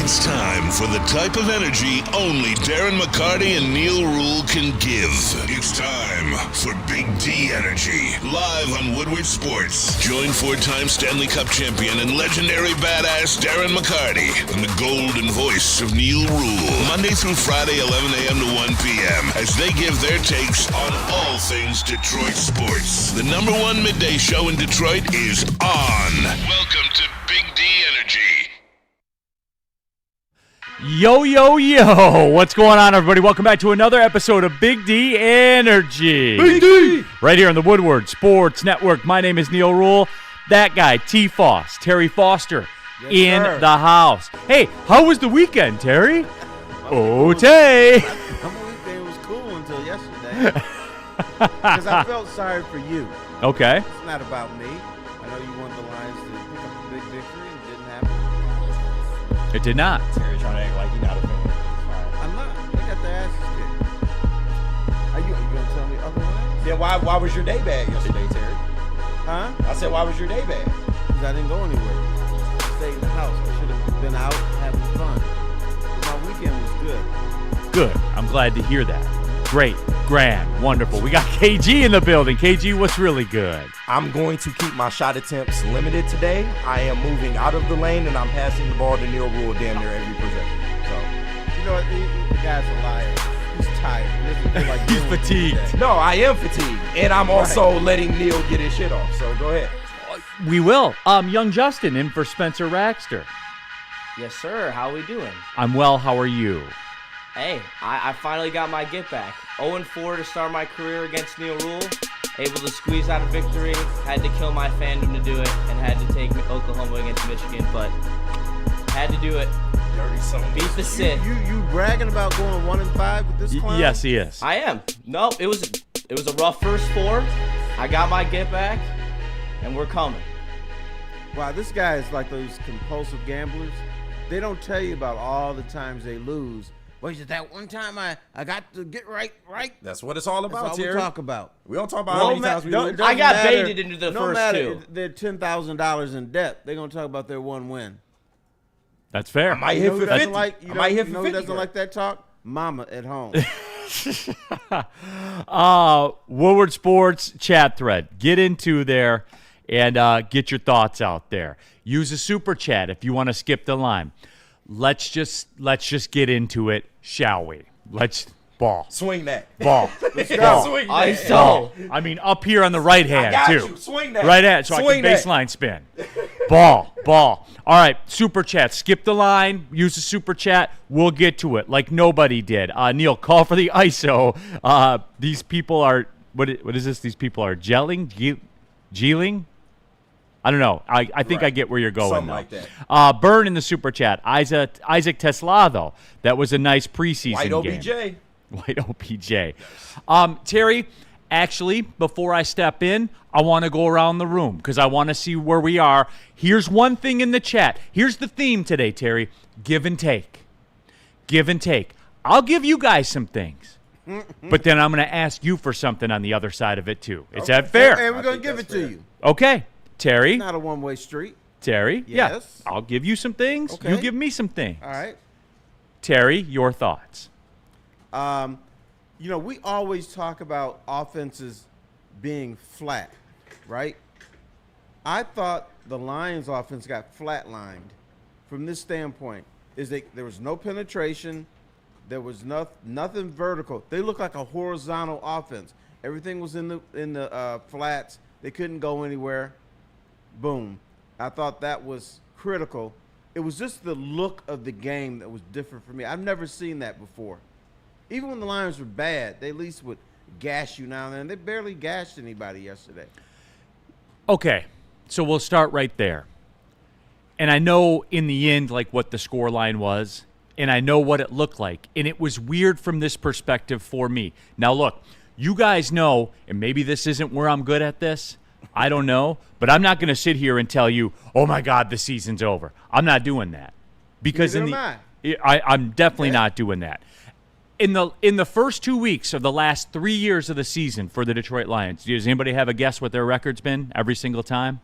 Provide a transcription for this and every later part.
It's time for the type of energy only Darren McCarty and Neal Ruhl can give. It's time for Big D Energy, live on Woodward Sports. Join four-time Stanley Cup champion and legendary badass Darren McCarty and the golden voice of Neal Ruhl, Monday through Friday, 11 a.m. to 1 p.m., as they give their takes on all things Detroit sports. The number one midday show in Detroit is on. Welcome to Big D Energy. Yo, yo, yo. What's going on, everybody? Welcome back to another episode of Big D Energy. Big D! Right here on the Woodward Sports Network. My name is Neal Ruhl. That guy, T-Foss, Terry Foster, in the house. Hey, how was the weekend, Terry? Tay. My weekend was cool until yesterday. Because I felt sorry for you. Okay. It's not about me. I know you want the Lions to pick up a big victory. It didn't happen. It did not. Terry trying to act like he's not a fan. I'm not. They got their asses kicked. Are you going to tell me otherwise? Then why was your day bad yesterday, Terry? Huh? I said, why was your day bad? Because I didn't go anywhere. I stayed in the house. I should have been out having fun. But my weekend was good. Good. I'm glad to hear that. Great. Grand. Wonderful. We got KG in the building. KG, what's really good? I'm going to keep my shot attempts limited today. I am moving out of the lane, and I'm passing the ball to Neal Ruhl damn near every possession. So, You know what? The guy's a liar. He's tired. He doesn't feel like He's doing it fatigued. today. no, I am fatigued, and I'm also letting Neal get his shit off. So go ahead. We will. Young Justin in for Spencer Raxter. Yes, sir. How we doing? I'm well. How are you? Hey, I finally got my get back. 0-4 to start my career against Neal Ruhl. Able to squeeze out a victory. Had to kill my fandom to do it, and had to take Oklahoma against Michigan, but had to do it. Dirty son. Beat the Sith. You bragging about going 1-5 with this clown? Yes, he is. I am. No, it was a rough first four. I got my get back, and we're coming. Wow, this guy is like those compulsive gamblers. They don't tell you about all the times they lose. Well, he said that one time I got to get right. That's what it's all That's about, all Terry. we talk about. We don't talk about how many times we lose. I got baited into the no first matter two. if they're $10,000 in debt. They're gonna talk about their one win. That's fair. I might You hit know who for doesn't 50. like? You I know, might hit you for know who 50. doesn't like that talk? Mama at home. Woodward Sports chat thread. Get into there and get your thoughts out there. Use a super chat if you want to skip the line. Let's just get into it, shall we? Let's ball. Swing that. Ball. Let's go. Swing I that. saw. I mean, up here on the right hand, got too. you. Swing that. Right hand, so Swing I can baseline spin. Ball. All right, super chat. Skip the line. Use the super chat. We'll get to it like nobody did. Neal, call for the ISO. These people are, what is this? These people are gelling? I don't know. I think I get where you're going, Something though. like that. Burn in the super chat. Isaac Tesla, though. That was a nice preseason White game. OBJ. White OPJ. Terry, actually, before I step in, I want to go around the room because I want to see where we are. Here's one thing in the chat. Here's the theme today, Terry. Give and take. Give and take. I'll give you guys some things, but then I'm going to ask you for something on the other side of it, too. Is that fair? And we're gonna think give it that's to fair. you. Okay. Terry. It's not a one-way street. Terry. Yes. Yeah. I'll give you some things. Okay. You give me some things. All right. Terry, your thoughts. We always talk about offenses being flat, right? I thought the Lions offense got flatlined from this standpoint. There was no penetration. There was nothing vertical. They looked like a horizontal offense. Everything was in the flats. They couldn't go anywhere. Boom. I thought that was critical. It was just the look of the game that was different for me. I've never seen that before. Even when the Lions were bad, they at least would gash you now and then. They barely gashed anybody yesterday. Okay, so we'll start right there. And I know in the end, like, what the score line was, and I know what it looked like. And it was weird from this perspective for me. Now, look, you guys know, and maybe this isn't where I'm good at this. I don't know. But I'm not going to sit here and tell you, oh, my God, the season's over. I'm not doing that. Because I'm definitely not doing that. In the first 2 weeks of the last 3 years of the season for the Detroit Lions, does anybody have a guess what their record's been every single time?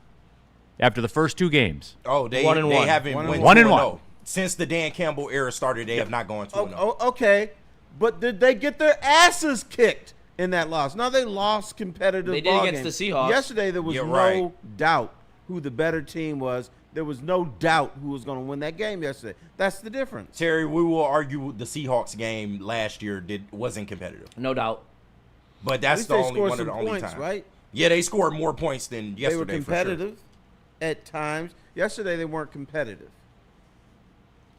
After the first two games. Oh, they 1-1. haven't went 1-1. 2-0 Since the Dan Campbell era started, they have not gone 2-0. Okay, but did they get their asses kicked in that loss? No, they lost competitive. They did against the Seahawks. Yesterday, there was no doubt who the better team was. There was no doubt who was going to win that game yesterday. That's the difference. Terry, we will argue the Seahawks game last year wasn't competitive. No doubt. But that's the only one of the only times, times. Right? Yeah, they scored more points than yesterday. They were competitive for sure. at times. Yesterday, they weren't competitive.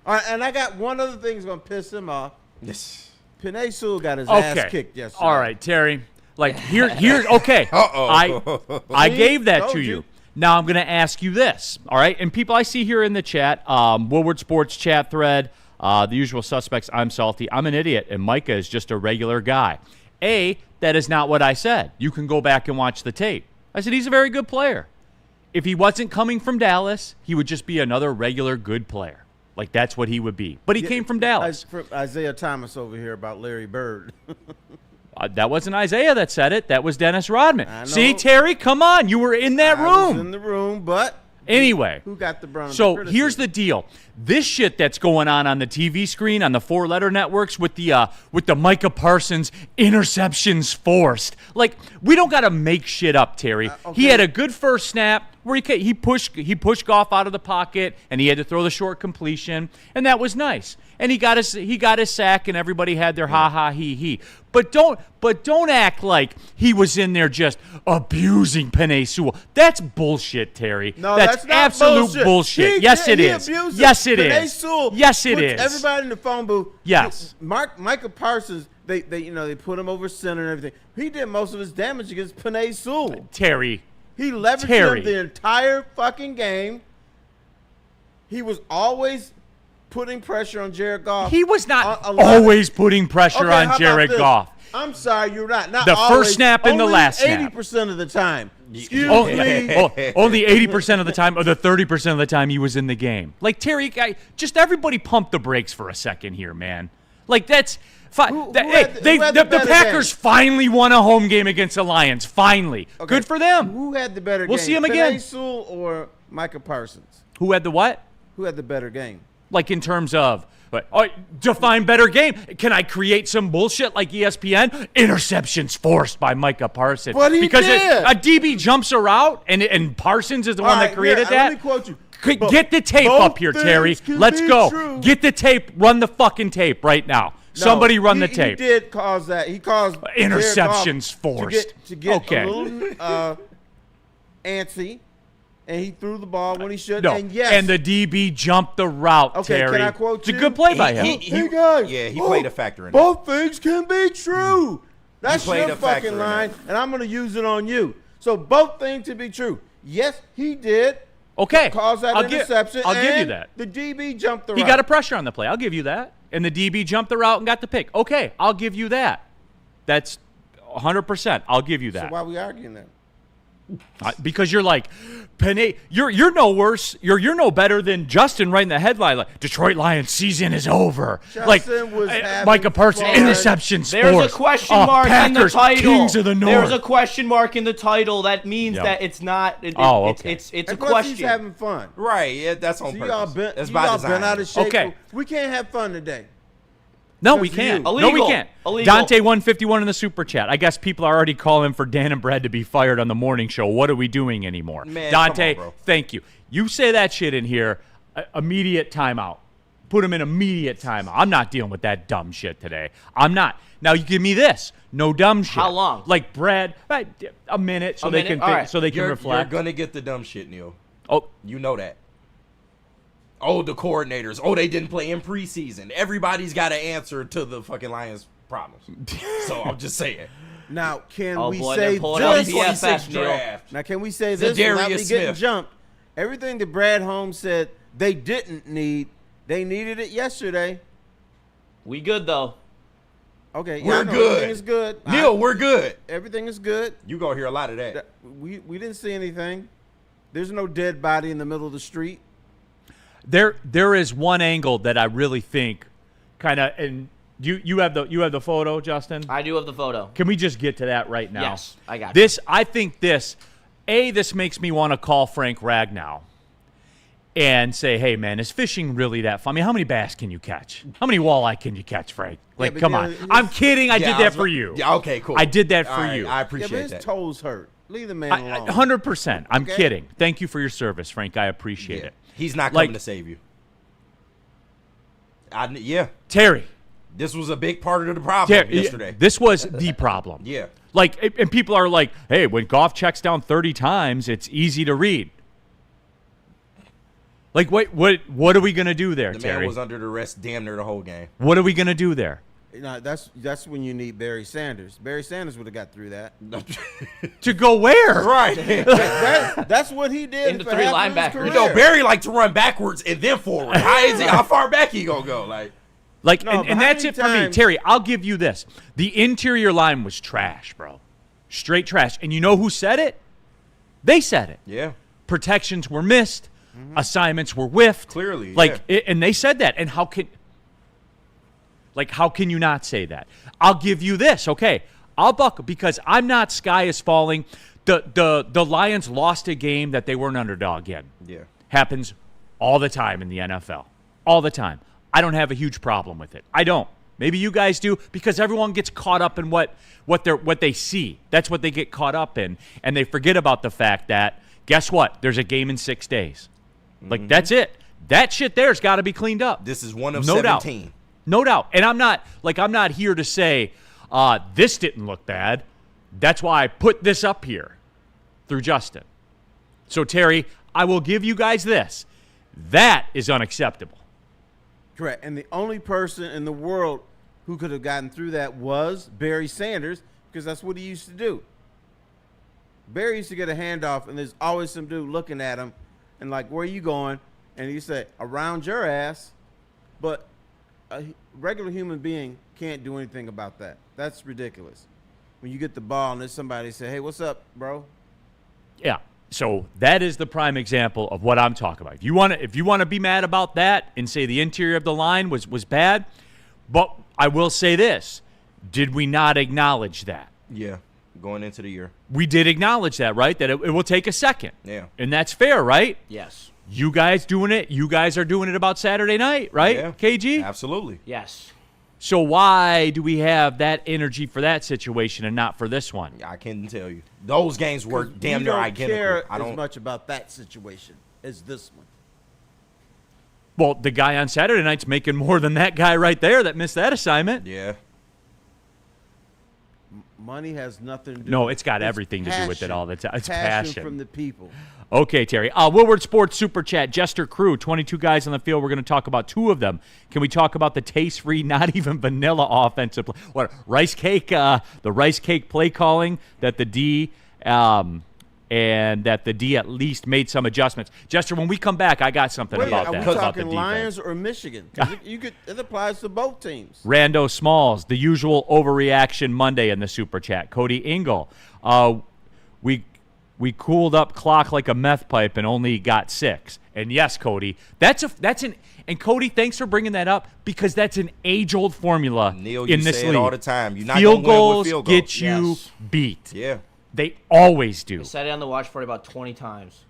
All right, and I got one other thing that's going to piss him off. Yes. Penei Sewell got his ass kicked yesterday. All right, Terry. Like, here's okay. Uh-oh. I gave that Told to you. you. Now I'm going to ask you this, all right? And people I see here in the chat, Woodward Sports chat thread, the usual suspects, I'm salty, I'm an idiot, and Micah is just a regular guy. That is not what I said. You can go back and watch the tape. I said he's a very good player. If he wasn't coming from Dallas, he would just be another regular good player. Like, that's what he would be. But he came from Dallas. Isaiah Thomas over here about Larry Bird. That wasn't Isaiah that said it. That was Dennis Rodman. I know. See, Terry, come on. You were in that I room. was in the room, but Anyway. who got the brunt of the So criticism? here's the deal. This shit that's going on the TV screen, on the four-letter networks with the Micah Parsons interceptions forced. Like, we don't got to make shit up, Terry. Okay. He had a good first snap where he pushed Goff out of the pocket, and he had to throw the short completion, and that was nice. And he got his sack, and everybody had their ha he he. But don't act like he was in there just abusing Penei Sewell. That's bullshit, Terry. No, that's not absolute bullshit. Yes, it is. Yes, it Penei is. Sewell Yes, it put is. Everybody in the phone booth. Yes. Micah Parsons. They put him over center and everything. He did most of his damage against Penei Sewell. Terry. He leveraged him the entire fucking game. He was always putting pressure on Jared Goff. He was not always putting pressure Okay, on how Jared about this? Goff. I'm sorry, you're not. Not The always, first snap and the only last snap. 80% of the time. Excuse Only me. 80% of the time, or the 30% of the time he was in the game. Like, Terry, just everybody pump the brakes for a second here, man. Like, that's fine. Who Hey, had the the better Packers game? finally won a home game against the Lions. Finally. Okay. Good for them. Who had the better game? We'll see him again. Penei Sewell or Micah Parsons? Who had the what? Who had the better game? Like, in terms of, define better game. Can I create some bullshit like ESPN? Interceptions forced by Micah Parsons. But he because did. A DB jumps a route, and Parsons is the one All that right, created here, that. Let me quote you. Get the tape Both up here, Terry. things can Let's be go. true. Get the tape. Run the fucking tape right now. Somebody run the tape. He did cause that. He caused Interceptions Jared Goff forced. to get Okay. a little antsy, and he threw the ball when he should. No. And yes, And the DB jumped the route, Okay, Terry. can I quote It's a you? good play by him. Hey guys, he played a factor in it. Both things can be true. That's played your a factor fucking in line, that. and I'm going to use it on you. So both things can be true. Yes, he did. Okay. Cause that interception. I'll give you and that. The DB jumped the He route. got a pressure on the play. I'll give you that. And the DB jumped the route and got the pick. Okay, I'll give you that. That's 100%. I'll give you So that. why are we arguing that? Because you're like, Penei, you're no worse. You're no better than Justin writing the headline like Detroit Lions season is over. Justin was having Micah Parsons fun. interceptions. There's forced. a question mark in the Packers, title. Kings of the North. There's a question mark in the title. That means Yeah. that it's not. Okay. It's a And plus question. He's having fun. Right, yeah, that's on So purpose. That's you by all design. been out of shape. Okay. We can't have fun today. No, we Because can't. you. No, we Illegal. can't. Illegal. Dante 151 in the super chat. I guess people are already calling for Dan and Brad to be fired on the morning show. What are we doing anymore? Man, Dante, come on, bro. thank you. You say that shit in here, immediate timeout. Put him in immediate timeout. I'm not dealing with that dumb shit today. I'm not. Now you give me this. No dumb shit. How long? Like Brad, a minute so A they minute? can All think, right. so they can You're reflect. gonna get the dumb shit, Neal. Oh, You know that. Oh, the coordinators. Oh, they didn't play in preseason. Everybody's got to answer to the fucking Lions' problems. So I'm just saying. Now, can Oh, we boy, say they're pulling out this? the 26 Neal. draft. Now, can we say this without me Zadarius getting Smith. jumped? Everything that Brad Holmes said they didn't need, they needed it yesterday. We good though. Okay, yeah, We're I know good. Everything is good. Neal, we're good. Everything is good. You gonna hear a lot of that. We didn't see anything. There's no dead body in the middle of the street. there is one angle that I really think kind of, and you have the photo, Justin. I do have the photo. Can we just get to that right now? Yes, I got you. this. I think this makes me want to call Frank Ragnow. and say, hey, man, is fishing really that fun? I mean, how many bass can you catch? How many walleye can you catch, Frank? Like, come on. I'm kidding. I did that for you. Yeah, okay, cool. I did that All for right, you. I Yeah, appreciate but his that. toes hurt. Leave the man alone. 100%. I'm Okay. kidding. Thank you for your service, Frank. I appreciate Yeah. it. He's not Like- coming to save you. Yeah, Terry. this was a big part of the problem yesterday. This was the problem. Yeah. Like, and people are like, hey, when Goff checks down 30 times, it's easy to read. Like, what are we going to do there, The Terry? man was under the rest damn near the whole game. What are we going to do there? That's when you need Barry Sanders. Barry Sanders would have got through that. To go where? Right. That's what he did. Into for three half of his linebackers. career. You know, Barry liked to run backwards and then forward. How far back he gonna go? Like, No, but and how that's many it for me. times- Terry, I'll give you this. The interior line was trash, bro. Straight trash. And you know who said it? They said it. yeah. Protections were missed. Assignments were whiffed. Clearly, Like, yeah. and they said that. And how can you not say that? I'll give you this, okay? I'll buck because I'm not sky is falling. The Lions lost a game that they were an underdog in. Yeah. Happens all the time in the NFL. All the time. I don't have a huge problem with it. I don't. Maybe you guys do because everyone gets caught up in what they see. That's what they get caught up in, and they forget about the fact that guess what? There's a game in 6 days. Like that's it. That shit there's got to be cleaned up. This is one of No doubt. 17. No doubt. And I'm not here to say this didn't look bad. That's why I put this up here through Justin. So Terry, I will give you guys this. That is unacceptable. Correct. And the only person in the world who could have gotten through that was Barry Sanders because that's what he used to do. Barry used to get a handoff, and there's always some dude looking at him and like, where are you going? And he say, around your ass. But a regular human being can't do anything about that. That's ridiculous. When you get the ball and there's somebody say, hey, what's up, bro? Yeah. So that is the prime example of what I'm talking about. If you want to be mad about that and say the interior of the line was bad, but I will say this. Did we not acknowledge that? Yeah. Going into the year. We did acknowledge that, right? That it will take a second. Yeah. And that's fair, right? Yes. You guys doing it. You guys are doing it about Saturday night, right, Yeah. KG? Absolutely. Yes. So why do we have that energy for that situation and not for this one? I can't tell you. Those games were damn near identical. Care I don't as much about that situation as this one. Well, the guy on Saturday night's making more than that guy right there that missed that assignment. Yeah. Money has nothing to do. No, it's got everything to do with it passion. all the time. It's passion passion. from the people. Okay, Terry. Woodward Sports Super Chat, Jester Crew, 22 guys on the field. We're going to talk about 2 of them. Can we talk about the taste-free, not even vanilla offensive play? What, rice cake, the rice cake play calling that the D and that the D at least made some adjustments. Jester, when we come back, I got something Wait, about are that. we About the talking defense. Lions or Michigan? 'Cause it applies to both teams. Rando Smalls, the usual overreaction Monday in the Super Chat. Cody Engel, we cooled up clock like a meth pipe and only got 6. And yes, Cody, and Cody, thanks for bringing that up because that's an age-old formula Neal, you in this say league. it all the time. You're not Field gonna win with goals field goals. get you Yes. beat. Yeah. They always do. I sat on the watch party about 20 times.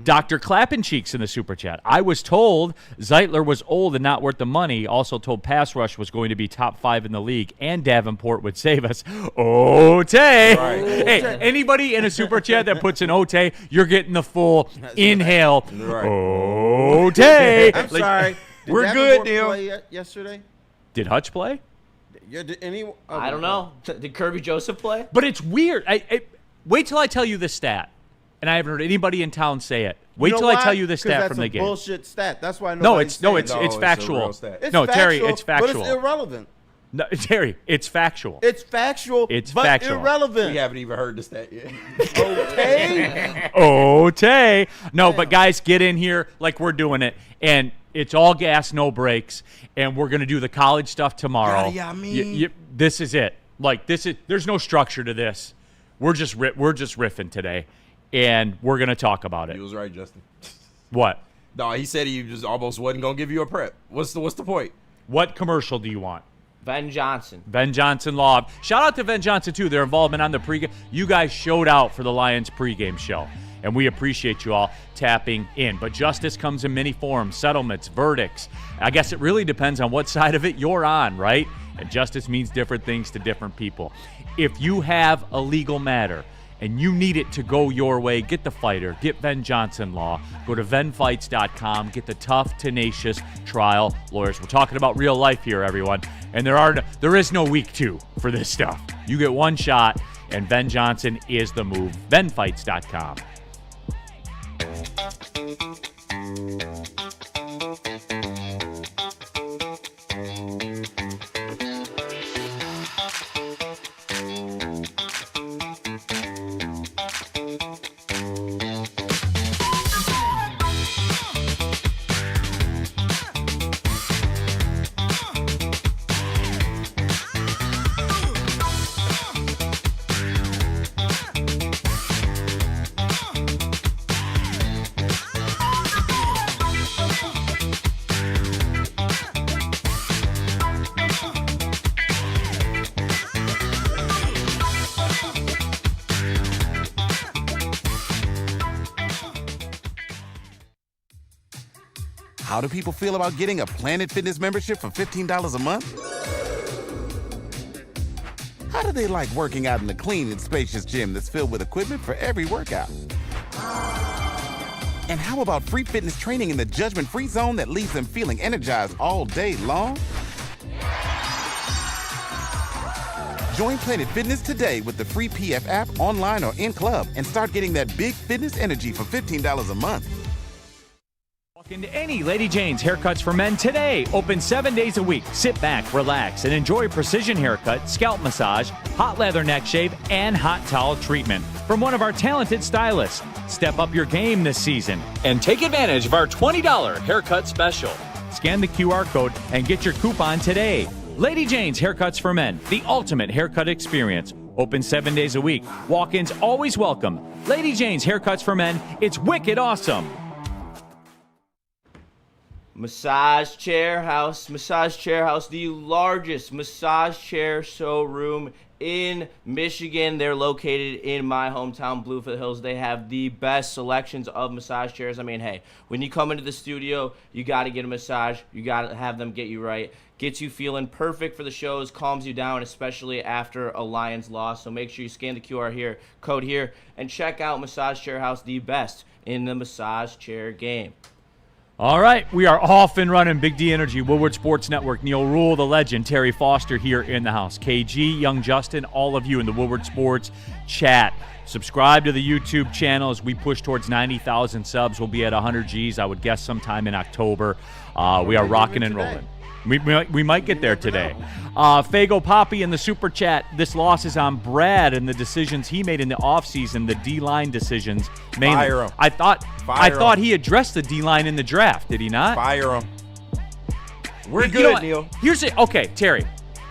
Dr. Clappencheeks in the Super Chat. I was told Zeitler was old and not worth the money. Also told pass rush was going to be top 5 in the league, and Davenport would save us. Ote. Hey, anybody in a Super Chat that puts an Ote, you're getting the full inhale. Right. Ote. I'm sorry. Did We're Davenport good, Neal. play yesterday? Did Hutch play? Yeah, did any? I don't know. Did Kirby Joseph play? But it's weird. Wait till I tell you this stat. And I haven't heard anybody in town say it. Wait You know till I why? tell you the 'Cause stat that's from the a game. bullshit stat. That's why No, nobody's it's saying it's it. No, it's a factual. real stat. It's No, Terry, factual, it's factual. But it's irrelevant. No, Terry, it's factual. It's factual. It's but factual. irrelevant. We haven't even heard the stat yet. Okay. Ote. No, but guys, get in here like we're doing it. And it's all gas, no brakes. And we're going to do the college stuff tomorrow. Yeah, I mean. This is it. Like, there's no structure to this. We're just riffing today. And we're going to talk about it. He was right, Justin. What? No, he said he just almost wasn't gonna give you a prep. What's the point? What commercial do you want? Ben Johnson. Ben Johnson Law. Shout out to Ben Johnson, too. Their involvement on the pregame. You guys showed out for the Lions pregame show. and we appreciate you all tapping in. But justice comes in many forms, settlements, verdicts. I guess it really depends on what side of it you're on, right? And justice means different things to different people. If you have a legal matter and you need it to go your way, get the fighter, get Ven Johnson Law. Go to venfights.com, get the tough, tenacious trial lawyers. We're talking about real life here, everyone. And there is no week 2 for this stuff. You get one shot, and Ven Johnson is the move. venfights.com. How do people feel about getting a Planet Fitness membership for $15 a month? How do they like working out in a clean and spacious gym that's filled with equipment for every workout? And how about free fitness training in the judgment-free zone that leaves them feeling energized all day long? Join Planet Fitness today with the free PF app, online or in club, and start getting that big fitness energy for $15 a month. Walk into any Lady Jane's Haircuts for Men today. Open 7 days a week. Sit back, relax, and enjoy precision haircut, scalp massage, hot leather neck shave, and hot towel treatment from one of our talented stylists. Step up your game this season and take advantage of our $20 haircut special. Scan the QR code and get your coupon today. Lady Jane's Haircuts for Men, the ultimate haircut experience. Open 7 days a week. Walk-ins always welcome. Lady Jane's Haircuts for Men. It's wicked awesome. Massage Chair House, the largest massage chair showroom in Michigan. They're located in my hometown, Bluefield Hills. They have the best selections of massage chairs. I mean, hey, when you come into the studio, you got to get a massage. You got to have them get you right. Gets you feeling perfect for the shows, calms you down, especially after a Lions loss. So make sure you scan the QR code here, and check out Massage Chair House, the best in the massage chair game. All right, we are off and running. Big D Energy, Woodward Sports Network, Neal, Ruhl, the legend, Terry Foster here in the house. KG, Young Justin, all of you in the Woodward Sports chat. Subscribe to the YouTube channel as we push towards 90,000 subs. We'll be at 100 Gs, I would guess, sometime in October. We are rocking and rolling. We might get there today. Fago Poppy in the super chat. This loss is on Brad and the decisions he made in the offseason, the D-line decisions. Mainly. Fire him. I thought he addressed the D-line in the draft. Did he not? Fire him. We're You good, know what? Neal. Here's it. Okay, Terry.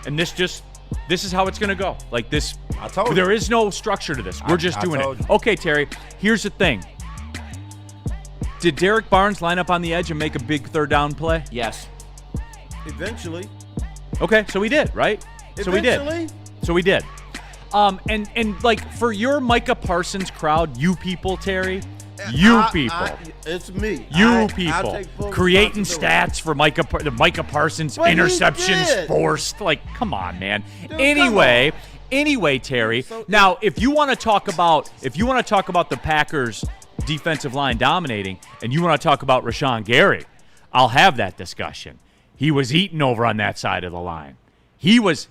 And this is how it's going to go. Like this. I told you. There is no structure to this. We're just doing told it. you. Okay, Terry. Here's the thing. Did Derek Barnes line up on the edge and make a big third down play? Yes. Eventually. Okay, so we did, right? So we did. And like for your Micah Parsons crowd, you people, Terry, It's me. You I people take full creating responsibility. stats for the Micah Parsons But he interceptions did. forced. Like, come on, man. Dude, Anyway, Terry. So- now, if you want to talk about the Packers defensive line dominating, and you want to talk about Rashawn Gary, I'll have that discussion. He was eaten over on that side of the line. He was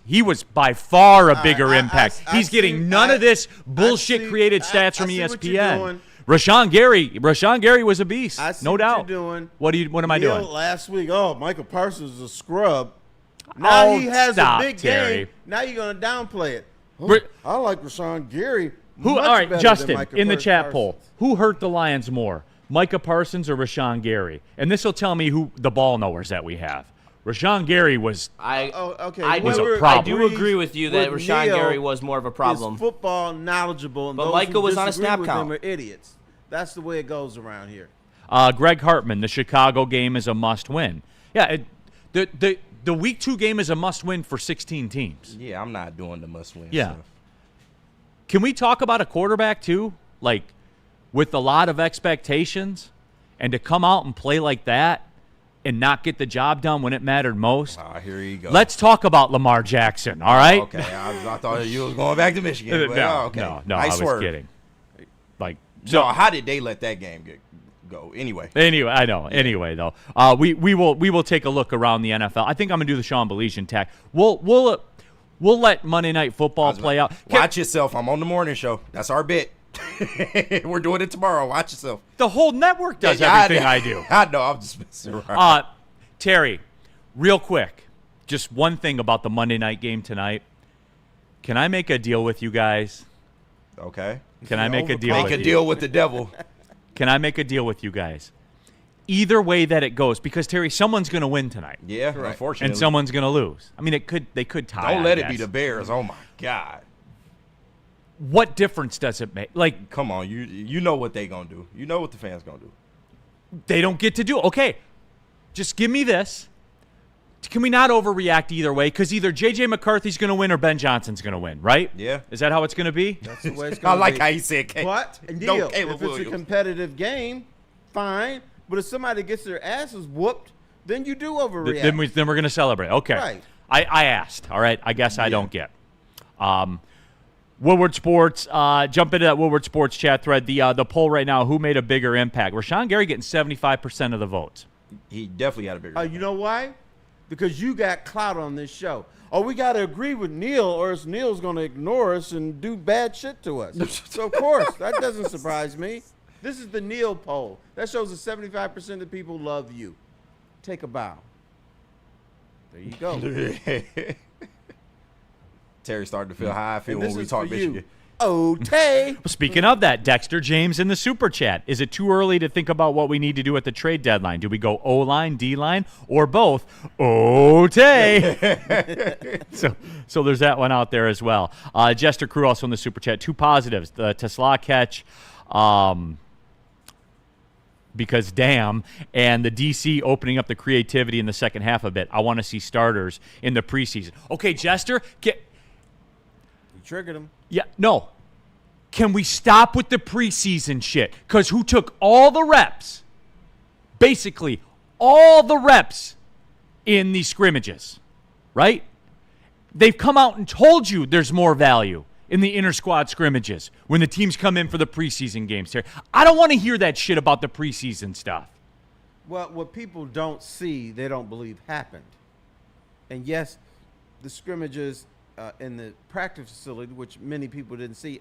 by far a bigger impact. He's getting none of this bullshit created stats from I see what you're ESPN. doing. Rashawn Gary was a beast. I see No what doubt. you're doing. What am I Neal, doing? Last week, Michael Parsons is a scrub. Now he has stop, a big Terry. game. Now you're going to downplay it. Re- I like Rashawn Gary. All much right, better Justin, than Micah in the chat Parsons. poll, who hurt the Lions more, Micah Parsons or Rashawn Gary? And this will tell me who the ball knowers that we have. Rashawn Gary was Okay. I was a do, problem. I do agree with you that With Rashawn Neal Gary was more of a problem. Is football knowledgeable, and But those Micah who was on a disagree snap with count. him are idiots. That's the way it goes around here. Greg Hartman. The Chicago game is a must-win. Yeah, the Week 2 game is a must-win for 16 teams. Yeah, I'm not doing the must-win Yeah. stuff. Can we talk about a quarterback too? Like, with a lot of expectations, and to come out and play like that and not get the job done when it mattered most. Here you go. Let's talk about Lamar Jackson, all right? Okay, I thought you was going back to Michigan. But, No, I was kidding. So how did they let that game go? Anyway, I know. Anyway, though, we will take a look around the NFL. I think I'm gonna do the Sean Baligan tack. We'll let Monday Night Football play out. Watch yourself. I'm on the morning show. That's our bit. We're doing it tomorrow. Watch yourself. The whole network does everything I do. I know. I'm just messing around. Terry, real quick, just one thing about the Monday night game tonight. Can I make a deal with you guys? Okay. Can I make a deal? Make a deal with the devil. Can I make a deal with you guys? Either way that it goes, because Terry, someone's going to win tonight. Yeah, unfortunately. And someone's going to lose. I mean, they could tie. Don't let it be the Bears. Oh my God. What difference does it make? Like, come on, you know what they gonna do. You know what the fans gonna do. They don't get to do. Okay, just give me this. Can we not overreact either way? Because either J.J. McCarthy's going to win or Ben Johnson's going to win, right? Yeah. Is that how it's going to be? That's the way it's going to be. I like how you said But, Neal, if it's a competitive game, but if somebody gets their asses whooped, then you do overreact. Then we're going to celebrate. Okay. Right. I asked, all right? I guess I don't get. Woodward Sports, jump into that Woodward Sports chat thread. The poll right now, who made a bigger impact? Rashawn Gary getting 75% of the votes. He definitely had a bigger impact. You know why? Because you got clout on this show. Oh, we got to agree with Neal, or else Neal's going to ignore us and do bad shit to us. So, of course, that doesn't surprise me. This is the Neal poll. That shows that 75% of people love you. Take a bow. There you go. Terry started to feel how I feel when we talk Michigan. Oh, Tay. Speaking of that, Dexter James in the super chat. Is it too early to think about what we need to do at the trade deadline? Do we go O-line, D-line, or both? Oh, Tay. So there's that one out there as well. Jester Crew also in the super chat. Two positives. The Tesla catch, because damn, and the DC opening up the creativity in the second half a bit. I want to see starters in the preseason. Okay, Jester, You triggered him. Yeah, no. Can we stop with the preseason shit? Because who took all the reps, basically all the reps in these scrimmages, right? They've come out and told you there's more value in the inter-squad scrimmages when the teams come in for the preseason games. I don't want to hear that shit about the preseason stuff. Well, what people don't see, they don't believe happened. And yes, the scrimmages in the practice facility, which many people didn't see,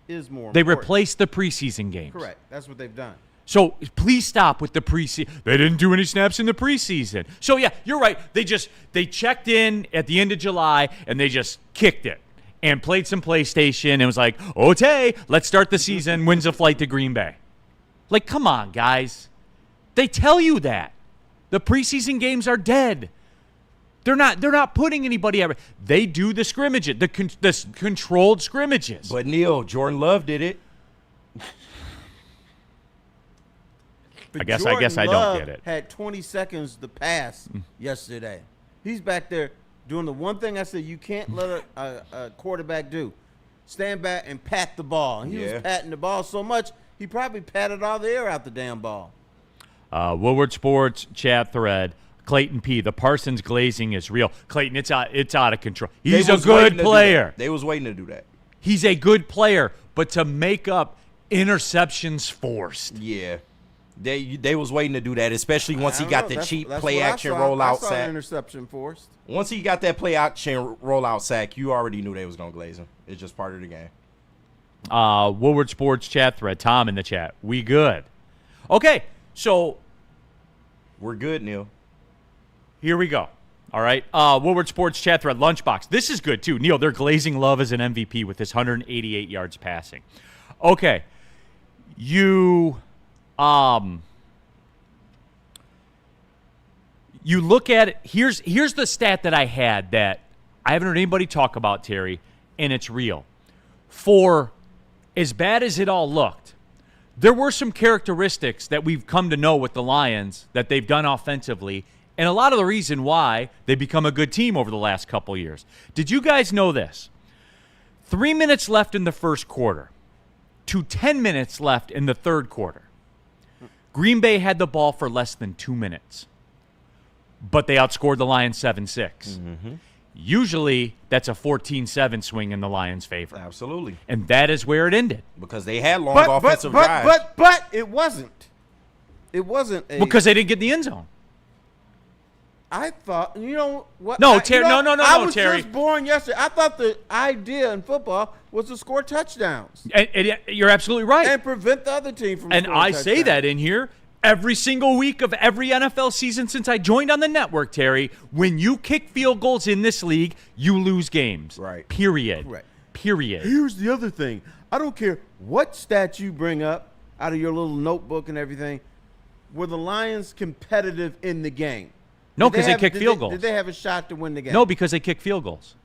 is more They important. replaced the preseason games. Correct. That's what they've done. So please stop with the preseason. They didn't do any snaps in the preseason. So yeah, you're right. They checked in at the end of July and they just kicked it and played some PlayStation and was like, okay, let's start the season. Wins a flight to Green Bay. Like, come on, guys. They tell you that. The preseason games are dead. They're not putting anybody ever. They do the scrimmages, the controlled scrimmages. But Neal, Jordan Love did it. I guess I don't get it. Had 20 seconds to pass yesterday. He's back there doing the one thing I said you can't let a quarterback do. Stand back and pat the ball. And he was patting the ball so much, he probably patted all the air out the damn ball. Woodward Sports chat thread. Clayton P. The Parsons glazing is real. Clayton, it's out of control. He's a good player. They was waiting to do that. He's a good player, but to make up interceptions forced. Yeah. They was waiting to do that, especially once he got the cheap play action rollout sack. An interception forced. Once he got that play action rollout sack, you already knew they was gonna glaze him. It's just part of the game. Woodward Sports chat thread. Tom in the chat. We good. Okay, so we're good, Neal. Here we go. All right. Woodward Sports chat thread. Lunchbox. This is good too. Neal, they're glazing Love as an MVP with his 188 yards passing. Okay. You look at it. Here's the stat that I had that I haven't heard anybody talk about, Terry, and it's real. For as bad as it all looked, there were some characteristics that we've come to know with the Lions that they've done offensively, and a lot of the reason why they become a good team over the last couple years. Did you guys know this? 3 minutes left in the first quarter. to 10 minutes left in the third quarter. Green Bay had the ball for less than 2 minutes, but they outscored the Lions 7-6. Usually, that's a 14-7 swing in the Lions' favor. Absolutely. And that is where it ended. Because they had long offensive drives. But it wasn't. It wasn't a. Because they didn't get in the end zone. I thought, you know what? No, Terry. no, I was Terry. just born yesterday. I thought the idea in football was to score touchdowns And you're absolutely right. and prevent the other team from. And scoring I say touchdowns. that in here every single week of every NFL season since I joined on the network, Terry. When you kick field goals in this league, you lose games. Right. Period. Right. Period. Here's the other thing. I don't care what stat you bring up out of your little notebook and everything. Were the Lions competitive in the game? No, Did because they have- kick did field goals. Did they have a shot to win the game? No, because they kick field goals.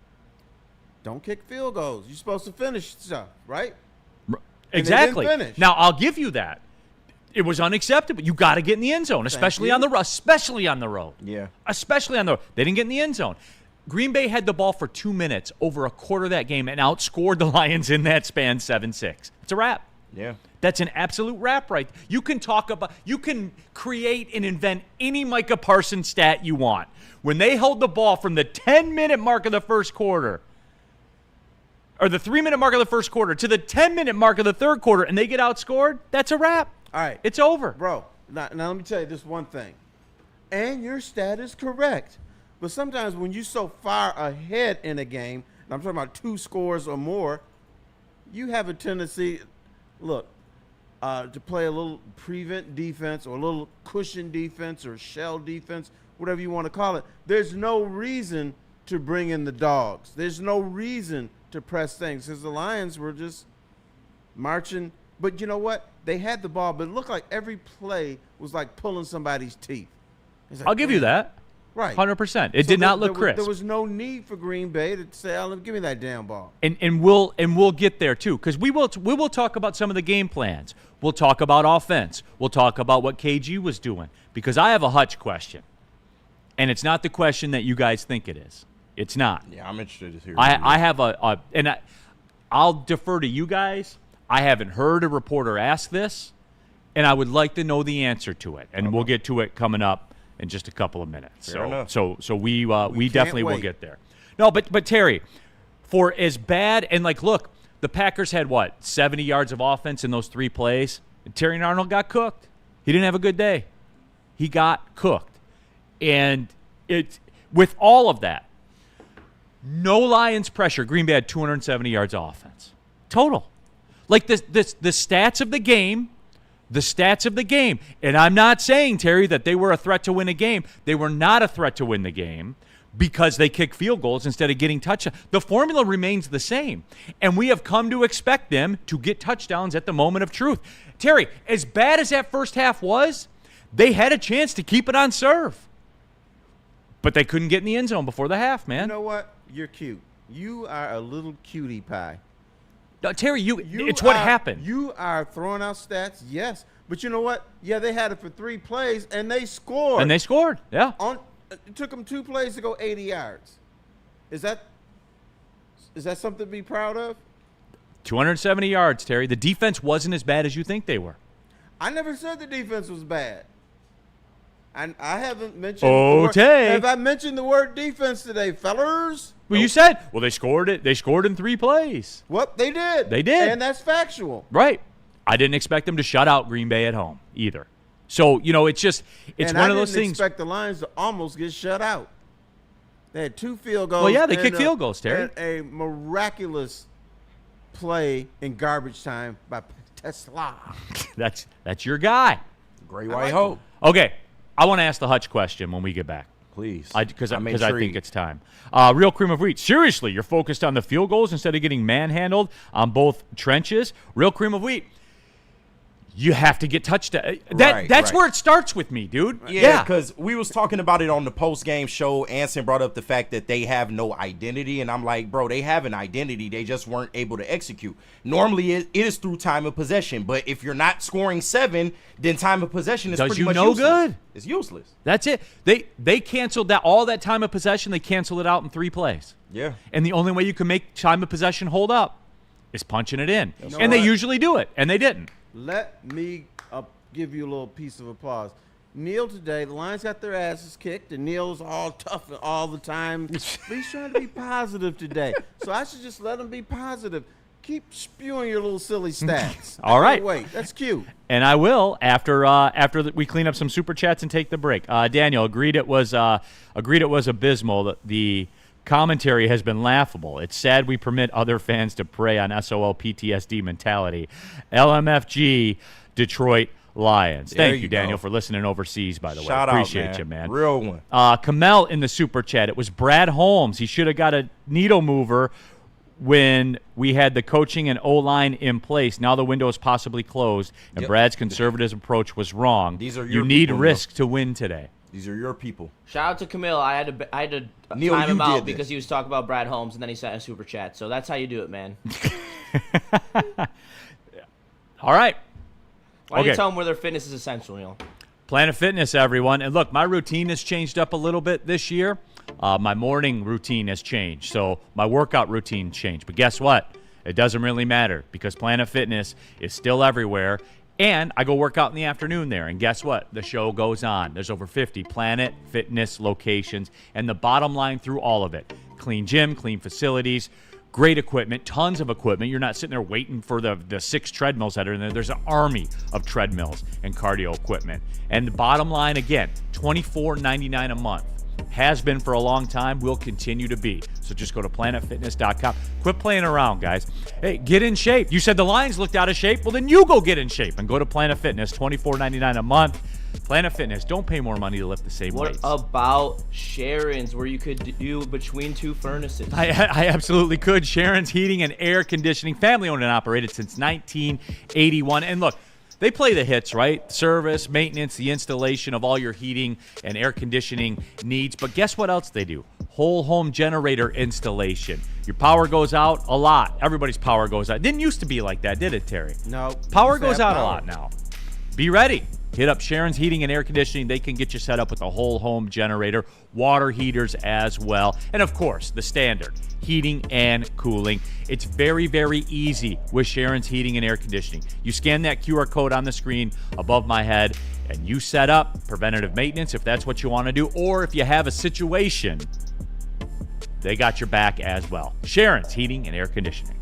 Don't kick field goals. You're supposed to finish stuff, right? Exactly. didn't finish. Now, I'll give you that. It was unacceptable. You got to get in the end zone, especially you. on the road. Especially on the road. Yeah. Especially on the road. They didn't get in the end zone. Green Bay had the ball for 2 minutes, over a quarter of that game, and outscored the Lions in that span 7-6. It's a wrap. Yeah. That's an absolute wrap, right? You can create and invent any Micah Parsons stat you want. When they hold the ball from the 10-minute mark of the first quarter, or the 3-minute mark of the first quarter, to the 10-minute mark of the third quarter, and they get outscored, that's a wrap. All right. It's over. Bro, now let me tell you this one thing. And your stat is correct. But sometimes when you're so far ahead in a game, and I'm talking about 2 scores or more, you have a tendency, to play a little prevent defense or a little cushion defense or shell defense, whatever you want to call it. There's no reason to bring in the dogs. There's no reason to press things because the Lions were just marching. But you know what? They had the ball, but it looked like every play was like pulling somebody's teeth. It's like, I'll give you that. Right. 100%. It So did not there look crisp. There was no need for Green Bay to say, "Oh, give me that damn ball." And we'll get there too, because we will talk about some of the game plans. We'll talk about offense. We'll talk about what KG was doing, because I have a Hutch question, and it's not the question that you guys think it is. It's not. Yeah, I'm interested to hear. I have I'll defer to you guys. I haven't heard a reporter ask this, and I would like to know the answer to it, and we'll get to it coming up in just a couple of minutes. Fair enough. So we can't definitely will wait. get there. No, but Terry, for as bad and look, the Packers had 70 yards of offense in those 3 plays. And Terry Arnold got cooked. He didn't have a good day. He got cooked, and with all of that, no Lions pressure. Green Bay had 270 yards of offense total. Like the stats of the game. The stats of the game. And I'm not saying, Terry, that they were a threat to win a game. They were not a threat to win the game because they kick field goals instead of getting touchdowns. The formula remains the same. And we have come to expect them to get touchdowns at the moment of truth. Terry, as bad as that first half was, they had a chance to keep it on serve. But they couldn't get in the end zone before the half, man. You know what? You're cute. You are a little cutie pie. No, Terry, it's what happened. You are throwing out stats, yes. But you know what? Yeah, they had it for 3 plays, and they scored. And they scored, yeah. It took them 2 plays to go 80 yards. Is that something to be proud of? 270 yards, Terry. The defense wasn't as bad as you think they were. I never said the defense was bad. And I haven't mentioned have I mentioned the word defense today, fellers? Well, you said, they scored it. They scored in 3 plays. What? They did. They did. And that's factual. Right. I didn't expect them to shut out Green Bay at home either. So, it's one of those I didn't things. expect the Lions to almost get shut out. They had 2 field goals. Well, yeah, they and kicked field goals, Terry. And a miraculous play in garbage time by Tesla. That's your guy. Great White Hope. Okay. I want to ask the Hutch question when we get back. Please. Because I think it's time. Real cream of wheat. Seriously, you're focused on the field goals instead of getting manhandled on both trenches. Real cream of wheat. You have to get touchdown. That's where it starts with me, dude. Yeah, because we was talking about it on the post-game show. Anson brought up the fact that they have no identity, and I'm like, bro, they have an identity. They just weren't able to execute. Normally, it is through time of possession, but if you're not scoring 7, then time of possession is pretty much useless. Good. It's useless. That's it. They canceled all that time of possession. They canceled it out in 3 plays. Yeah. And the only way you can make time of possession hold up is punching it in. You know and they what? usually do it, and they didn't. Let me give you a little piece of applause. Neal today, the Lions got their asses kicked, and Neal's all tough all the time. But he's trying to be positive today. So I should just let him be positive. Keep spewing your little silly stats. All right. Wait, that's cute. And I will after we clean up some super chats and take the break. Daniel agreed it was abysmal. The commentary has been laughable. It's sad we permit other fans to prey on SOL PTSD mentality. LMFG, Detroit Lions. There Thank you, Daniel, go. for listening overseas, by the way. Shout Appreciate out, you, man. Real one. Kamel in the super chat. It was Brad Holmes. He should have got a needle mover when we had the coaching and O-line in place. Now the window is possibly closed, and Brad's conservative approach was wrong. These are you your need people, risk to win today. These are your people. Shout out to Camille. I had to Neal, time him you out did this. because he was talking about Brad Holmes, and then he sent a super chat. So that's how you do it, man. All right. Why don't you Okay. tell them where their fitness is essential, Neal? Planet Fitness, everyone. And look, my routine has changed up a little bit this year. My morning routine has changed, so my workout routine changed. But guess what? It doesn't really matter because Planet Fitness is still everywhere. And I go work out in the afternoon there. And guess what? The show goes on. There's over 50 Planet Fitness locations. And the bottom line through all of it, clean gym, clean facilities, great equipment, tons of equipment. You're not sitting there waiting for the 6 treadmills that are in there. There's an army of treadmills and cardio equipment. And the bottom line, again, $24.99 a month. Has been for a long time, will continue to be. So just go to planetfitness.com. Quit playing around, guys. Hey, get in shape. You said the Lions looked out of shape. Well, then you go get in shape and go to Planet Fitness, $24.99 a month. Planet Fitness, don't pay more money to lift the same What weights. about Sharon's, where you could do between 2 furnaces? I absolutely could. Sharon's Heating and Air Conditioning, family owned and operated since 1981. And look, they play the hits, right? Service, maintenance, the installation of all your heating and air conditioning needs. But guess what else they do? Whole home generator installation. Your power goes out a lot. Everybody's power goes out. It didn't used to be like that, did it, Terry? No. Power you goes have out a power. lot now. Be ready. Hit up Sharon's Heating and Air Conditioning. They can get you set up with a whole home generator, water heaters as well. And of course, the standard, heating and cooling. It's very, very easy with Sharon's Heating and Air Conditioning. You scan that QR code on the screen above my head and you set up preventative maintenance if that's what you want to do. Or if you have a situation, they got your back as well. Sharon's Heating and Air Conditioning.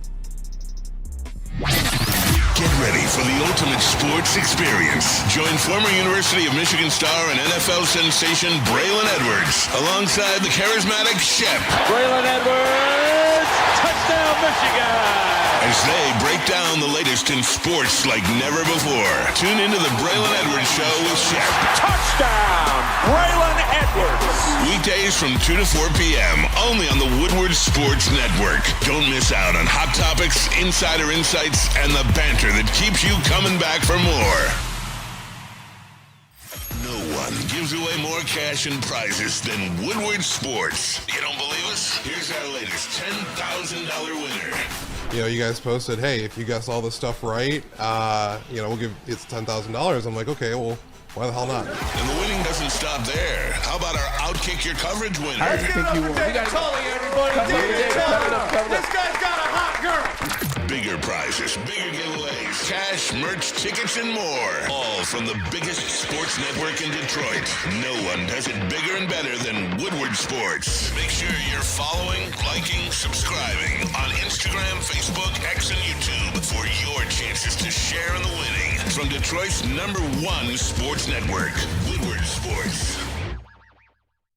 Get ready for the ultimate sports experience. Join former University of Michigan star and NFL sensation Braylon Edwards alongside the charismatic Shep Braylon Edwards, touchdown Michigan! as they break down the latest in sports like never before. Tune into the Braylon Edwards Show with Shep. Touchdown, Braylon Edwards! Weekdays from 2 to 4 p.m. only on the Woodward Sports Network. Don't miss out on hot topics, insider insights, and the banter that keeps you coming back for more. No one gives away more cash and prizes than Woodward Sports. You don't believe us? Here's our latest $10,000 winner. You know, you guys posted, hey, if you guess all this stuff right, we'll give it's $10,000. I'm like, okay, well, why the hell not? And the winning doesn't stop there. How about our Outkick Your Coverage winner? I think you won. We got Tully, everybody. This guy's got a hot girl. Bigger prizes, bigger giveaways, cash, merch, tickets, and more. All from the biggest sports network in Detroit. No one does it bigger and better than Woodward Sports. Make sure you're following, liking, subscribing on Instagram, Facebook, X, and YouTube for your chances to share in the winning. From Detroit's #1 sports network, Woodward Sports.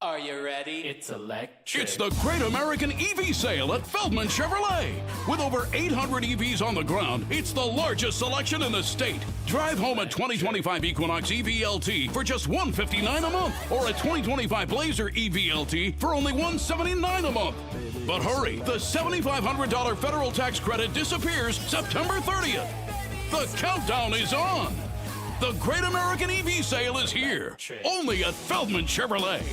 Are you ready? It's electric. It's the Great American EV Sale at Feldman Chevrolet. With over 800 EVs on the ground, it's the largest selection in the state. Drive home a 2025 Equinox EVLT for just $159 a month, or a 2025 Blazer EVLT for only $179 a month. But hurry, the $7,500 federal tax credit disappears September 30th. The countdown is on. The Great American EV Sale is here, only at Feldman Chevrolet.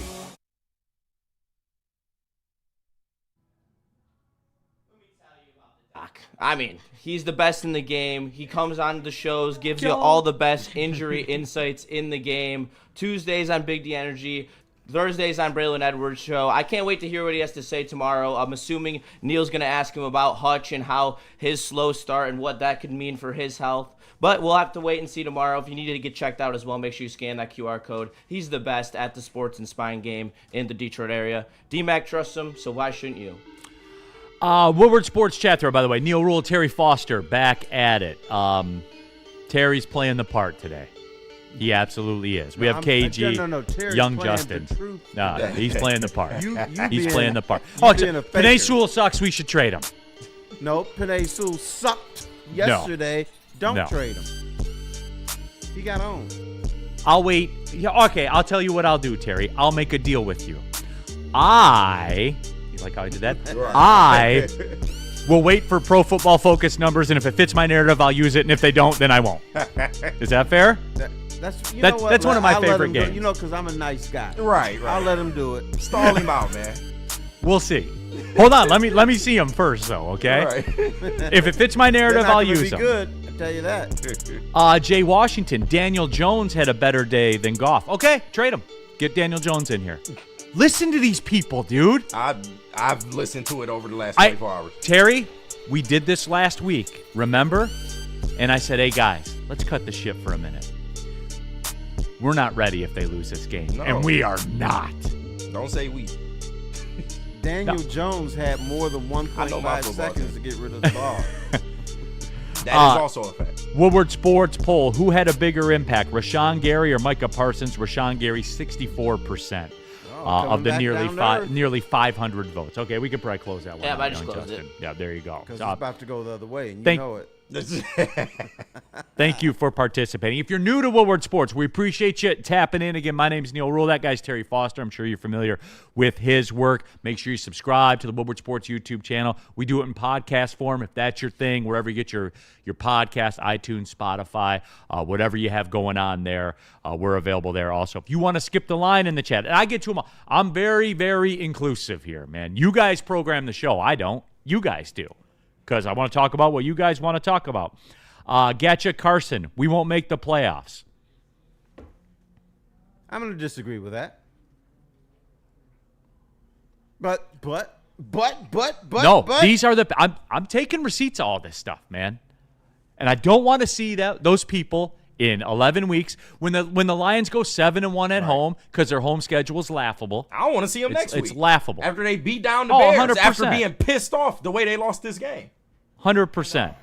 I mean, he's the best in the game. He comes on the shows, gives you all the best injury insights in the game. Tuesdays on Big D Energy. Thursdays on Braylon Edwards' show. I can't wait to hear what he has to say tomorrow. I'm assuming Neal's going to ask him about Hutch and how his slow start and what that could mean for his health. But we'll have to wait and see tomorrow. If you need to get checked out as well, make sure you scan that QR code. He's the best at the sports and spine game in the Detroit area. D-Mac trusts him, so why shouldn't you? Woodward Sports Chat throw, by the way. Neal Ruhl, Terry Foster back at it. Terry's playing the part today. He absolutely is. We have KG, No, Terry's young playing Justin. the truth. No, he's playing the part. He's being- playing the part. you Oh, being a Panay faker. Sewell sucks. We should trade him. No, Panay Sewell sucked yesterday. Don't No. trade him. He got on. I'll wait. Yeah, okay, I'll tell you what I'll do, Terry. I'll make a deal with you. You like how I did that? I will wait for Pro Football Focus numbers, and if it fits my narrative, I'll use it, and if they don't, then I won't. Is that fair? That's one of my favorite games. You know, because I'm a nice guy. Right. I'll let him do it. Stall him out, man. We'll see. Hold on, let me see him first, though. Okay. All right. If it fits my narrative, They're not I'll gonna use be him. good. I tell you that. Jay Washington, Daniel Jones had a better day than Goff. Okay, trade him. Get Daniel Jones in here. Listen to these people, dude. I've listened to it over the last 24 hours. Terry, we did this last week, remember? And I said, hey, guys, let's cut the shit for a minute. We're not ready if they lose this game. No. And we are not. Don't say we. Daniel Jones had more than I know my 1.5 football seconds team. to get rid of the ball. That is also a fact. Woodward Sports poll, who had a bigger impact, Rashawn Gary or Micah Parsons? Rashawn Gary, 64%. Of the nearly 500 votes. Okay, we could probably close that one. Yeah, out, I just young closed Justin. it. Yeah, there you go. Because it's about to go the other way, and you Thank- know it. Thank you for participating. If you're new to Woodward Sports, we appreciate you tapping in. Again, my name's Neal Ruhl. That guy's Terry Foster. I'm sure you're familiar with his work. Make sure you subscribe to the Woodward Sports YouTube channel. We do it in podcast form if that's your thing, wherever you get your podcast, iTunes, Spotify, whatever you have going on there. We're available there also. If you want to skip the line in the chat, and I get to them all. I'm very, very inclusive here, man. You guys program the show. I don't. You guys do. Because I want to talk about what you guys want to talk about. Gatcha Carson, we won't make the playoffs. I'm going to disagree with that. But. These are the. I'm taking receipts of all this stuff, man, and I don't want to see those people in 11 weeks when the Lions go 7-1 at home because their home schedule is laughable. I don't want to see them next week. It's laughable After they beat down the Bears, 100%. after being pissed off the way they lost this game. 100%.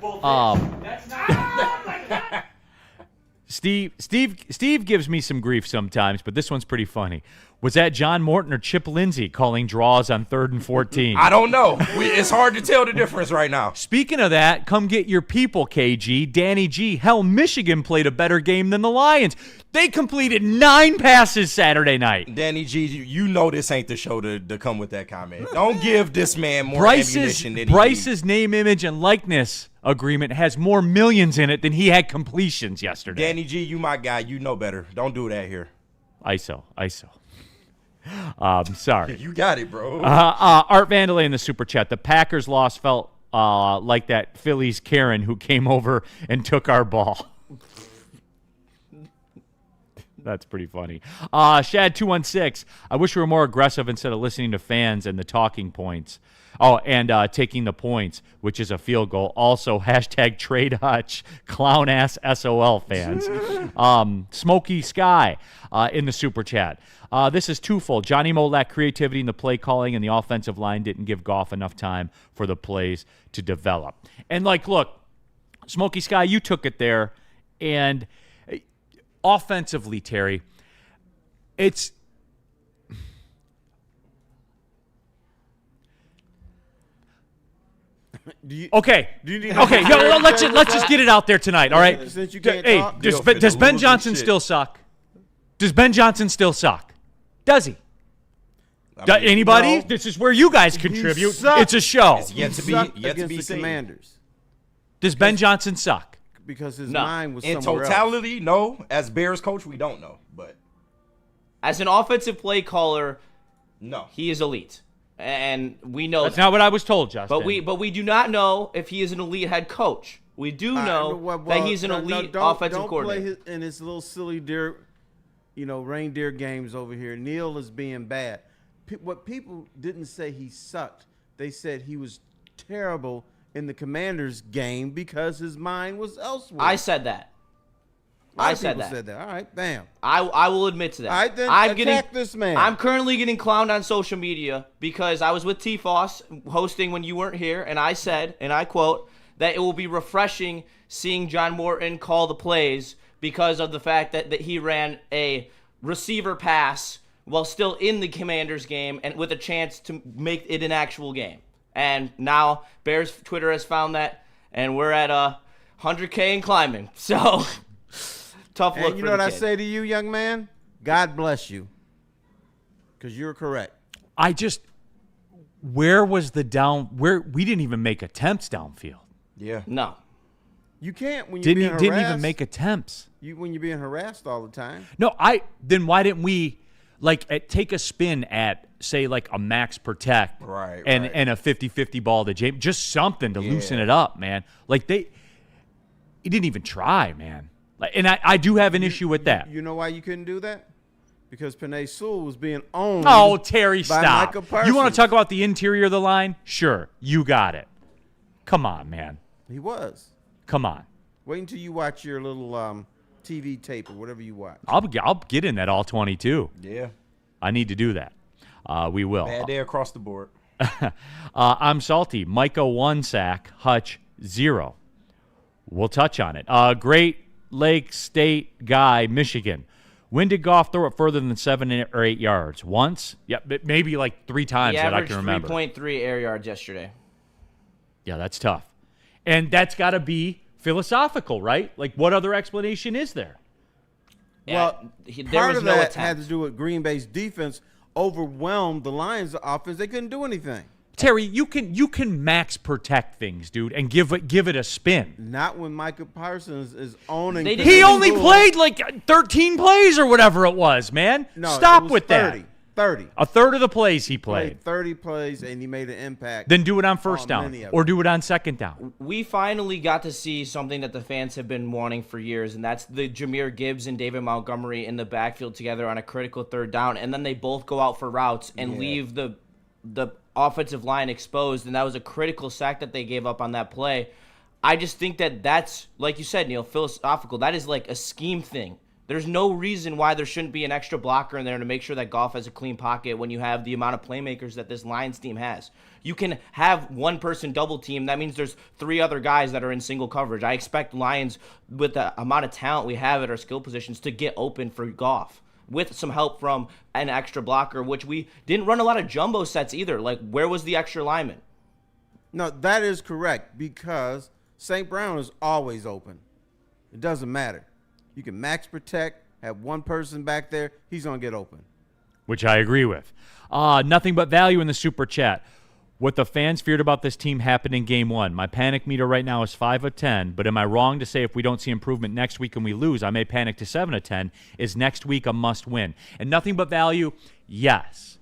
Steve gives me some grief sometimes, but this one's pretty funny. Was that John Morton or Chip Lindsey calling draws on 3rd and 14? I don't know. It's hard to tell the difference right now. Speaking of that, come get your people, KG. Danny G. Hell, Michigan played a better game than the Lions. They completed 9 passes Saturday night. Danny G, you know this ain't the show to come with that comment. Don't give this man more ammunition than he Bryce's name, image, and likeness agreement has more millions in it than he had completions yesterday. Danny G, you my guy. You know better. Don't do that here. ISO. Sorry. You got it, bro. Art Vandalay in the super chat. The Packers loss felt like that Phillies Karen who came over and took our ball. That's pretty funny. Shad216. I wish we were more aggressive instead of listening to fans and the talking points. Oh, and taking the points, which is a field goal. Also, hashtag trade Hutch, clown ass SOL fans. Smoky Sky in the super chat. This is twofold. Johnny Mo lacked creativity in the play calling, and the offensive line didn't give Goff enough time for the plays to develop. And, look, Smoky Sky, you took it there, and offensively, Terry, it's okay. Let's just get it out there tonight. All right. Since you can't Hey, talk. does Ben Johnson still suck? Does Ben Johnson still suck? Does he? Anybody? no. This is where you guys contribute. sucked. It's a show. It's yet to be against the seen. Commanders Does Ben Johnson suck? because his No. mind was In somewhere totality, no. As Bears coach, we don't know, but As an offensive play caller, no. he is elite, and we know That's that. not what I was told, Justin. But we do not know if he is an elite head coach. We do know that he's an elite offensive don't coordinator. Play in his little silly deer. reindeer games over here. Neal is being bad. What people didn't say he sucked. They said he was terrible in the Commanders game because his mind was elsewhere. I said that. I said that. Said that. All right, bam. I will admit to that. All right, then attack this man. I'm currently getting clowned on social media because I was with T-Foss hosting when you weren't here, and I said, and I quote, that it will be refreshing seeing John Morton call the plays because of the fact that he ran a receiver pass while still in the Commanders game and with a chance to make it an actual game. And now Bears Twitter has found that, and we're at 100K and climbing. So... tough look. And you know what I say to you, young man? God bless you. Because you're correct. Where was the where we didn't even make attempts downfield. Yeah. No. You can't when you're being harassed. Didn't even make attempts. When you're being harassed all the time. No, then why didn't we take a spin at, say, like a max protect and a 50-50 ball to James? Just something to loosen it up, man. He didn't even try, man. And I do have an issue with that. You know why you couldn't do that? Because Penei Sewell was being owned. Oh, Terry, by stop. Micah Parsons. You want to talk about the interior of the line? Sure, you got it. Come on, man. He was. Come on. Wait until you watch your little TV tape or whatever you watch. I'll get in that all 22. Yeah. I need to do that. We will. Bad day across the board. I'm salty. Micah 1 sack, Hutch 0. We'll touch on it. Great Lake State guy, Michigan. When did Goff throw it further than 7 or 8 yards? Once? Yeah, maybe 3 times that I can remember. He averaged 3.3 air yards yesterday. Yeah, that's tough. And that's got to be philosophical, right? What other explanation is there? Well, part of that had to do with Green Bay's defense overwhelmed the Lions' offense. They couldn't do anything. Terry, you can max protect things, dude, and give it a spin. Not when Micah Parsons is owning. He only played 13 plays or whatever it was, man. No, stop with 30, that. 30. A third of the plays he played. 30 plays, and he made an impact. Then do it on first down or do it on second down. We finally got to see something that the fans have been wanting for years, and that's the Jahmyr Gibbs and David Montgomery in the backfield together on a critical third down, and then they both go out for routes and leave the offensive line exposed, and that was a critical sack that they gave up on that play. I just think that's, like you said, Neal, philosophical. That is a scheme thing. There's no reason why there shouldn't be an extra blocker in there to make sure that Goff has a clean pocket when you have the amount of playmakers that this Lions team has. You can have one person double team. That means there's 3 other guys that are in single coverage. I expect Lions, with the amount of talent we have at our skill positions, to get open for Goff with some help from an extra blocker, which we didn't run a lot of jumbo sets either. Where was the extra lineman? No, that is correct because St. Brown is always open. It doesn't matter. You can max protect, have one person back there, he's going to get open. Which I agree with. Nothing but value in the super chat. What the fans feared about this team happened in game 1. My panic meter right now is 5 of 10, but am I wrong to say if we don't see improvement next week and we lose, I may panic to 7 of 10? Is next week a must win? And nothing but value, yes.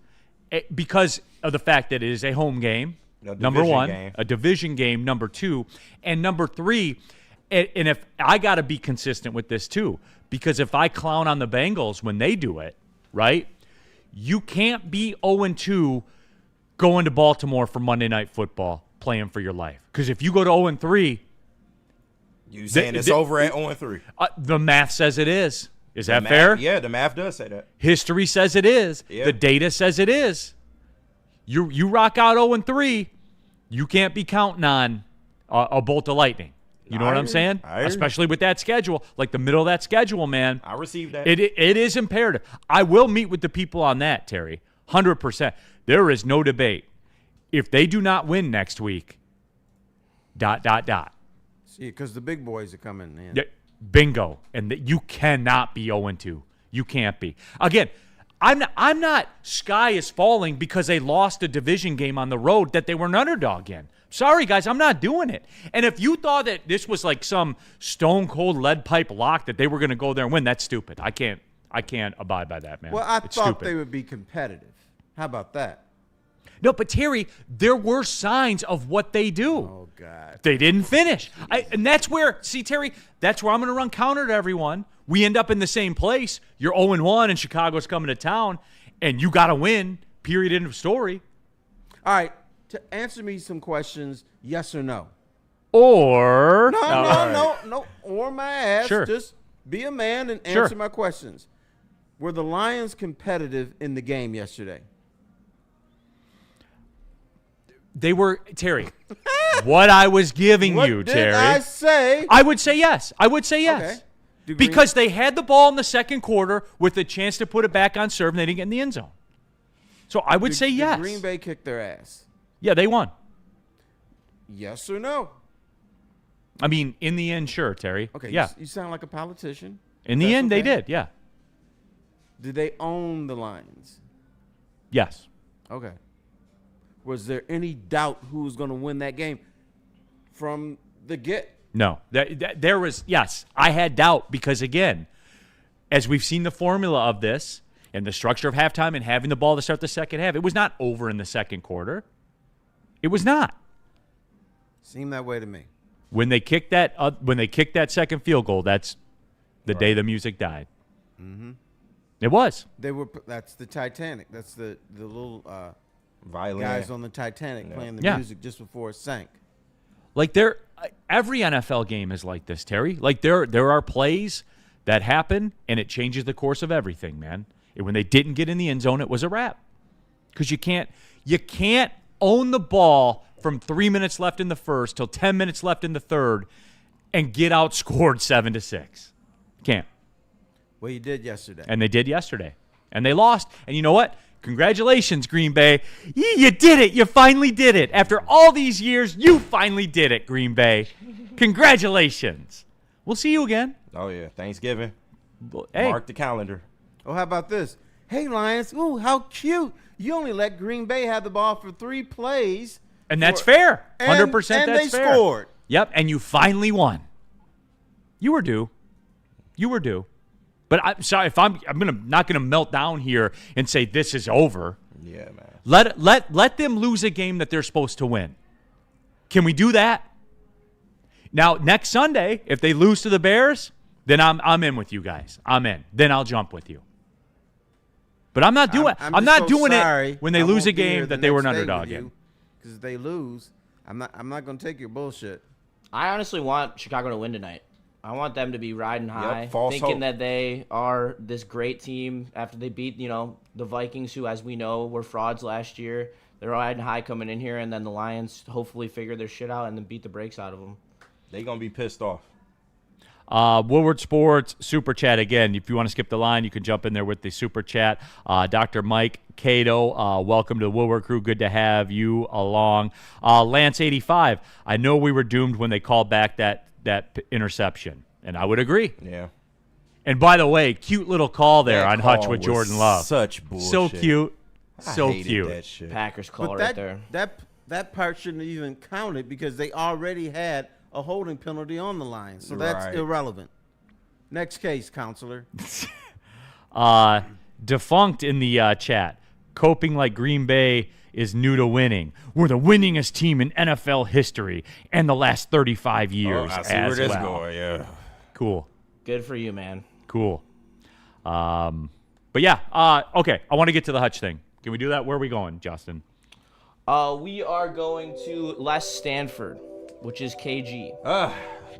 Because of the fact that it is a home game, number 1, a division game, number 2, and number 3, and if I got to be consistent with this too, because if I clown on the Bengals when they do it, right, you can't be 0-2 going to Baltimore for Monday Night Football, playing for your life. Because if you go to 0-3, you saying it's over at 0-3? The math says it is. Is that fair? Yeah, the math does say that. History says it is. Yeah. The data says it is. You rock out 0-3, you can't be counting on a bolt of lightning. You know what I'm saying? Especially with that schedule, the middle of that schedule, man. I received that. It is imperative. I will meet with the people on that, Terry. 100%. There is no debate. If they do not win next week, ... See, because the big boys are coming in. Bingo. And you cannot be 0-2. You can't be. Again, I'm not sky is falling because they lost a division game on the road that they were an underdog in. Sorry, guys, I'm not doing it. And if you thought that this was some stone-cold lead pipe lock that they were going to go there and win, that's stupid. I can't abide by that, man. Well, I it's thought stupid. they would be competitive. How about that? No, but Terry, there were signs of what they do. Oh, God. They didn't finish. And that's where, see, Terry, that's where I'm going to run counter to everyone. We end up in the same place. You're 0-1 and Chicago's coming to town, and you got to win, period, end of story. All right. To answer me some questions, yes or no? Or. No. Or my ass. Sure. Just be a man and answer my questions. Were the Lions competitive in the game yesterday? They were, Terry, what I was giving you, Terry. What did I say? I would say yes. Okay. Because they had the ball in the second quarter with a chance to put it back on serve, and they didn't get in the end zone. So I would say yes. Did Green Bay kick their ass? Yeah, they won. Yes or no? I mean, in the end, sure, Terry. Okay, Yeah. you sound like a politician. In the end, they did, yeah. Did they own the Lions? Yes. Okay. Was there any doubt who was going to win that game from the get? No. There was, yes, I had doubt because, again, as we've seen the formula of this and the structure of halftime and having the ball to start the second half, it was not over in the second quarter. It was not. Seemed that way to me. When they kicked that second field goal, that's the day the music died. Mm-hmm. It was. That's the Titanic. That's the little violin guys on the Titanic playing the music just before it sank. Like every NFL game is like this, Terry. Like there are plays that happen and it changes the course of everything, man. And when they didn't get in the end zone, it was a wrap. Because you can't own the ball from 3 minutes left in the first till 10 minutes left in the third and get outscored 7-6. Can't. Well, you did yesterday. And they did yesterday. And they lost. And you know what? Congratulations, Green Bay. You did it. You finally did it. After all these years, you finally did it, Green Bay. Congratulations. We'll see you again. Oh, yeah. Thanksgiving. Hey. Mark the calendar. Oh, how about this? Hey, Lions. Ooh, how cute. You only let Green Bay have the ball for 3 plays. And that's fair. 100% and that's fair. And they scored. Yep, and you finally won. You were due. But I'm sorry if I'm not gonna melt down here and say this is over. Yeah, man. Let them lose a game that they're supposed to win. Can we do that? Now next Sunday, if they lose to the Bears, then I'm in with you guys. I'm in. Then I'll jump with you. But I'm not doing. I'm not doing it when they lose a game that they were an underdog in. Because if they lose, I'm not gonna take your bullshit. I honestly want Chicago to win tonight. I want them to be riding high, false thinking hope. that they are this great team after they beat, the Vikings, who, as we know, were frauds last year. They're riding high coming in here, and then the Lions hopefully figure their shit out and then beat the brakes out of them. They're going to be pissed off. Woodward Sports Super Chat again. If you want to skip the line, you can jump in there with the Super Chat. Dr. Mike Cato, welcome to the Woodward crew. Good to have you along. Lance85, I know we were doomed when they called back that interception, and I would agree. Yeah. And by the way, cute little call there on Hutch with Jordan Love. Such bullshit. So cute. So cute. That shit. Packers call But right there. That part shouldn't have even counted because they already had a holding penalty on the line. So that's irrelevant. Next case, counselor. Defunct in the chat. Coping like Green Bay is new to winning. We're the winningest team in NFL history and the last 35 years I see as where this well. going, yeah. Cool. Good for you, man. Cool. But yeah, okay. I want to get to the Hutch thing. Can we do that? Where are we going, Justin? We are going to Les Stanford, which is KG.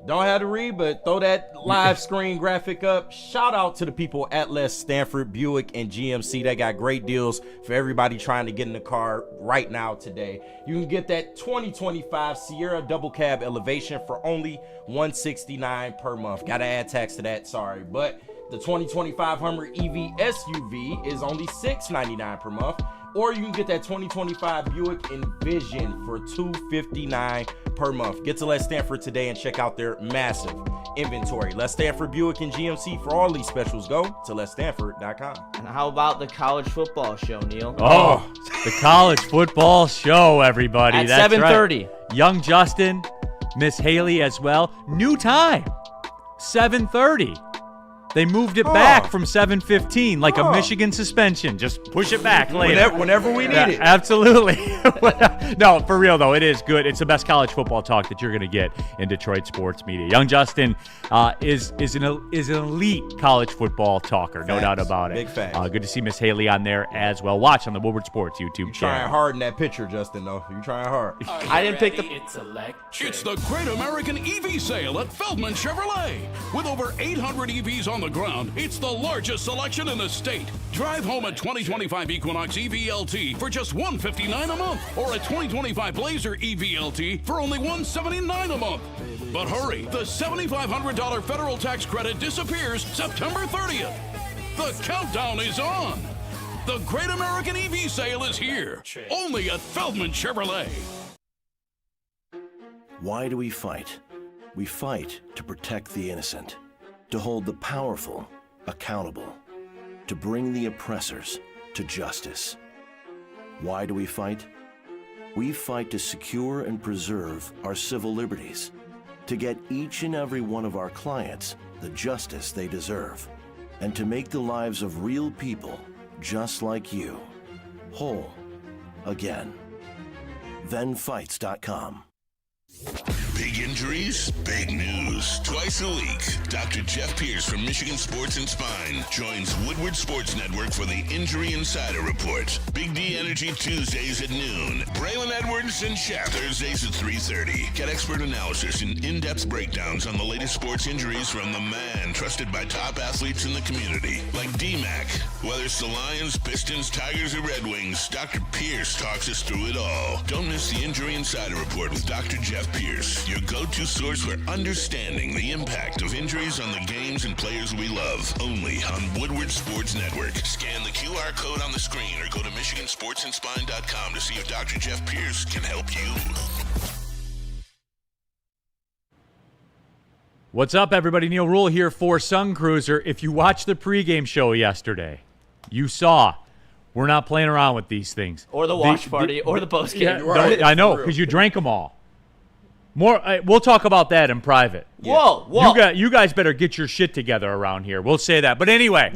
Don't have to read, but throw that live screen graphic up. Shout out to the people at Les Stanford, Buick, and GMC. They got great deals for everybody trying to get in the car right now today. You can get that 2025 Sierra Double Cab Elevation for only $169 per month. Got to add tax to that, sorry. But the 2025 Hummer EV SUV is only $699 per month. Or you can get that 2025 Buick Envision for $259 per month. Get to Les Stanford today and check out their massive inventory. Les Stanford, Buick, and GMC. For all these specials, go to lesstanford.com. And how about the college football show, Neal? Oh, the college football show, everybody. At That's 7:30. Right. Young Justin, Miss Haley as well. New time, 7:30. They moved it back from 7:15, like a Michigan suspension. Just push it back later. Whenever we need it. Absolutely. No, for real, though, it is good. It's the best college football talk that you're going to get in Detroit sports media. Young Justin is an elite college football talker, no doubt about it. Big facts. Good to see Miss Haley on there as well. Watch on the Woodward Sports YouTube You channel. trying hard in that picture, Justin, though. You trying hard. I didn't pick the. It's electric. It's the Great American EV Sale at Feldman Chevrolet. With over 800 EVs on the ground, it's the largest selection in the state. Drive home a 2025 Equinox EVLT for just $159 a month, or a 2025 Blazer EVLT for only $179 a month. But hurry, the $7,500 federal tax credit disappears September 30th. The countdown is on. The Great American EV Sale is here, only at Feldman Chevrolet. Why do we fight? We fight to protect the innocent, to hold the powerful accountable, to bring the oppressors to justice. Why do we fight? We fight to secure and preserve our civil liberties, to get each and every one of our clients the justice they deserve, and to make the lives of real people just like you whole again. ThenFights.com. Big injuries, big news. Twice a week, Dr. Jeff Pierce from Michigan Sports and Spine joins Woodward Sports Network for the Injury Insider Report. Big D Energy Tuesdays at noon. Braylon Edwards and Shep Thursdays at 3:30. Get expert analysis and in-depth breakdowns on the latest sports injuries from the man trusted by top athletes in the community, like D-Mac. Whether it's the Lions, Pistons, Tigers, or Red Wings, Dr. Pierce talks us through it all. Don't miss the Injury Insider Report with Dr. Jeff Pierce, your go-to source for understanding the impact of injuries on the games and players we love. Only on Woodward Sports Network. Scan the QR code on the screen or go to MichiganSportsandSpine.com to see if Dr. Jeff Pierce can help you. What's up, everybody? Neal Ruhl here for Sun Cruiser. If you watched the pregame show yesterday, you saw we're not playing around with these things. Or the watch party, or the postgame. Yeah, Right. I know, because you drank them all. More. We'll talk about that in private. Whoa. You guys better get your shit together around here. We'll say that. But anyway,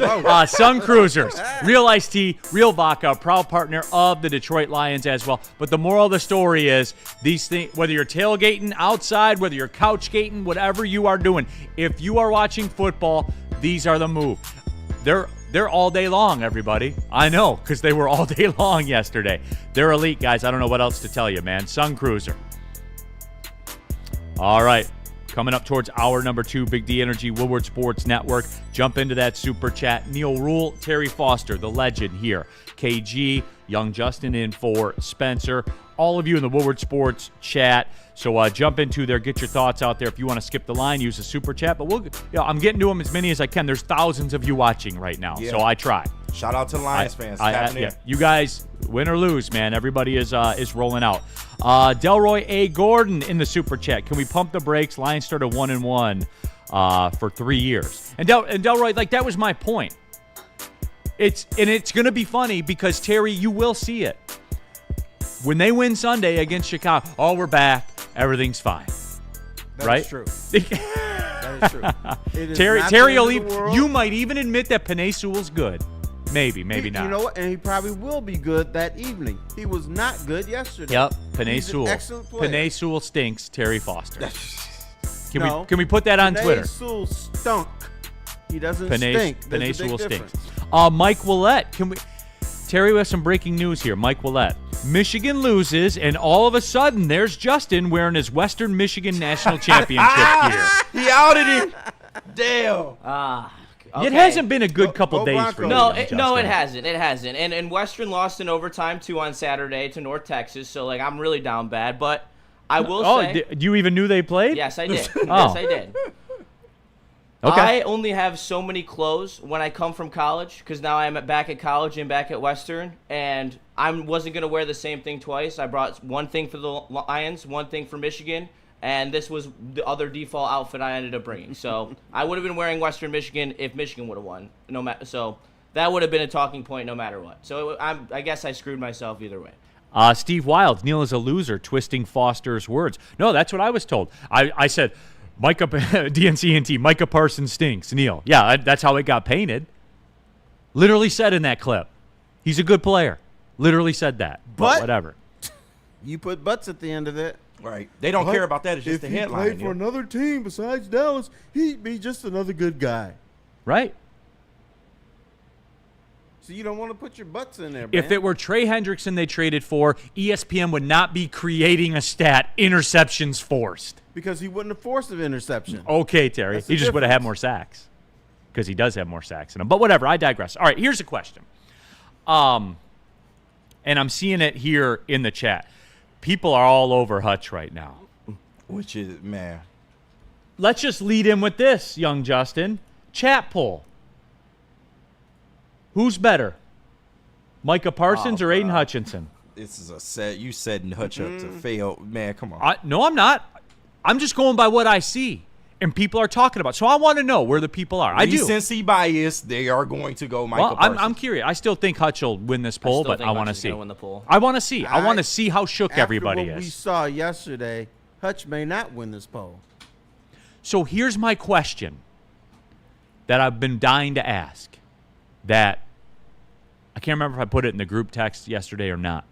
Sun Cruisers, real iced tea, real vodka, proud partner of the Detroit Lions as well. But the moral of the story is these things, whether you're tailgating outside, whether you're couch gating, whatever you are doing, if you are watching football, these are the move. They're all day long, everybody. I know, because they were all day long yesterday. They're elite, guys. I don't know what else to tell you, man. Sun Cruiser. All right. Coming up towards hour number 2, Big D Energy, Woodward Sports Network. Jump into that super chat. Neal Ruhl, Terry Foster, the legend here. KG, Young Justin in for Spencer. All of you in the Woodward Sports chat. So jump into there, get your thoughts out there. If you want to skip the line, use the super chat. But I'm getting to them as many as I can. There's thousands of you watching right now, so I try. Shout out to Lions fans. You guys, win or lose, man, everybody is rolling out. Delroy A. Gordon in the super chat. Can we pump the brakes? Lions started 1-1 for 3 years. And Delroy, like, that was my point. It's going to be funny because, Terry, you will see it. When they win Sunday against Chicago, we're back. Everything's fine. That's true. That is true. It is Terry not will the end of even, the world. you might even admit that Penei Sewell's good. Maybe not. You know what? And he probably will be good that evening. He was not good yesterday. Yep, Penei He's Sewell. an excellent player. Penei Sewell stinks. Terry Foster. No, Can we put that on Penei Twitter? Sewell stunk. He doesn't Penei stink. There's a big Sewell difference. stinks. Mike Willett. Terry, we have some breaking news here. Mike Willett. Michigan loses, and all of a sudden, there's Justin wearing his Western Michigan National Championship gear. He outed him. Damn. It hasn't been a good couple go days Broncos. for you. No, Justin. it hasn't. It hasn't. And Western lost in overtime, too, on Saturday to North Texas. So, like, I'm really down bad. But I will say. You even knew they played? Yes, I did. Oh. Yes, I did. Okay. I only have so many clothes when I come from college because now I'm back at college and back at Western, and I wasn't going to wear the same thing twice. I brought one thing for the Lions, one thing for Michigan, and this was the other default outfit I ended up bringing. So I would have been wearing Western Michigan if Michigan would have won. So that would have been a talking point no matter what. So I guess I screwed myself either way. Steve Wild, Neal is a loser, twisting Foster's words. No, that's what I was told. I said, Micah DNCNT, Micah Parsons stinks. Neal. Yeah, that's how it got painted. Literally said in that clip. He's a good player. Literally said that. But whatever. You put butts at the end of it. Right. They don't care about that. It's just the headline. If he played for another team besides Dallas, he'd be just another good guy. Right. So you don't want to put your butts in there, man. If it were Trey Hendrickson they traded for, ESPN would not be creating a stat, interceptions forced. Because he wouldn't have forced an interception. Okay, Terry. He just would have had more sacks. Because he does have more sacks in him. But whatever, I digress. All right, here's a question. And I'm seeing it here in the chat. People are all over Hutch right now. Which is, man. Let's just lead in with this, young Justin. Chat poll. Who's better? Micah Parsons or Aiden Hutchinson? This is a set. You setting Hutch up to fail. Man, come on. No, I'm not. I'm just going by what I see. And people are talking about. So I want to know where the people are. I do. Recency bias, they are going to go Micah Parsons. I'm curious. I still think Hutch will win this poll, but I want to see. Win the poll. I want to see. I want to see how shook everybody After what we saw yesterday, Hutch may not win this poll. So here's my question that I've been dying to ask. That I can't remember if I put it in the group text yesterday or not.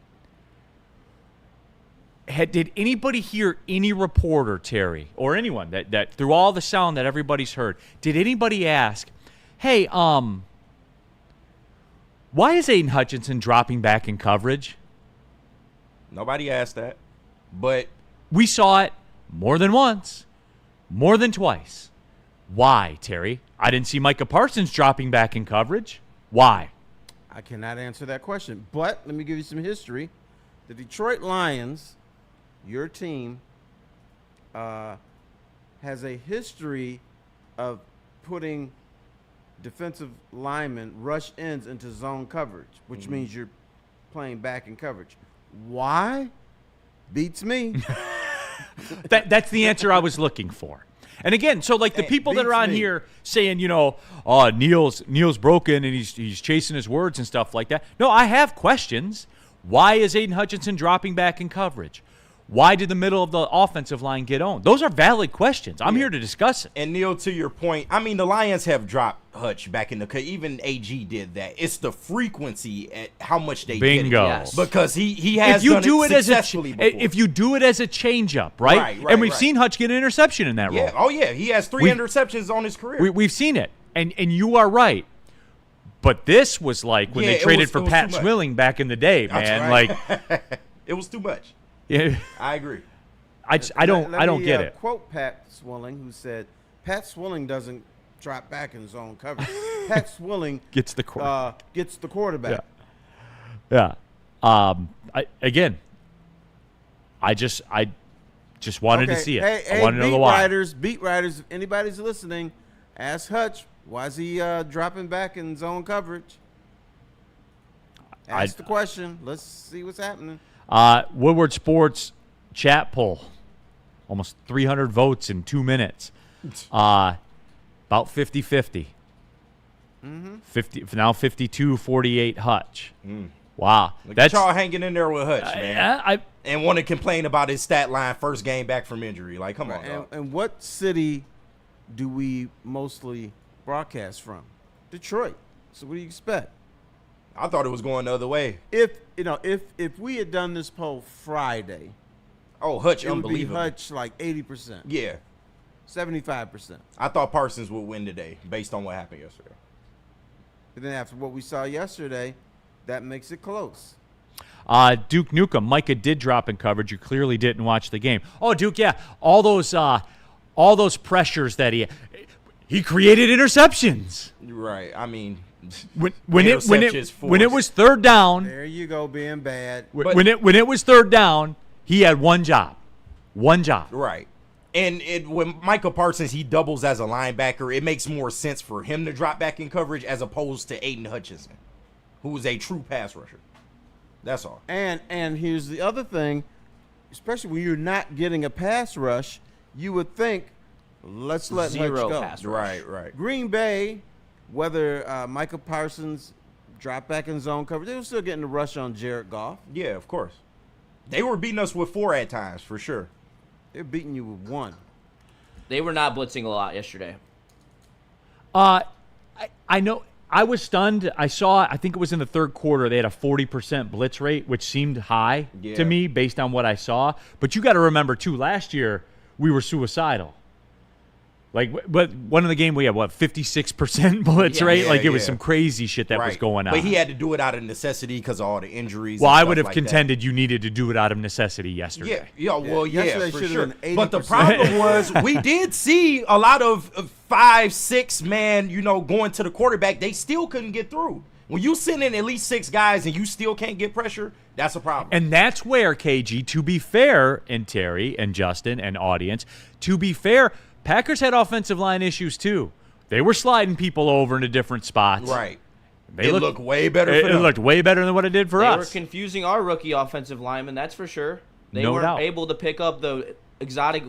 Did anybody hear any reporter, Terry, or anyone that through all the sound that everybody's heard, did anybody ask, hey, why is Aiden Hutchinson dropping back in coverage? Nobody asked that, but we saw it more than once, more than twice. Why, Terry? I didn't see Micah Parsons dropping back in coverage. Why? I cannot answer that question, but let me give you some history. The Detroit Lions, your team, has a history of putting defensive linemen, rush ends into zone coverage, which means you're playing back in coverage. Why? Beats me. That's the answer I was looking for. And again, so like the people that are on here saying, you know, oh, Neal's broken and he's chasing his words and stuff like that. No, I have questions. Why is Aiden Hutchinson dropping back in coverage? Why did the middle of the offensive line get owned? Those are valid questions. I'm here to discuss it. And Neal, to your point, I mean, the Lions have dropped Hutch back in the cut. Even AG did that. It's the frequency at how much they Bingo. get it. Yes. Because he has done it successfully before. If you do it as a changeup, right? And we've seen Hutch get an interception in that role. Oh, yeah. He has 3 interceptions on his career. We've seen it. And you are right. But this was like when they traded for Pat Swilling back in the day, man. Like it was too much. Yeah, I agree. I don't get it. Quote Pat Swilling, who said, "Pat Swilling doesn't drop back in zone coverage. Pat Swilling gets the quarterback." Yeah. I just wanted to see it. Hey, I wanted to know the why. Beat writers, if anybody's listening, ask Hutch, why is he dropping back in zone coverage? Ask the question. Let's see what's happening. Woodward Sports chat poll. Almost 300 votes in 2 minutes. About 50-50. 50 now 52-48 Hutch. Wow. Look at y'all hanging in there with Hutch, man. And want to complain about his stat line first game back from injury. Like, come on, dog. And what city do we mostly broadcast from? Detroit. So what do you expect? I thought it was going the other way. If we had done this poll Friday, Hutch, it would be unbelievable. Hutch like 80%. Yeah. 75%. I thought Parsons would win today based on what happened yesterday. And then after what we saw yesterday, that makes it close. Duke Nukem, Micah did drop in coverage. You clearly didn't watch the game. Oh, Duke, yeah. All those pressures that he created interceptions. Right. I mean, when it was third down. There you go, being bad. When it was third down, he had one job. Right. And when Micah Parsons, he doubles as a linebacker, it makes more sense for him to drop back in coverage as opposed to Aiden Hutchinson, who is a true pass rusher. That's all. And here's the other thing, especially when you're not getting a pass rush, you would think, let's let Hutch go. Pass rush. Right. Green Bay, whether Micah Parsons dropped back in zone coverage, they were still getting the rush on Jared Goff. Yeah, of course. They were beating us with 4 at times, for sure. They're beating you with 1. They were not blitzing a lot yesterday. I know. I was stunned. I think it was in the third quarter, they had a 40% blitz rate, which seemed high to me based on what I saw. But you got to remember, too, last year we were suicidal. But one of the game we had, 56% blitz rate? It was some crazy shit that was going on. But he had to do it out of necessity because of all the injuries. Well, I would have contended you needed to do it out of necessity yesterday. For sure. But the problem was we did see a lot of 5-6 man, going to the quarterback. They still couldn't get through. When you send in at least 6 guys and you still can't get pressure, that's a problem. And that's where, KG, to be fair, and Terry and Justin and audience, to be fair, Packers had offensive line issues too. They were sliding people over into different spots. Right. It looked way better for them. It looked way better than what it did for us. They were confusing our rookie offensive linemen, that's for sure. They No weren't doubt. able to pick up the exotic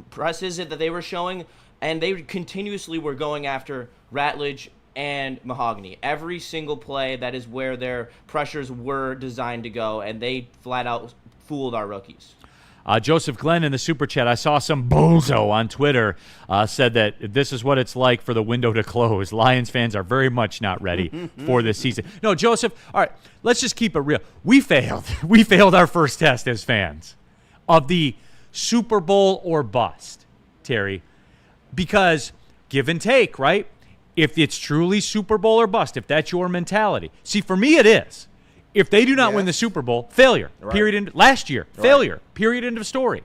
presses that they were showing, and they continuously were going after Ratledge and Mahogany. Every single play, that is where their pressures were designed to go, and they flat out fooled our rookies. Joseph Glenn in the Super Chat, I saw some bozo on Twitter said that this is what it's like for the window to close. Lions fans are very much not ready for this season. No, Joseph, all right, let's just keep it real. We failed. We failed our first test as fans of the Super Bowl or bust, Terry, because give and take, right? If it's truly Super Bowl or bust, if that's your mentality. See, for me it is. If they do not win the Super Bowl, failure. Right. Period. Last year, failure. Period. End of story.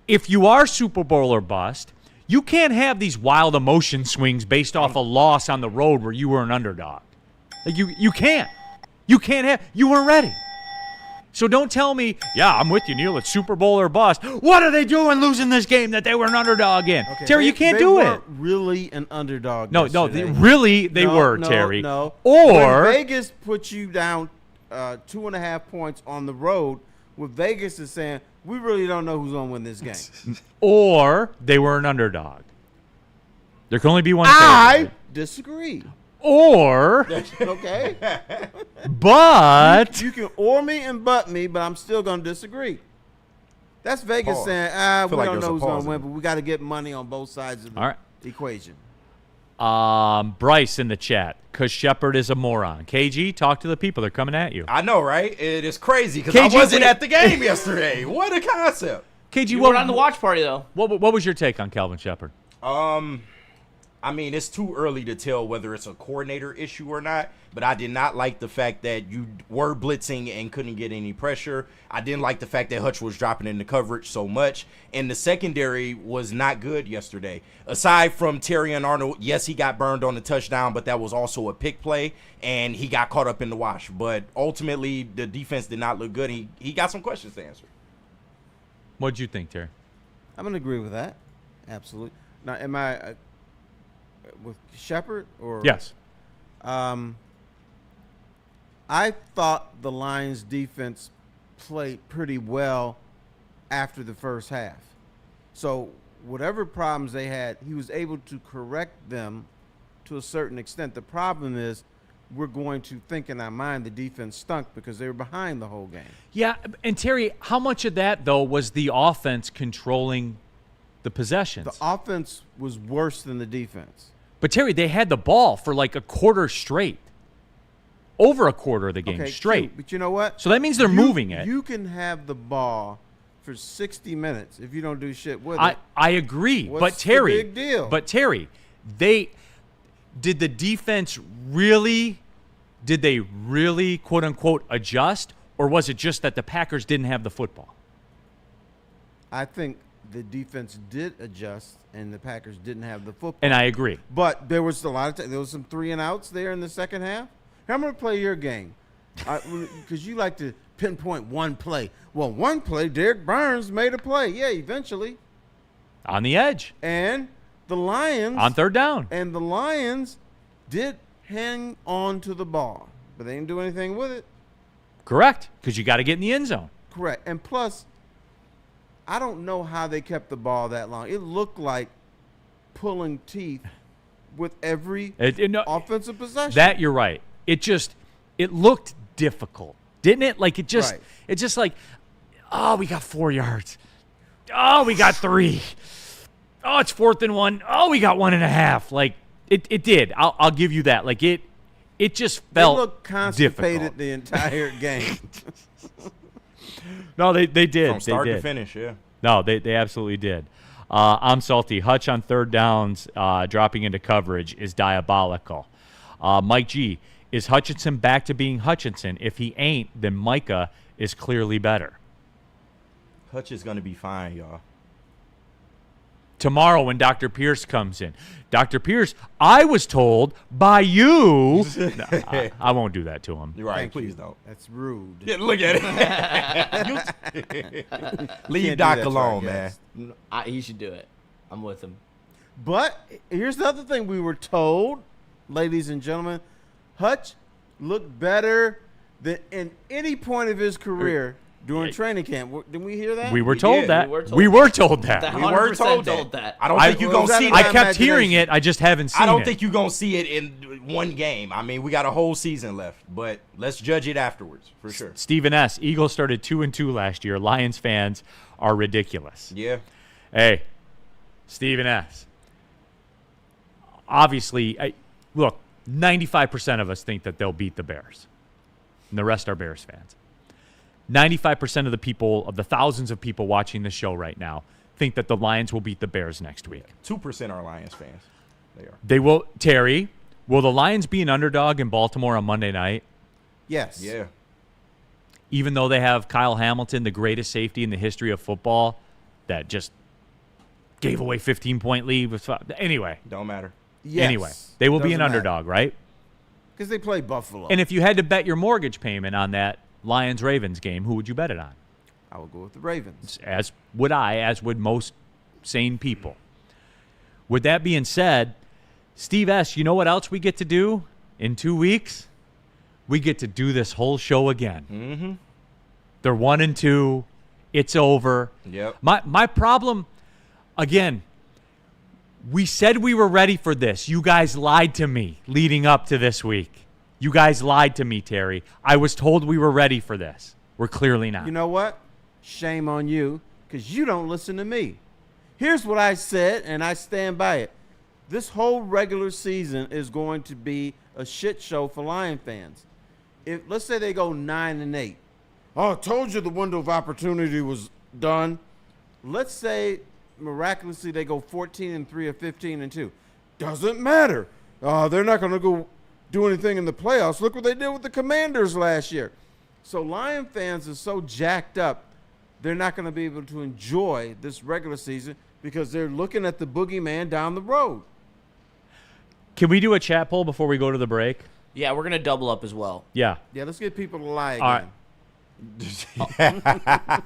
If you are Super Bowl or bust, you can't have these wild emotion swings based off a loss on the road where you were an underdog. You can't. You can't have. You weren't ready. So don't tell me, yeah, I'm with you, Neal. It's Super Bowl or bust. What are they doing losing this game that they were an underdog in? Okay, Terry, you can't do it. Really an underdog. No, yesterday. they were, Terry. No. Or when Vegas put you down 2.5 points on the road, what Vegas is saying, we really don't know who's going to win this game. Or they were an underdog. There can only be one. I disagree. Or Okay. but You can or me and butt me, but I'm still going to disagree. That's Vegas Pause. saying, we like don't there's know a who's going pause to win, in but we got to get money on both sides of the All right. equation. Bryce in the chat, because Shepard is a moron. KG, talk to the people. They're coming at you. I know, right? It is crazy because I KG, wasn't at the game yesterday. What a concept. KG, You were on the watch party, though. What was your take on Calvin Shepard? I mean, it's too early to tell whether it's a coordinator issue or not, but I did not like the fact that you were blitzing and couldn't get any pressure. I didn't like the fact that Hutch was dropping into coverage so much, and the secondary was not good yesterday. Aside from Terry and Arnold, yes, he got burned on the touchdown, but that was also a pick play, and he got caught up in the wash. But ultimately, the defense did not look good. He got some questions to answer. What'd you think, Terry? I'm going to agree with that. Absolutely. Now, am I with Shepard or Yes. I thought the Lions defense played pretty well after the first half. So whatever problems they had, he was able to correct them to a certain extent. The problem is we're going to think in our mind the defense stunk because they were behind the whole game. Yeah, and Terry, how much of that, though, was the offense controlling the possessions? The offense was worse than the defense. But, Terry, they had the ball for like a quarter straight. Over a quarter of the game straight. True, but you know what? So that means they're moving it. You can have the ball for 60 minutes if you don't do shit with it. I agree. What's but, Terry, the big deal? But, Terry, did the defense really, quote, unquote, adjust? Or was it just that the Packers didn't have the football? I think the defense did adjust, and the Packers didn't have the football. And I agree. But there was a lot of there was some 3 and outs there in the second half. I'm going to play your game because you like to pinpoint one play. Well, one play, Derek Burns made a play. Yeah, eventually. On the edge. And the Lions. On third down. And the Lions did hang on to the ball, but they didn't do anything with it. Correct, because you got to get in the end zone. Correct. And plus, I don't know how they kept the ball that long. It looked like pulling teeth with every offensive possession. That you're right. It looked difficult, didn't it? Like it's just like, oh, we got 4 yards. Oh, we got 3. Oh, it's 4th and 1. Oh, we got 1.5. Like, it did. I'll give you that. Like, it just felt They looked constipated difficult. the entire game. No, they did. From start they did. to finish, yeah. No, they absolutely did. I'm salty. Hutch on 3rd downs, dropping into coverage is diabolical. Mike G, is Hutchinson back to being Hutchinson? If he ain't, then Micah is clearly better. Hutch is going to be fine, y'all. Tomorrow when Dr. Pierce comes in. Dr. Pierce, I was told by you. No, I won't do that to him. You're right. Thank Please you. don't. That's rude. Yeah, look at it. Leave Can't do Doc that to our alone, man. guest. He should do it. I'm with him. But here's the other thing we were told, ladies and gentlemen. Hutch looked better than in any point of his career during training camp. Didn't we hear that? We were We told did. that. We were told that. that. We were 100% told that. I don't think you're going to see it. I my kept hearing imagination. it. I just haven't seen it. I don't think you're going to see it in one game. I mean, we got a whole season left, but let's judge it afterwards for sure. Stephen S. Eagles started 2-2 last year. Lions fans are ridiculous. Yeah. Hey, Stephen S. Obviously, look, 95% of us think that they'll beat the Bears. And the rest are Bears fans. 95% of the people, of the thousands of people watching the show right now, think that the Lions will beat the Bears next week. 2% are Lions fans. They are. They will. Terry, will the Lions be an underdog in Baltimore on Monday night? Yes. Yeah. Even though they have Kyle Hamilton, the greatest safety in the history of football, that just gave away 15-point lead. Anyway. Don't matter. Yes. Anyway, they will be an Doesn't matter. underdog, right? Because they play Buffalo. And if you had to bet your mortgage payment on that Lions-Ravens game, who would you bet it on? I would go with the Ravens. As would I, as would most sane people. With that being said, Steve S., you know what else we get to do in 2 weeks? We get to do this whole show again. Mm-hmm. They're 1-2. It's over. Yep. My problem, again, we said we were ready for this. You guys lied to me leading up to this week. You guys lied to me, Terry. I was told we were ready for this. We're clearly not. You know what? Shame on you, because you don't listen to me. Here's what I said, and I stand by it. This whole regular season is going to be a shit show for Lion fans. If let's say they go 9-8. Oh, I told you the window of opportunity was done. Let's say miraculously they go 14-3 or 15-2. Doesn't matter. They're not going to go do anything in the playoffs. Look what they did with the Commanders last year. So Lion fans are so jacked up, they're not going to be able to enjoy this regular season because they're looking at the boogeyman down the road. Can we do a chat poll before we go to the break? Yeah, we're going to double up as well. Yeah. Yeah, let's get people to lie All again.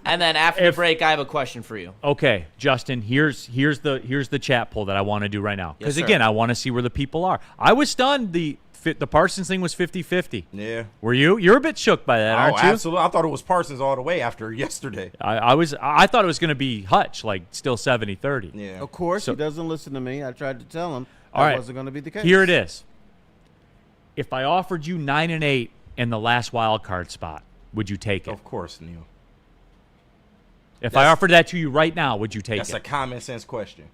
And then after the break, I have a question for you. Okay, Justin, here's the chat poll that I want to do right now. Because, Yes, sir. again, I want to see where the people are. I was stunned the Parsons thing was 50-50. Yeah. Were you? You're a bit shook by that, aren't you? Absolutely. I thought it was Parsons all the way after yesterday. I thought it was going to be Hutch, like still 70-30. Yeah. Of course, So- he doesn't listen to me. I tried to tell him All that right. wasn't going to be the case. Here it is. If I offered you 9-8 in the last wild card spot, would you take it? Of course, Neal. If I offered that to you right now, would you take That's it? a common sense question.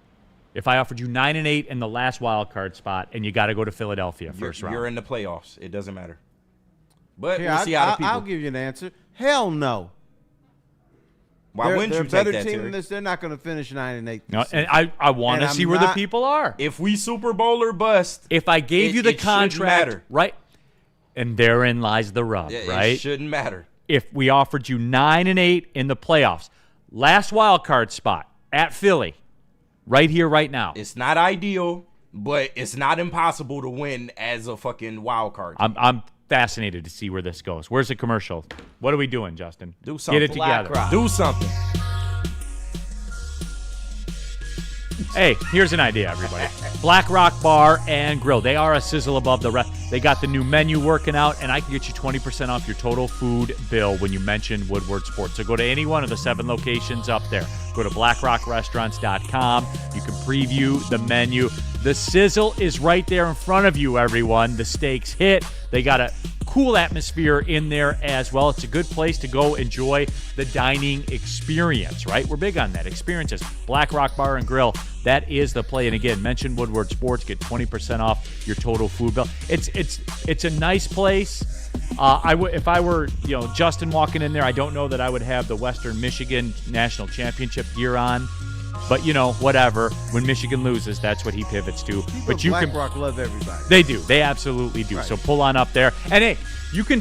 If I offered you 9-8 in the last wild card spot and you got to go to Philadelphia first round. You're in the playoffs. It doesn't matter. But Here, we'll see how the people. I'll give you an answer. Hell no. Why they're, wouldn't they're you a better take that, team Terry? than this. They're not going to finish 9-8. No, this and season. I want to And see I'm where the not- people are. If we Super Bowl or bust, If I gave you the it shouldn't contract, matter. right? And therein lies the rub, it right? shouldn't matter. If we offered you 9-8 in the playoffs, last wild card spot at Philly, right here, right now. It's not ideal, but it's not impossible to win as a fucking wild card. I'm fascinated to see where this goes. Where's the commercial? What are we doing, Justin? Do something. Get it together. BlackRock. Do something. Hey, here's an idea, everybody. Black Rock Bar and Grill. They are a sizzle above the rest. They got the new menu working out, and I can get you 20% off your total food bill when you mention Woodward Sports. So go to any one of the 7 locations up there. Go to blackrockrestaurants.com. You can preview the menu. The sizzle is right there in front of you, everyone. The steaks hit. They got a cool atmosphere in there as well. It's a good place to go enjoy the dining experience, right? We're big on that. Experiences. Black Rock Bar and Grill. That is the play. And again, mention Woodward Sports. Get 20% off your total food bill. It's a nice place. If I were, Justin walking in there, I don't know that I would have the Western Michigan National Championship gear on. But, whatever. When Michigan loses, that's what he pivots to. But you Black Rock love everybody. They do. They absolutely do. Right. So pull on up there. And, hey, you can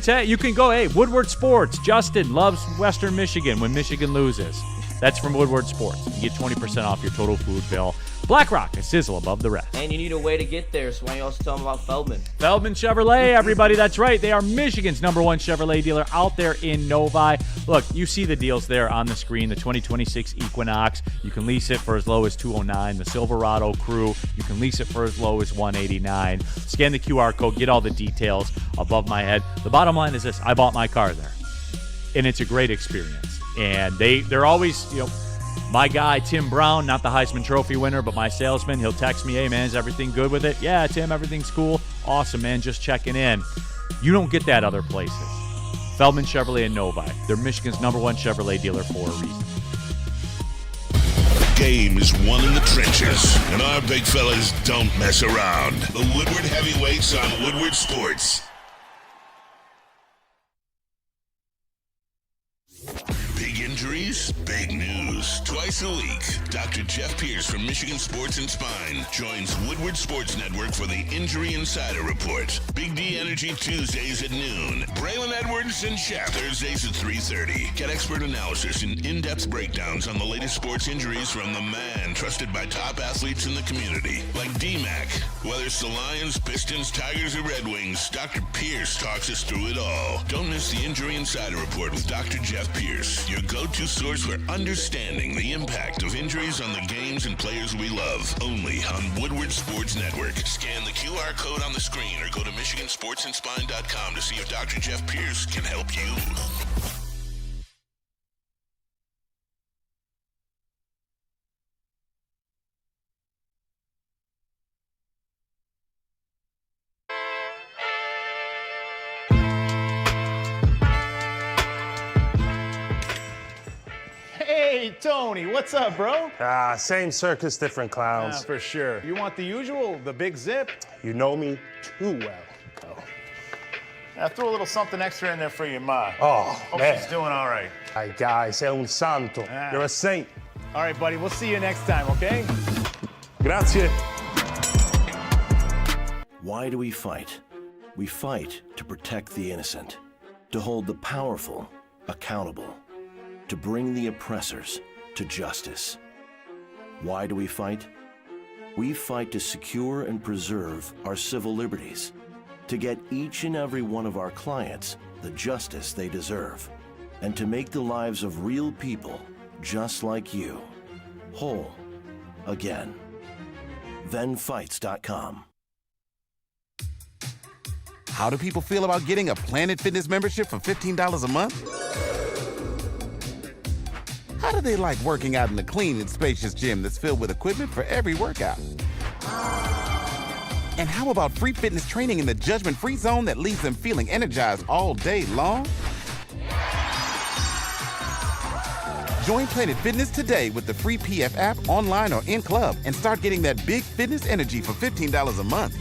go, hey, Woodward Sports. Justin loves Western Michigan when Michigan loses. That's from Woodward Sports. You get 20% off your total food bill. Black Rock, a sizzle above the rest. And you need a way to get there, so why don't you also tell them about Feldman? Feldman Chevrolet, everybody, that's right. They are Michigan's #1 Chevrolet dealer out there in Novi. Look, you see the deals there on the screen. The 2026 Equinox, you can lease it for as low as $209. The Silverado Crew, you can lease it for as low as $189. Scan the QR code, get all the details above my head. The bottom line is this: I bought my car there, and it's a great experience. And they're always, my guy, Tim Brown, not the Heisman Trophy winner, but my salesman, he'll text me, hey, man, is everything good with it? Yeah, Tim, everything's cool. Awesome, man, just checking in. You don't get that other places. Feldman Chevrolet in Novi. They're Michigan's #1 Chevrolet dealer for a reason. The game is won in the trenches, and our big fellas don't mess around. The Woodward Heavyweights on Woodward Sports. Big injuries, big news. Twice a week, Dr. Jeff Pierce from Michigan Sports and Spine joins Woodward Sports Network for the Injury Insider Report. Big D Energy Tuesdays at noon. Braylon Edwards and Shep Thursdays at 3:30. Get expert analysis and in-depth breakdowns on the latest sports injuries from the man trusted by top athletes in the community, like D-Mac. Whether it's the Lions, Pistons, Tigers, or Red Wings, Dr. Pierce talks us through it all. Don't miss the Injury Insider Report with Dr. Jeff Pierce, your go-to source for understanding the impact of injuries on the games and players we love. Only on Woodward Sports Network. Scan the QR code on the screen or go to MichiganSportsandSpine.com to see if Dr. Jeff Pierce can help you. Hey, Tony, what's up, bro? Same circus, different clowns. For sure. You want the usual, the big zip? You know me too well. I threw a little something extra in there for your ma. Oh, Hope man. she's doing all right. Ay, guy, sei un santo. You're a saint. All right, buddy, we'll see you next time, okay? Grazie. Why do we fight? We fight to protect the innocent, to hold the powerful accountable, to bring the oppressors to justice. Why do we fight? We fight to secure and preserve our civil liberties, to get each and every one of our clients the justice they deserve, and to make the lives of real people just like you whole again. ThenFights.com. How do people feel about getting a Planet Fitness membership for $15 a month? How do they like working out in a clean and spacious gym that's filled with equipment for every workout? And how about free fitness training in the judgment-free zone that leaves them feeling energized all day long? Join Planet Fitness today with the free PF app, online or in club, and start getting that big fitness energy for $15 a month.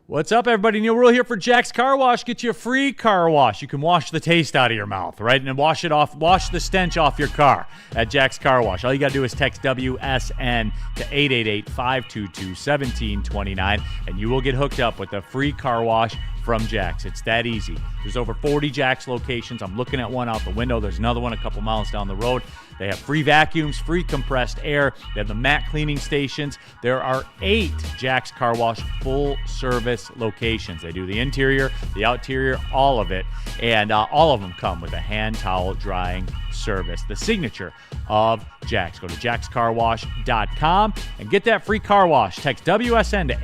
What's up, everybody? Neal Ruhl here for Jack's Car Wash. Get you a free car wash. You can wash the taste out of your mouth, right? And wash it off, wash the stench off your car at Jack's Car Wash. All you got to do is text WSN to 888-522-1729, and you will get hooked up with a free car wash from Jack's. It's that easy. There's over 40 Jack's locations. I'm looking at one out the window. There's another one a couple miles down the road. They have free vacuums, free compressed air. They have the mat cleaning stations. There are 8 Jack's Car Wash full-service locations. They do the interior, the outerior, all of it. And all of them come with a hand towel drying service. The signature of Jack's. Go to jackscarwash.com and get that free car wash. Text WSN to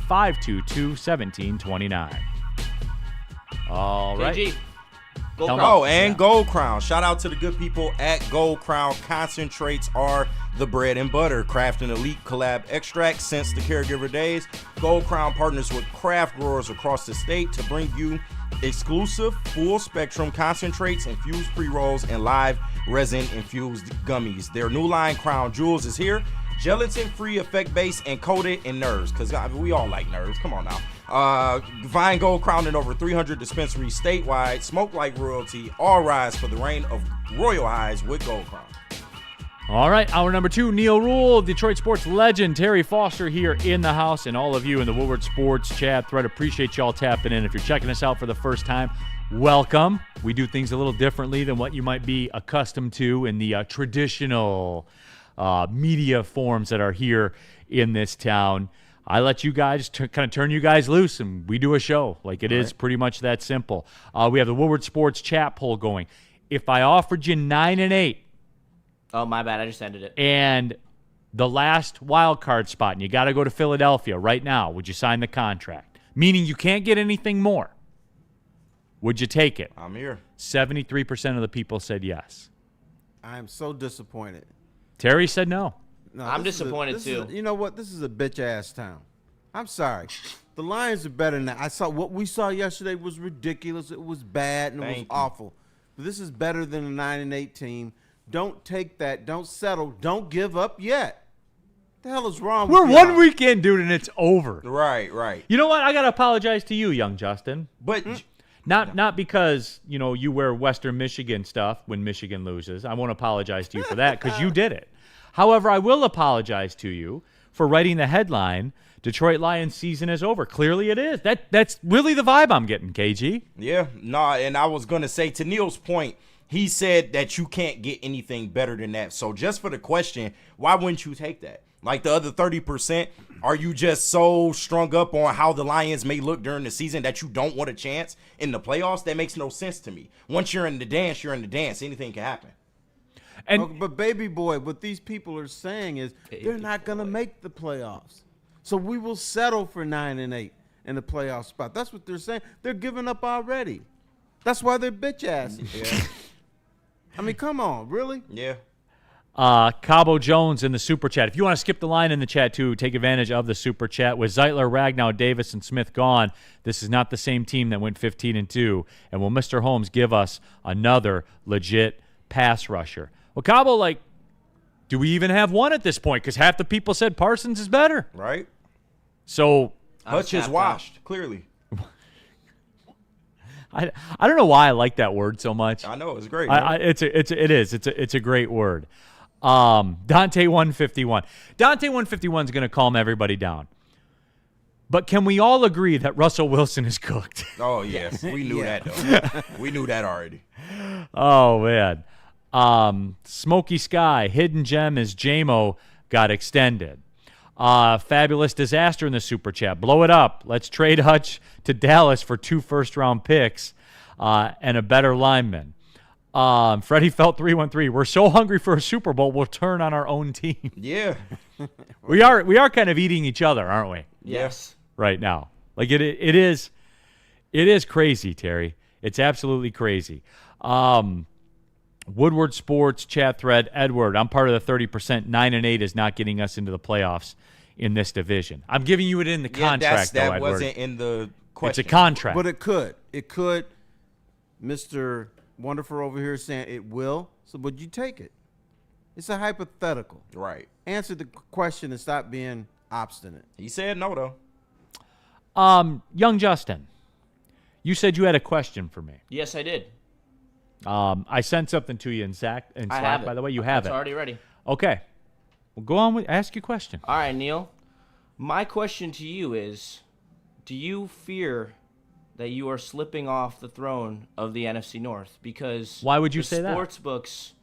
888-522-1729. All right. KG. Gold Tell me. Crown. Oh, and Gold Crown. Shout out to the good people at Gold Crown. Concentrates are the bread and butter. Craft an elite collab extract since the caregiver days. Gold Crown partners with craft growers across the state to bring you exclusive full spectrum concentrates, infused pre-rolls, and live resin infused gummies. Their new line, Crown Jewels, is here. Gelatin-free, effect-based, and coated in nerves, because we all like nerves. Come on now. Vine Gold Crown in over 300 dispensaries statewide. Smoke like royalty. All rise for the reign of royal highs with Gold Crown. All right, hour number 2, Neal Ruhl, Detroit sports legend, Terry Foster here in the house, and all of you in the Woodward Sports chat thread. Appreciate y'all tapping in. If you're checking us out for the first time, welcome. We do things a little differently than what you might be accustomed to in the traditional media forms that are here in this town. I let you guys kind of turn you guys loose, and we do a show. Like, it is pretty much that simple. We have the Woodward Sports chat poll going. If I offered you 9 and 8, Oh, my bad. I just ended it. and the last wild card spot, and you got to go to Philadelphia right now, would you sign the contract? Meaning you can't get anything more. Would you take it? I'm here. 73% of the people said yes. I am so disappointed. Terry said no. No, I'm this is disappointed, this is too. you know what? This is a bitch-ass town. I'm sorry. The Lions are better than that. I saw what we saw yesterday was ridiculous. It was bad, and it was Thank you. awful. But this is better than a 9 and 8 team. Don't take that. Don't settle. Don't give up yet. The hell is wrong We're with one y'all? weekend, dude, and it's over. Right. You know what? I got to apologize to you, young Justin. But Not because, you wear Western Michigan stuff when Michigan loses. I won't apologize to you for that because you did it. However, I will apologize to you for writing the headline, Detroit Lions season is over. Clearly it is. That's really the vibe I'm getting, KG. yeah, nah, and I was going to say, to Neal's point, he said that you can't get anything better than that. So just for the question, why wouldn't you take that? Like the other 30%, are you just so strung up on how the Lions may look during the season that you don't want a chance in the playoffs? That makes no sense to me. Once you're in the dance, you're in the dance. Anything can happen. And But baby boy, what these people are saying is they're not going to make the playoffs. So we will settle for 9 and 8 in the playoff spot. That's what they're saying. They're giving up already. That's why they're bitch asses. Yeah. I mean, come on, really? Yeah. Cabo Jones in the Super Chat. If you want to skip the line in the chat, too, take advantage of the Super Chat. With Zeitler, Ragnow, Davis, and Smith gone, this is not the same team that went 15-2. And will Mr. Holmes give us another legit pass rusher? Well, Cabo, do we even have one at this point? Because half the people said Parsons is better. Right. So Hutch is washed, clearly. I don't know why I like that word so much. I know, it's great. It's a great word. Dante 151. Dante 151 is going to calm everybody down. But can we all agree that Russell Wilson is cooked? Oh, yes. We knew that, though. We knew that already. Oh, man. Smoky Sky, Hidden Gem is JMO got extended. Fabulous Disaster in the Super Chat. Blow it up. Let's trade Hutch to Dallas for 2 first-round picks and a better lineman. Freddie Felt 313. We're so hungry for a Super Bowl, we'll turn on our own team. Yeah. We are kind of eating each other, aren't we? Yes. Right now. It is crazy, Terry. It's absolutely crazy. Woodward Sports chat thread, Edward, I'm part of the 30%. 9 and 8 is not getting us into the playoffs in this division. I'm giving you it in the contract, though, that Edward. wasn't in the question. It's a contract. But it could. It could. Mr. Wonderful over here is saying it will. So would you take it? It's a hypothetical. Right. Answer the question and stop being obstinate. He said no, though. Young Justin, you said you had a question for me. Yes, I did. I sent something to you in Slack, by the way. You have It's it. already ready. Okay. Well, go on ask your question. All right, Neal. My question to you is, do you fear that you are slipping off the throne of the NFC North? Because why would you say that? Sports books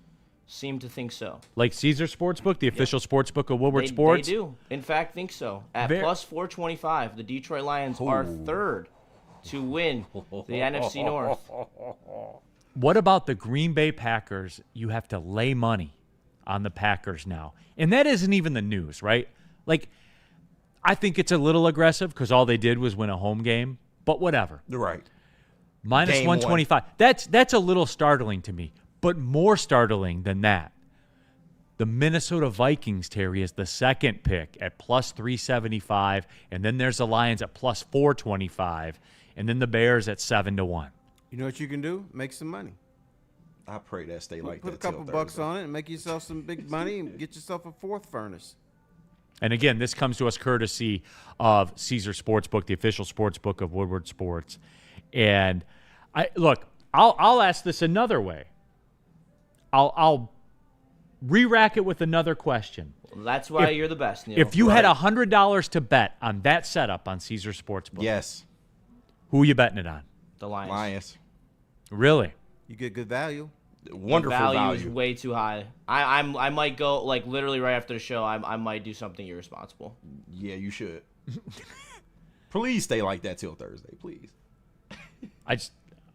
seem to think so. Like Caesar Sportsbook, the official sportsbook of Woodward Sports? They do. In fact, think so. At plus 425, the Detroit Lions are third to win the NFC North. What about the Green Bay Packers? You have to lay money on the Packers now. And that isn't even the news, right? I think it's a little aggressive because all they did was win a home game, but whatever. Right. Minus Game 125. That's a little startling to me. But more startling than that, the Minnesota Vikings, Terry, is the second pick at plus 375, and then there's the Lions at plus 425, and then the Bears at 7-1. You know what you can do? Make some money. I pray that stay like Put that. a couple bucks on it and make yourself some big money and get yourself a fourth furnace. And again, this comes to us courtesy of Caesar Sportsbook, the official sportsbook of Woodward Sports. And I'll ask this another way. I'll re-rack it with another question. Well, that's why you're the best, Neal. If you had $100 to bet on that setup on Caesar Sportsbook, Yes. who are you betting it on? The Lions. Lions. Really? You get good value. Wonderful the value value. is way too high. I might go, like, literally right after the show, I might do something irresponsible. Yeah, you should. Please stay like that till Thursday, please.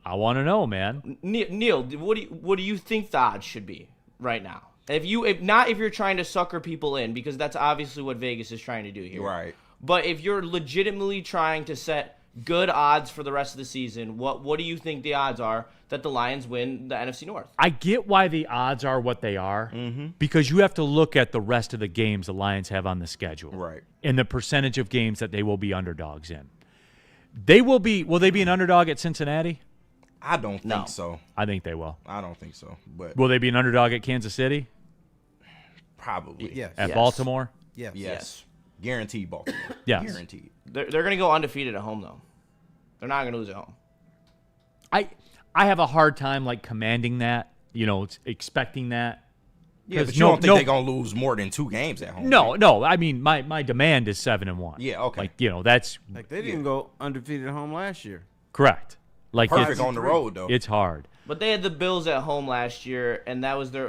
I want to know, man. Neal, what do you think the odds should be right now? If you're trying to sucker people in, because that's obviously what Vegas is trying to do here. Right. But if you're legitimately trying to set good odds for the rest of the season, what do you think the odds are that the Lions win the NFC North? I get why the odds are what they are, because you have to look at the rest of the games the Lions have on the schedule. Right. And the percentage of games that they will be underdogs in. Will they be an underdog at Cincinnati? I don't think so. I think they will. I don't think so. But Will they be an underdog at Kansas City? probably. Yes. At Baltimore? Yes. Guaranteed Baltimore. Yes. Guaranteed. They're going to go undefeated at home, though. They're not going to lose at home. I have a hard time commanding that, expecting that. Yeah, but you don't think they're going to lose more than 2 games at home? No. I mean, my demand is 7-1. Yeah, okay. That's they didn't go undefeated at home last year. correct. Perfect on the road, though. It's hard. But they had the Bills at home last year, and that was they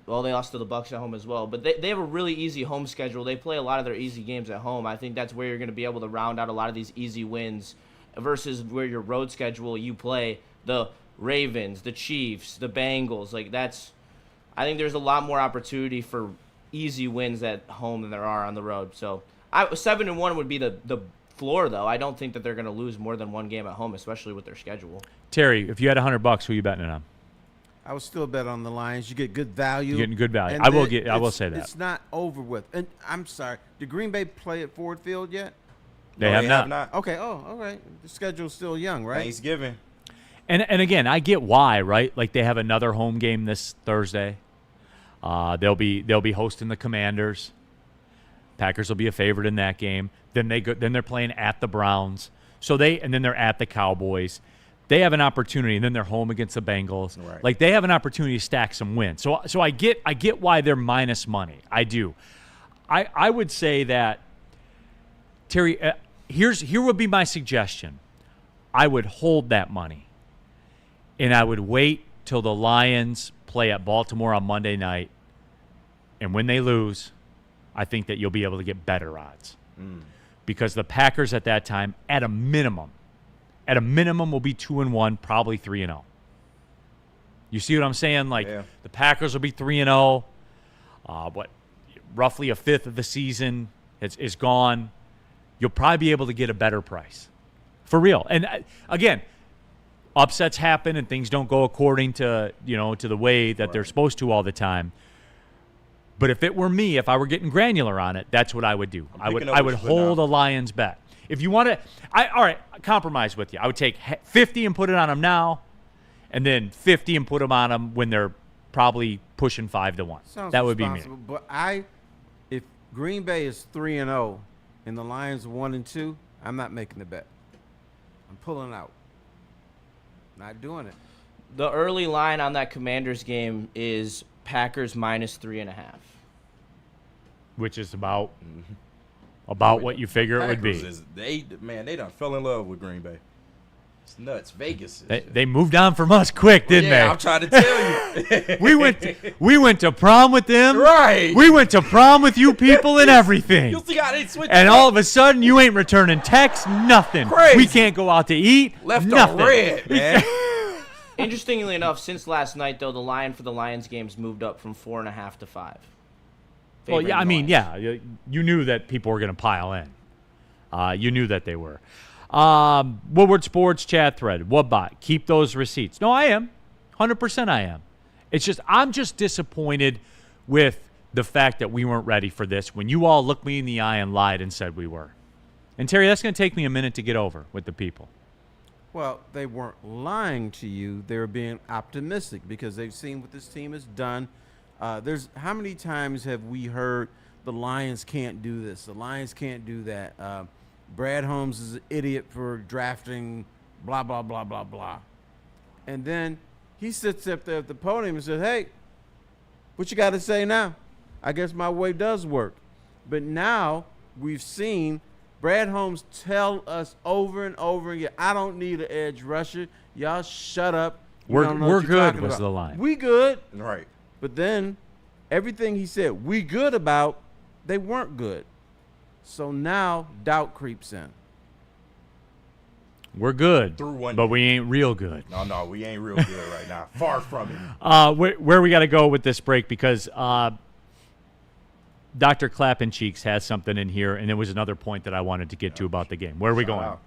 lost to the Bucs at home as well. But they have a really easy home schedule. They play a lot of their easy games at home. I think that's where you're going to be able to round out a lot of these easy wins versus where your road schedule you play the Ravens, the Chiefs, the Bengals. I think there's a lot more opportunity for easy wins at home than there are on the road. So 7-1 would be the floor, though. I don't think that they're going to lose more than 1 game at home, especially with their schedule. Terry, if you had $100, who are you betting it on? I would still bet on the Lions. You get good value. You're getting good value. And I will say that. It's not over with. And I'm sorry. Did Green Bay play at Ford Field yet? They have not. Okay. Oh, all right. The schedule's still young, right? Thanksgiving. And again, I get why, right? They have another home game this Thursday. They'll be hosting the Commanders. Packers will be a favorite in that game. Then they're playing at the Browns. And then they're at the Cowboys. They have an opportunity, and then they're home against the Bengals. Right. They have an opportunity to stack some wins. So I get why they're minus money. I do. I would say that, Terry, here would be my suggestion. I would hold that money, and I would wait till the Lions play at Baltimore on Monday night, and when they lose, I think that you'll be able to get better odds. Because the Packers at that time, at a minimum, will be 2-1, probably 3-0. You see what I'm saying? The Packers will be 3-0. Roughly a fifth of the season is gone. You'll probably be able to get a better price, for real. And again, upsets happen and things don't go according to the way that they're supposed to all the time. But if it were me, if I were getting granular on it, that's what I would do. I would hold a Lions bet. If you want to, all right, compromise with you. I would take 50 and put it on them now, and then 50 and put them on them when they're probably pushing 5-1. Sounds that would be me. responsible, But if Green Bay is 3-0 and the Lions 1-2, I'm not making the bet. I'm pulling out. Not doing it. The early line on that Commanders game is Packers minus 3.5. Which is about what you figure it would be. They done fell in love with Green Bay. It's nuts. Vegas. They moved on from us quick, didn't they? I'm trying to tell you. we went to prom with them. Right. We went to prom with you people and everything. You see how they switched and up? all of a sudden, you ain't returning texts, nothing. Crazy. We can't go out to eat. Left nothing. on red, man. Interestingly enough, since last night, though, the line for the Lions games moved up from 4.5 to 5. Well, yeah, I mean, yeah, you knew that people were going to pile in. You knew that they were. Woodward Sports chat thread. Woodbot. Keep those receipts. No, I am. 100% I am. It's just I'm just disappointed with the fact that we weren't ready for this when you all looked me in the eye and lied and said we were. And, Terry, that's going to take me a minute to get over with the people. Well, they weren't lying to you. They were being optimistic because they've seen what this team has done. How many times have we heard the Lions can't do this, the Lions can't do that? Brad Holmes is an idiot for drafting blah, blah, blah, blah, blah. And then he sits up there at the podium and says, hey, what you got to say now? I guess my way does work. But now we've seen Brad Holmes tell us over and over again, I don't need an edge rusher. Y'all shut up. We're good was the line. We good. Right. But then everything he said we good about, they weren't good. So now doubt creeps in. We're good, Through one but day. we ain't real good. No, we ain't real good right now. Far from it. Where we got to go with this break because Dr. Clappencheeks has something in here, and there was another point that I wanted to get to about the game. Where are we going? out.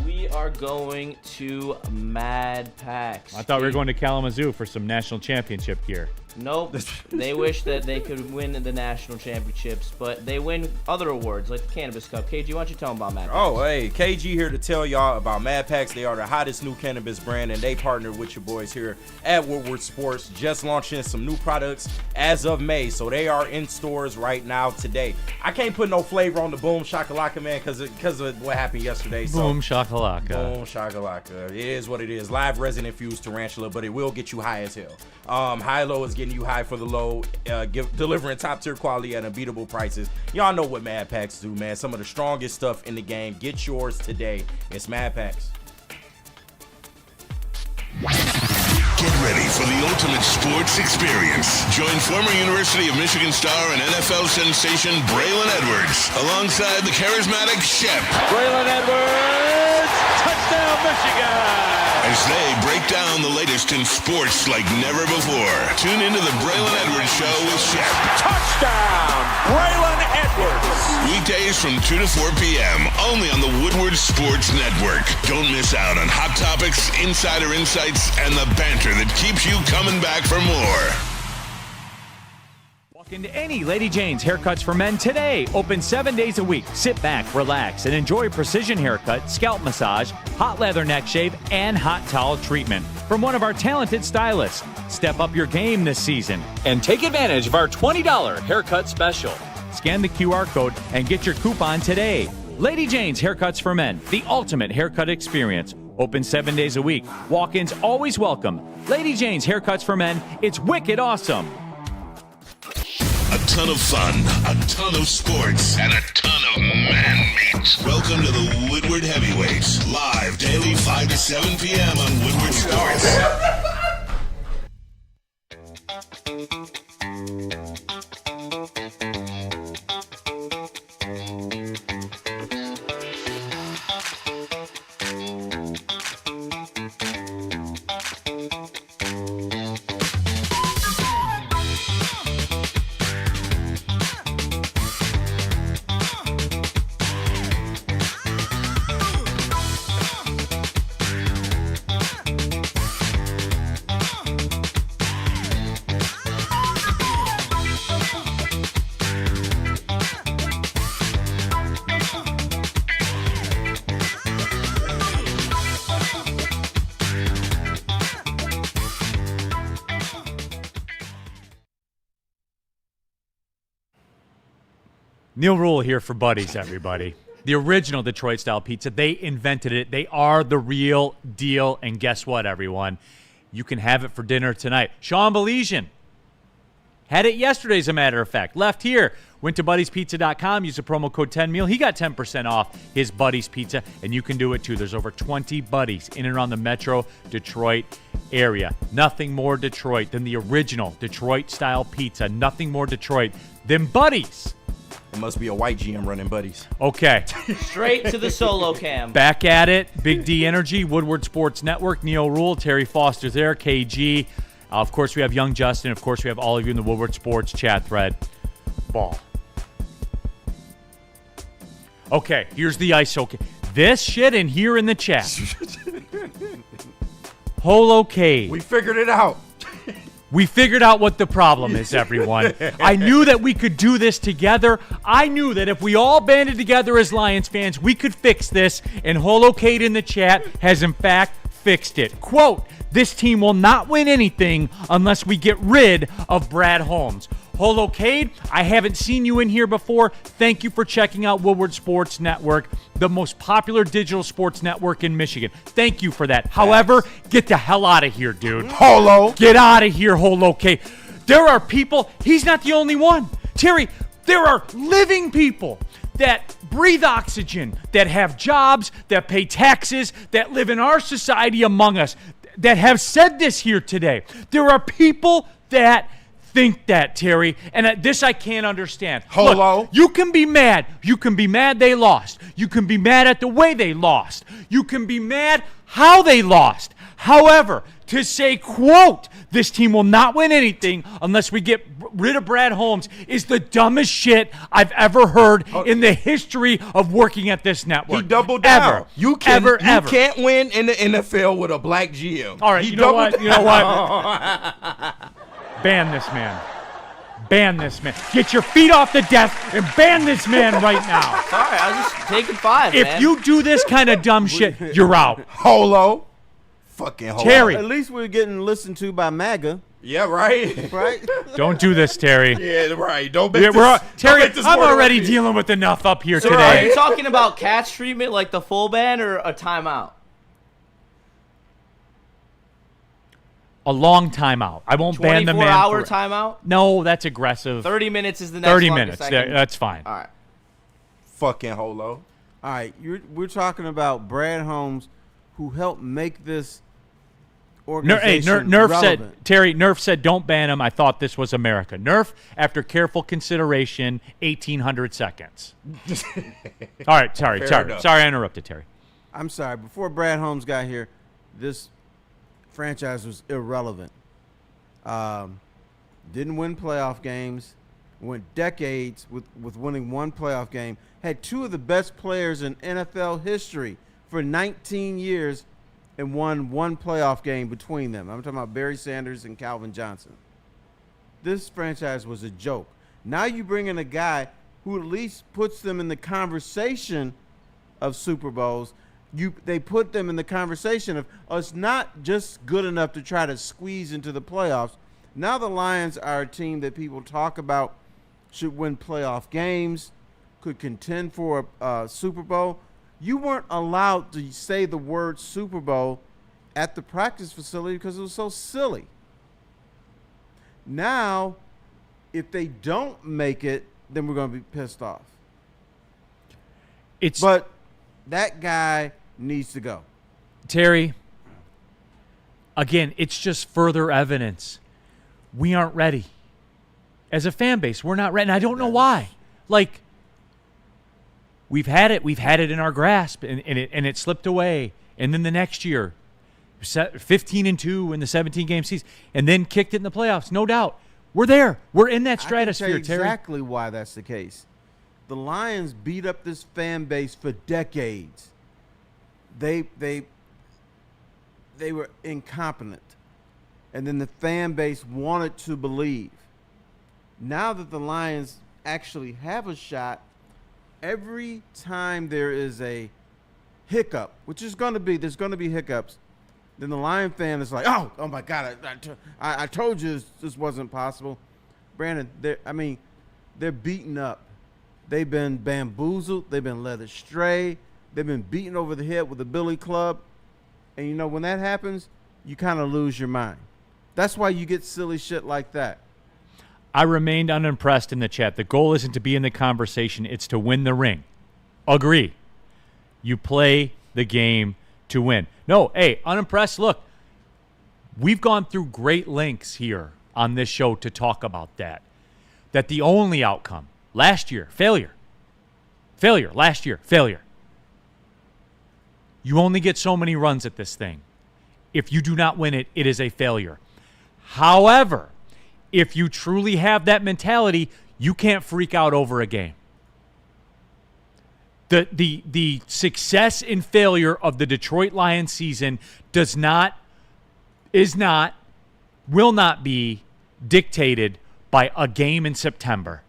We are going to Mad Packs. I thought we were going to Kalamazoo for some national championship gear. Nope. They wish that they could win the national championships, but they win other awards like the Cannabis Cup. KG, why don't you tell them about Mad Packs? Oh, hey, KG here to tell y'all about Mad Packs. They are the hottest new cannabis brand, and they partnered with your boys here at Woodward Sports, just launching some new products as of May. So they are in stores right now today. I can't put no flavor on the Boom Shakalaka, man, because of what happened yesterday. So Boom shakalaka. Boom Shakalaka. It is what it is. Live resin infused tarantula, but it will get you high as hell. High-low is getting you high for the low, delivering top-tier quality at unbeatable prices. Y'all know what Mad Packs do, man. Some of the strongest stuff in the game. Get yours today. It's Mad Packs. Get ready for the ultimate sports experience. Join former University of Michigan star and NFL sensation Braylon Edwards alongside the charismatic Shep. Braylon Edwards, touchdown Michigan! As they break down the latest in sports like never before. Tune into the Braylon Edwards Show with Shep. Touchdown, Braylon Edwards! Weekdays from 2 to 4 p.m. only on the Woodward Sports Network. Don't miss out on hot topics, insider insights, and the banter that keeps you coming back for more. Walk into any Lady Jane's Haircuts for Men today. Open 7 days a week. Sit back, relax, and enjoy precision haircut, scalp massage, hot leather neck shave, and hot towel treatment from one of our talented stylists. Step up your game this season and take advantage of our $20 haircut special. Scan the QR code and get your coupon today. Lady Jane's Haircuts for Men, the ultimate haircut experience. Open 7 days a week. Walk-ins always welcome. Lady Jane's Haircuts for Men. It's wicked awesome. A ton of fun, a ton of sports, and a ton of man meat. Welcome to the Woodward Heavyweights, live daily 5 to 7 p.m. on Woodward Sports. Neal Ruhl here for Buddies, everybody. The original Detroit-style pizza. They invented it. They are the real deal. And guess what, everyone? You can have it for dinner tonight. Sean Baligan had it yesterday, as a matter of fact. Left here. Went to BuddiesPizza.com. Used the promo code 10meal. He got 10% off his Buddies Pizza, and you can do it too. There's over 20 Buddies in and around the metro Detroit area. Nothing more Detroit than the original Detroit-style pizza. Nothing more Detroit than Buddies. It must be a white GM running Buddies. Okay. Straight to the solo cam. Back at it. Big D Energy, Woodward Sports Network, Neal Ruhl, Terry Foster's there, KG. Of course, we have young Justin. Of course, we have all of you in the Woodward Sports chat thread. Ball. Okay, here's the ice. Okay. this shit in here in the chat. Holocade. We figured it out. We figured out what the problem is, everyone. I knew that we could do this together. I knew that if we all banded together as Lions fans, we could fix this, and Holocade in the chat has in fact fixed it. Quote, this team will not win anything unless we get rid of Brad Holmes. Holocade, I haven't seen you in here before. Thank you for checking out Woodward Sports Network, the most popular digital sports network in Michigan. Thank you for that. However, get the hell out of here, dude. Holo. Get out of here, Holocade. There are people, he's not the only one. Terry, there are living people that breathe oxygen, that have jobs, that pay taxes, that live in our society among us, that have said this here today. There are people that think that, Terry, and this I can't understand. Holo. Look, you can be mad. You can be mad they lost. You can be mad at the way they lost. You can be mad how they lost. However, to say, quote, this team will not win anything unless we get rid of Brad Holmes is the dumbest shit I've ever heard in the history of working at this network. He doubled down. Ever. You can't win in the NFL with a black GM. All right, you know what? Ban this man. Ban this man. Get your feet off the desk and ban this man right now. Sorry, I was just taking 5, If man. you do this kind of dumb shit, you're out. Holo. Fucking Holo. Terry. At least we're getting listened to by MAGA. Yeah, right. Right? Don't do this, Terry. Yeah, right. Don't make Terry, this I'm more already than dealing with enough up here So Are today. you talking about catch treatment like the full ban or a timeout? A long timeout. I won't ban the man. 24-hour timeout? No, that's aggressive. 30 minutes is the next 30 longest minutes. I can- That's fine. All right. Fucking Holo. All right, we're talking about Brad Holmes, who helped make this organization Nerf relevant. said, Terry, Nerf said, don't ban him. I thought this was America. Nerf, after careful consideration, 1,800 seconds. All right, sorry. enough. Sorry I interrupted, Terry. I'm sorry. Before Brad Holmes got here, this franchise was irrelevant. Didn't win playoff games. Went decades with winning one playoff game. Had two of the best players in NFL history for 19 years and won one playoff game between them. I'm talking about Barry Sanders and Calvin Johnson. This franchise was a joke. Now you bring in a guy who at least puts them in the conversation of Super Bowls. They put them in the conversation of us not just good enough to try to squeeze into the playoffs. Now the Lions are a team that people talk about should win playoff games, could contend for a Super Bowl. You weren't allowed to say the word Super Bowl at the practice facility because it was so silly. Now, if they don't make it, then we're going to be pissed off. But that guy needs to go. Terry, again, it's just further evidence. We aren't ready. As a fan base, we're not ready. And I don't know why. Like, we've had it in our grasp, and it slipped away. And then the next year, 15-2 in the 17-game season, and then kicked it in the playoffs. No doubt. We're there. We're in that stratosphere, I can tell you Terry. exactly why that's the case. The Lions beat up this fan base for decades. They were incompetent. And then the fan base wanted to believe. Now that the Lions actually have a shot, every time there is a hiccup, which is going to be, there's going to be hiccups, then the Lion fan is like, oh my God, I told you this wasn't possible. Brandon, they're beaten up. They've been bamboozled. They've been led astray. They've been beaten over the head with a billy club. And, you know, when that happens, you kind of lose your mind. That's why you get silly shit like that. I remained unimpressed in the chat. The goal isn't to be in the conversation. It's to win the ring. Agree. You play the game to win. No, hey, unimpressed. Look, we've gone through great lengths here on this show to talk about that. That the only outcome, last year, failure. Failure. Last year, failure. You only get so many runs at this thing. If you do not win it, it is a failure. However, if you truly have that mentality, you can't freak out over a game. The success and failure of the Detroit Lions season will not be dictated by a game in September.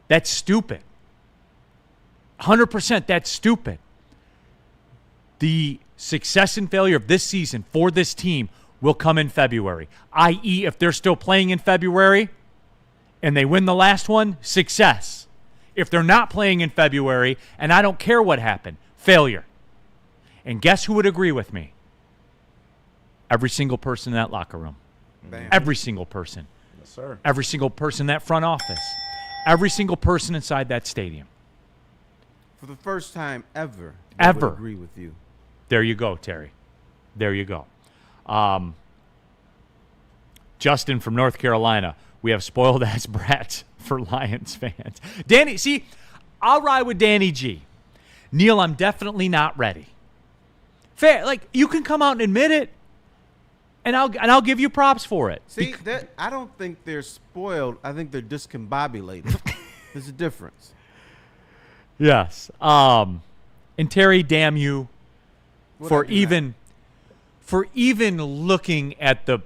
That's stupid. 100%, that's stupid. The success and failure of this season for this team will come in February, i.e., if they're still playing in February and they win the last one, success. If they're not playing in February, and I don't care what happened, failure. And guess who would agree with me? Every single person in that locker room. Bam. Every single person. Yes, sir. Every single person in that front office. Every single person inside that stadium. For the first time ever, Ever. I would agree with you. There you go, Terry. There you go. Justin from North Carolina. We have spoiled ass brats for Lions fans. Danny, see, I'll ride with Danny G. Neal, I'm definitely not ready. Fair, like you can come out and admit it, and I'll give you props for it. See, I don't think they're spoiled. I think they're discombobulated. There's a difference. Yes. And Terry, damn you for even looking at the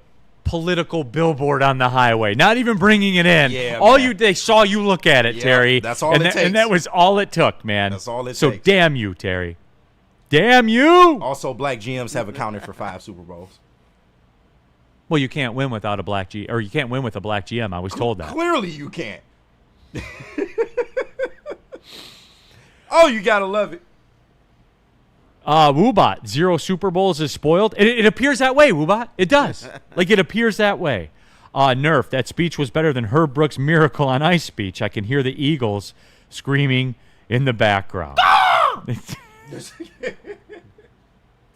political billboard on the highway, not even bringing it in. Yeah, they saw you look at it, Terry. That's all it takes. And that was all it took, man. That's all it takes. So damn you, Terry. Damn you. Also, black GMs have accounted for 5 Super Bowls. Well, you can't win without a black G, or you can't win with a black GM. I was told that. Clearly, you can't. Oh, you gotta love it. Woobot, 0 Super Bowls is spoiled. It appears that way, Woobot. It does. Like, it appears that way. Nerf, that speech was better than Herb Brooks' Miracle on Ice speech. I can hear the Eagles screaming in the background.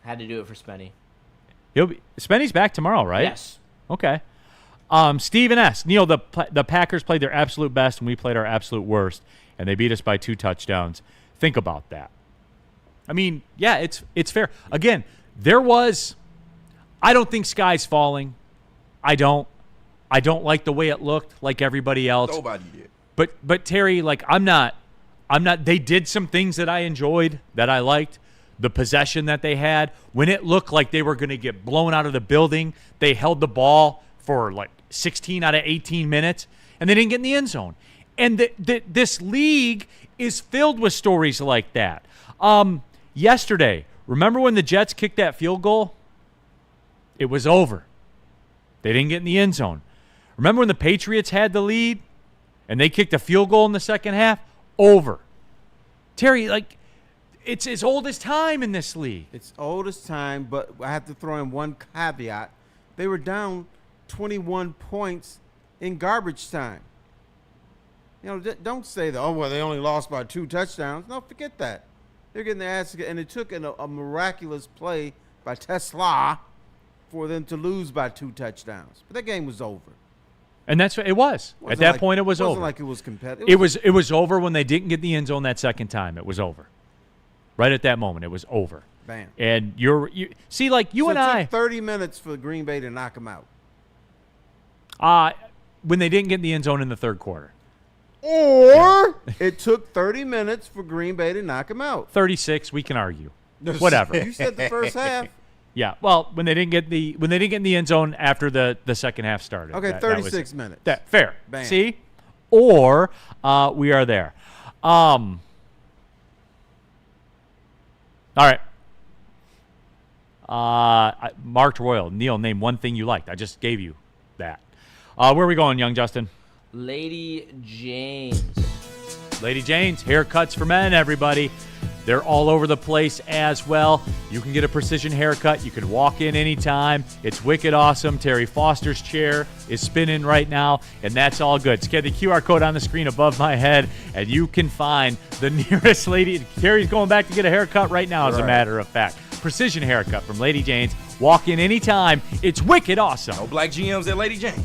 Had to do it for Spenny. Spenny's back tomorrow, right? Yes. Okay. Stephen S. Neal, the Packers played their absolute best, and we played our absolute worst, and they beat us by 2 touchdowns. Think about that. I mean, yeah, it's fair. Again, I don't think sky's falling. I don't like the way it looked like everybody else. Nobody did. But Terry, like I'm not they did some things that I enjoyed, that I liked. The possession that they had, when it looked like they were going to get blown out of the building, they held the ball for like 16 out of 18 minutes, and they didn't get in the end zone. And this league is filled with stories like that. Yesterday, remember when the Jets kicked that field goal? It was over. They didn't get in the end zone. Remember when the Patriots had the lead and they kicked a field goal in the second half? Over. Terry, like, it's as old as time in this league. It's old as time, but I have to throw in one caveat. They were down 21 points in garbage time. You know, don't say that, they only lost by 2 touchdowns. No, forget that. They're getting their ass together, and it took a miraculous play by Tesla for them to lose by 2 touchdowns. But that game was over. And that's what it was. At that point, it was over. It wasn't like it was competitive. It was over when they didn't get the end zone that second time. It was over. Right at that moment, it was over. Bam. And you see, like you and I. It took 30 minutes for Green Bay to knock them out. When they didn't get in the end zone in the third quarter. Or it took 30 minutes for Green Bay to knock them out. 36, we can argue. Whatever. You said the first half. Yeah. Well, when they didn't get in the end zone after the second half started. Okay, 36 minutes. Fair. Bam. See? Or we are there. All right. Marked Royal. Neal, name one thing you liked. I just gave you that. Where are we going, young Justin? Lady Jane's. Lady Jane's. Haircuts for men, everybody. They're all over the place as well. You can get a precision haircut. You can walk in anytime. It's wicked awesome. Terry Foster's chair is spinning right now, and that's all good. Scan the QR code on the screen above my head, and you can find the nearest lady. Terry's going back to get a haircut right now, as a matter of fact. Precision haircut from Lady Jane's. Walk in anytime. It's wicked awesome. No black GMs at Lady Jane.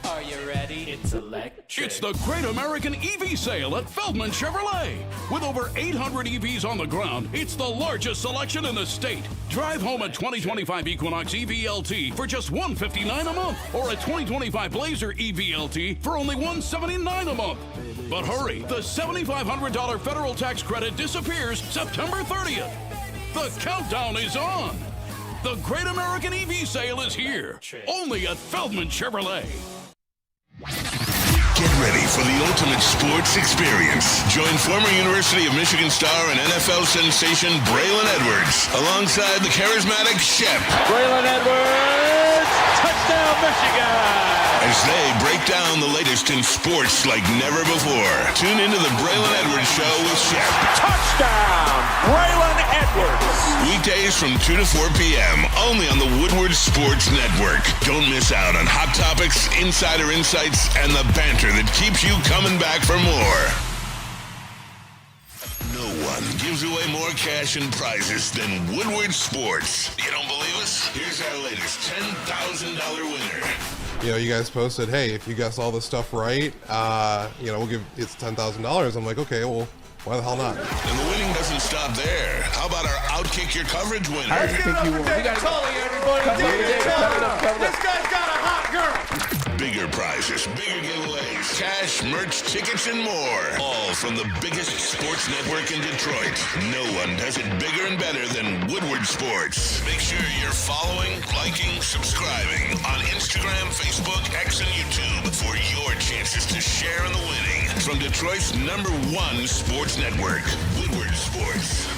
Are you ready? It's electric. It's the Great American EV Sale at Feldman Chevrolet. With over 800 EVs on the ground, it's the largest selection in the state. Drive home a 2025 Equinox EVLT for just $159 a month, or a 2025 Blazer EVLT for only $179 a month. But hurry, the $7,500 federal tax credit disappears September 30th. The countdown is on. The Great American EV Sale is here, only at Feldman Chevrolet. Get ready for the ultimate sports experience. Join former University of Michigan star and NFL sensation Braylon Edwards alongside the charismatic Shep. Braylon Edwards, touchdown Michigan! As they break down the latest in sports like never before. Tune into the Braylon Edwards Show with Shep. Touchdown, Braylon Edwards! Weekdays from 2 to 4 p.m. only on the Woodward Sports Network. Don't miss out on hot topics, insider insights, and the banter that keeps you coming back for more. No one gives away more cash and prizes than Woodward Sports. You don't believe us? Here's our latest $10,000 winner. You know, you guys posted, hey, if you guess all this stuff right, you know, we'll give it's $10,000. I'm like, okay, well, why the hell not? And the winning doesn't stop there. How about our Outkick Your Coverage winner? Let's give it up for David Tully, everybody. David Tully. This guy's got a hot girl. Bigger prizes, bigger giveaways, cash, merch, tickets, and more. All from the biggest sports network in Detroit. No one does it bigger and better than Woodward Sports. Make sure you're following, liking, subscribing on Instagram, Facebook, X, and YouTube for your chances to share in the winning. From Detroit's #1 sports network, Woodward Sports.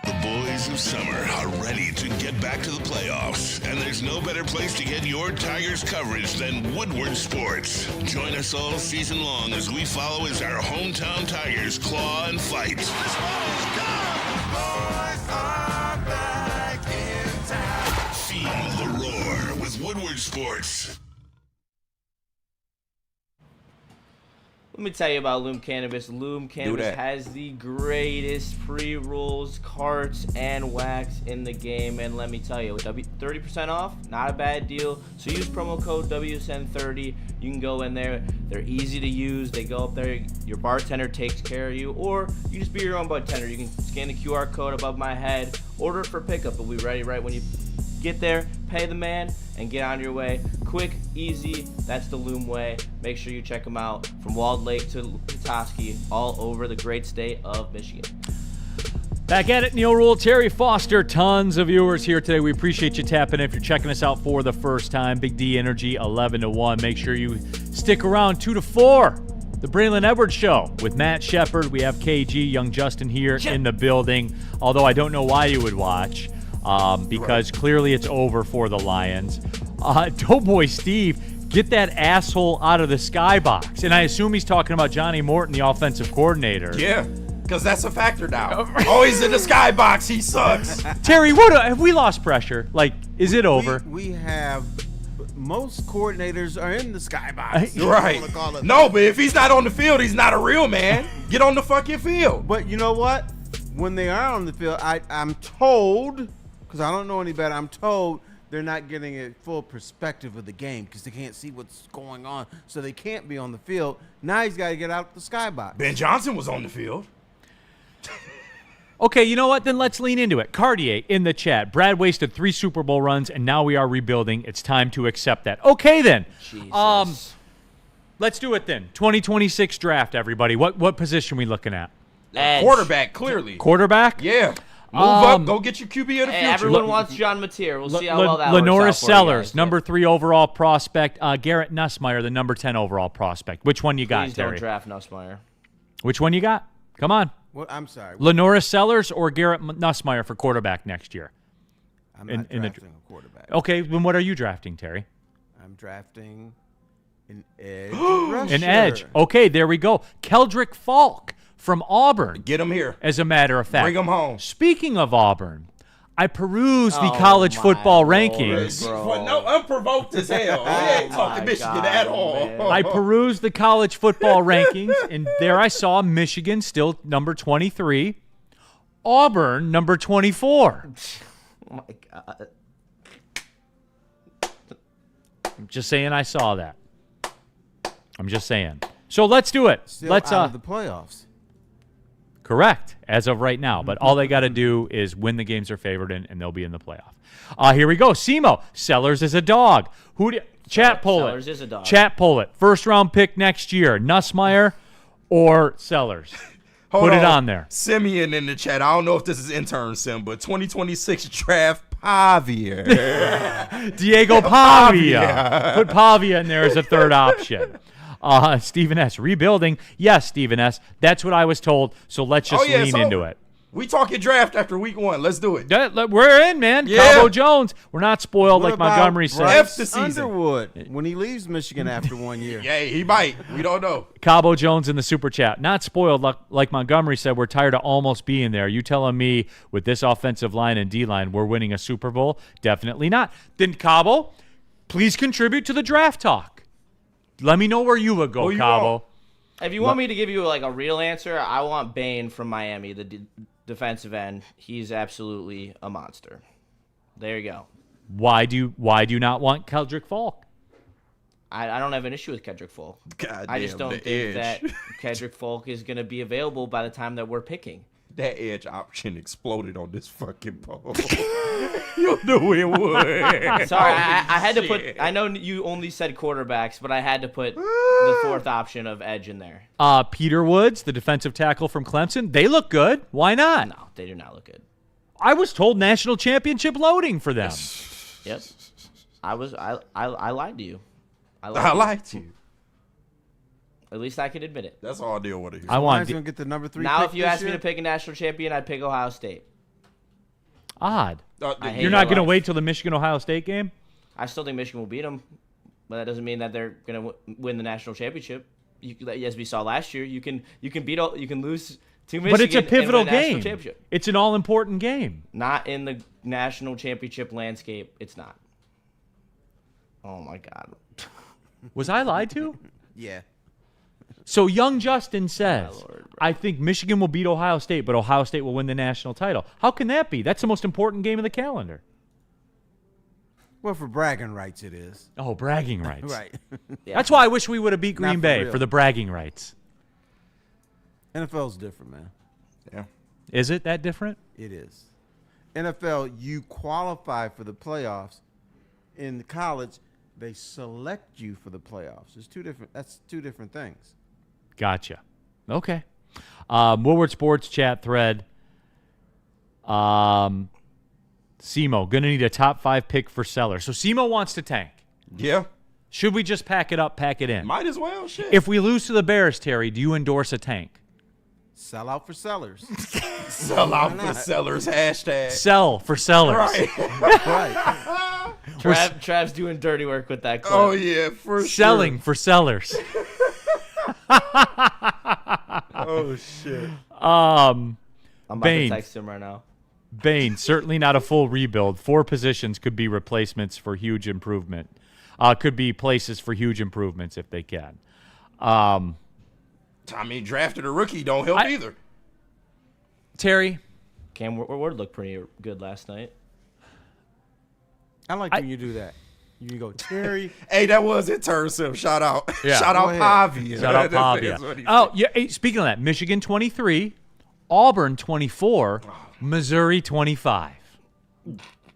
The boys of summer are ready to get back to the playoffs, and there's no better place to get your Tigers coverage than Woodward Sports. Join us all season long as we follow as our hometown Tigers claw and fight. Boys are back in town. Feel the roar with Woodward Sports. Let me tell you about Loom Cannabis. Loom Cannabis has the greatest pre-rolls, carts, and wax in the game. And let me tell you, 30% off, not a bad deal. So use promo code WSN30. You can go in there. They're easy to use. They go up there. Your bartender takes care of you. Or you can just be your own bartender. You can scan the QR code above my head. Order it for pickup. It'll be ready right when you get there. Pay the man and get on your way. Quick, easy, that's the Loom way. Make sure you check them out from Walled Lake to Petoskey, all over the great state of Michigan. Back at it, Neal, Ruhl, Terry Foster. Tons of viewers here today. We appreciate you tapping in. If you're checking us out for the first time, Big D Energy 11 to 1. Make sure you stick around 2 to 4. The Braylon Edwards Show with Matt Shepard. We have KG, Young Justin here in the building. Although I don't know why you would watch. Because clearly it's over for the Lions. Doughboy Steve, get that asshole out of the skybox. And I assume he's talking about Johnny Morton, the offensive coordinator. Yeah, because that's a factor now. Always in the skybox, he sucks. Terry, what have we lost pressure? Like, is it over? We have most coordinators are in the skybox. Right. No, but if he's not on the field, he's not a real man. Get on the fucking field. But you know what? When they are on the field, I'm told, because I don't know any better, I'm told they're not getting a full perspective of the game because they can't see what's going on, so they can't be on the field. Now he's got to get out the skybox. Ben Johnson was on the field. Okay, you know what? Then let's lean into it. Cartier in the chat. Brad wasted 3 Super Bowl runs, and now we are rebuilding. It's time to accept that. Okay, then. Jesus. Let's do it then. 2026 draft, everybody. What position are we looking at? Edge. Quarterback, clearly. Quarterback? Yeah. Move up. Go get your QB of the future. Everyone wants John Mateer. We'll see how well that Lenora works out Sellers, for you guys. number 3 overall prospect. Garrett Nussmeier, the number 10 overall prospect. Which one you got, Please Terry? don't draft Nussmeier. Which one you got? Come on. What? I'm sorry. Lenora Sellers or Garrett Nussmeier for quarterback next year? I'm not drafting a quarterback. Okay, then what are you drafting, Terry? I'm drafting an edge rusher. An edge. Okay, there we go. Keldrick Falk from Auburn. Get him here. As a matter of fact. Bring him home. Speaking of Auburn, I perused the college football rankings. No, unprovoked as hell. We ain't talking Michigan at all. I perused the college football rankings, and there I saw Michigan still number 23, Auburn number 24. Oh, my God. just saying I saw that. I'm just saying. So let's do it. Still Let's out of the playoffs. Correct, as of right now. But all they got to do is win the games they're favored in, and they'll be in the playoff. Here we go. Simo, Sellers is a dog. Chat poll Sellers it. is a dog. Chat poll it. First round pick next year, Nussmeier or Sellers? Put it on there. Simeon in the chat. I don't know if this is intern Sim, but 2026 draft Pavia. Diego Pavia. Put Pavia in there as a third option. Stephen S. Rebuilding. Yes, Stephen S. That's what I was told, so let's just lean into it. We talking draft after week 1. Let's do it. We're in, man. Yeah. Cabo Jones. We're not spoiled What like about Montgomery said. Bryce F the season. Underwood when he leaves Michigan after 1 year. Yeah, he might. We don't know. Cabo Jones in the super chat. Not spoiled like Montgomery said. We're tired of almost being there. You telling me with this offensive line and D-line we're winning a Super Bowl? Definitely not. Then Cabo, please contribute to the draft talk. Let me know where you would go, Cabo. If you want me to give you like a real answer, I want Bain from Miami, the defensive end. He's absolutely a monster. There you go. Why do you not want Keldrick Falk? I don't have an issue with Kedrick Falk. God I just damn, don't the think that Kedrick Falk is going to be available by the time that we're picking. That edge option exploded on this fucking poll. You knew it would. Sorry, I had to put. I know you only said quarterbacks, but I had to put the fourth option of edge in there. Peter Woods, the defensive tackle from Clemson. They look good. Why not? No, they do not look good. I was told national championship loading for them. Yep. I lied to you. I lied to you. At least I can admit it. That's all I deal with. I want going to get the number 3 now, pick if you this asked me year? to pick a national champion, I'd pick Ohio State. Odd. I hate You're not going to life. wait till the Michigan-Ohio State game? I still think Michigan will beat them, but that doesn't mean that they're going to win the national championship. As we saw last year, you can lose to Michigan. But it's a pivotal and win a national game. championship. It's an all-important game. Not in the national championship landscape. It's not. Oh my God. Was I lied to? Yeah. So young Justin says, I think Michigan will beat Ohio State, but Ohio State will win the national title. How can that be? That's the most important game of the calendar. Well, for bragging rights, it is. Oh, bragging rights. Right. Yeah. That's why I wish we would have beat Green Not for Bay real. for the bragging rights. NFL's different, man. Yeah. Is it that different? It is. NFL, you qualify for the playoffs. In college, they select you for the playoffs. That's two different things. Gotcha. Okay. Woodward Sports chat thread. Simo, going to need a top 5 pick for Seller. So Simo wants to tank. Yeah. Should we just pack it up, pack it in? Might as well. Shit. If we lose to the Bears, Terry, do you endorse a tank? Sell out for sellers. Sell out for sellers. Hashtag. Sell for sellers. Right. Right. Trav's doing dirty work with that clip. Oh, yeah, for Selling sure. for sellers. Oh, shit. I'm about Bain. to text him right now. Bain, certainly not a full rebuild. 4 positions could be replacements for huge improvement. Could be places for huge improvements if they can. I mean, drafted a rookie don't help either. Terry? Cam Ward looked pretty good last night. I like when you do that. You go, Terry. Hey, that was it, Tursim. Shout out. Yeah. Shout out Go ahead. Pavia. Shout out That's Pavia. what he Oh, said. yeah. Hey, speaking of that, Michigan 23, Auburn 24, Missouri 25.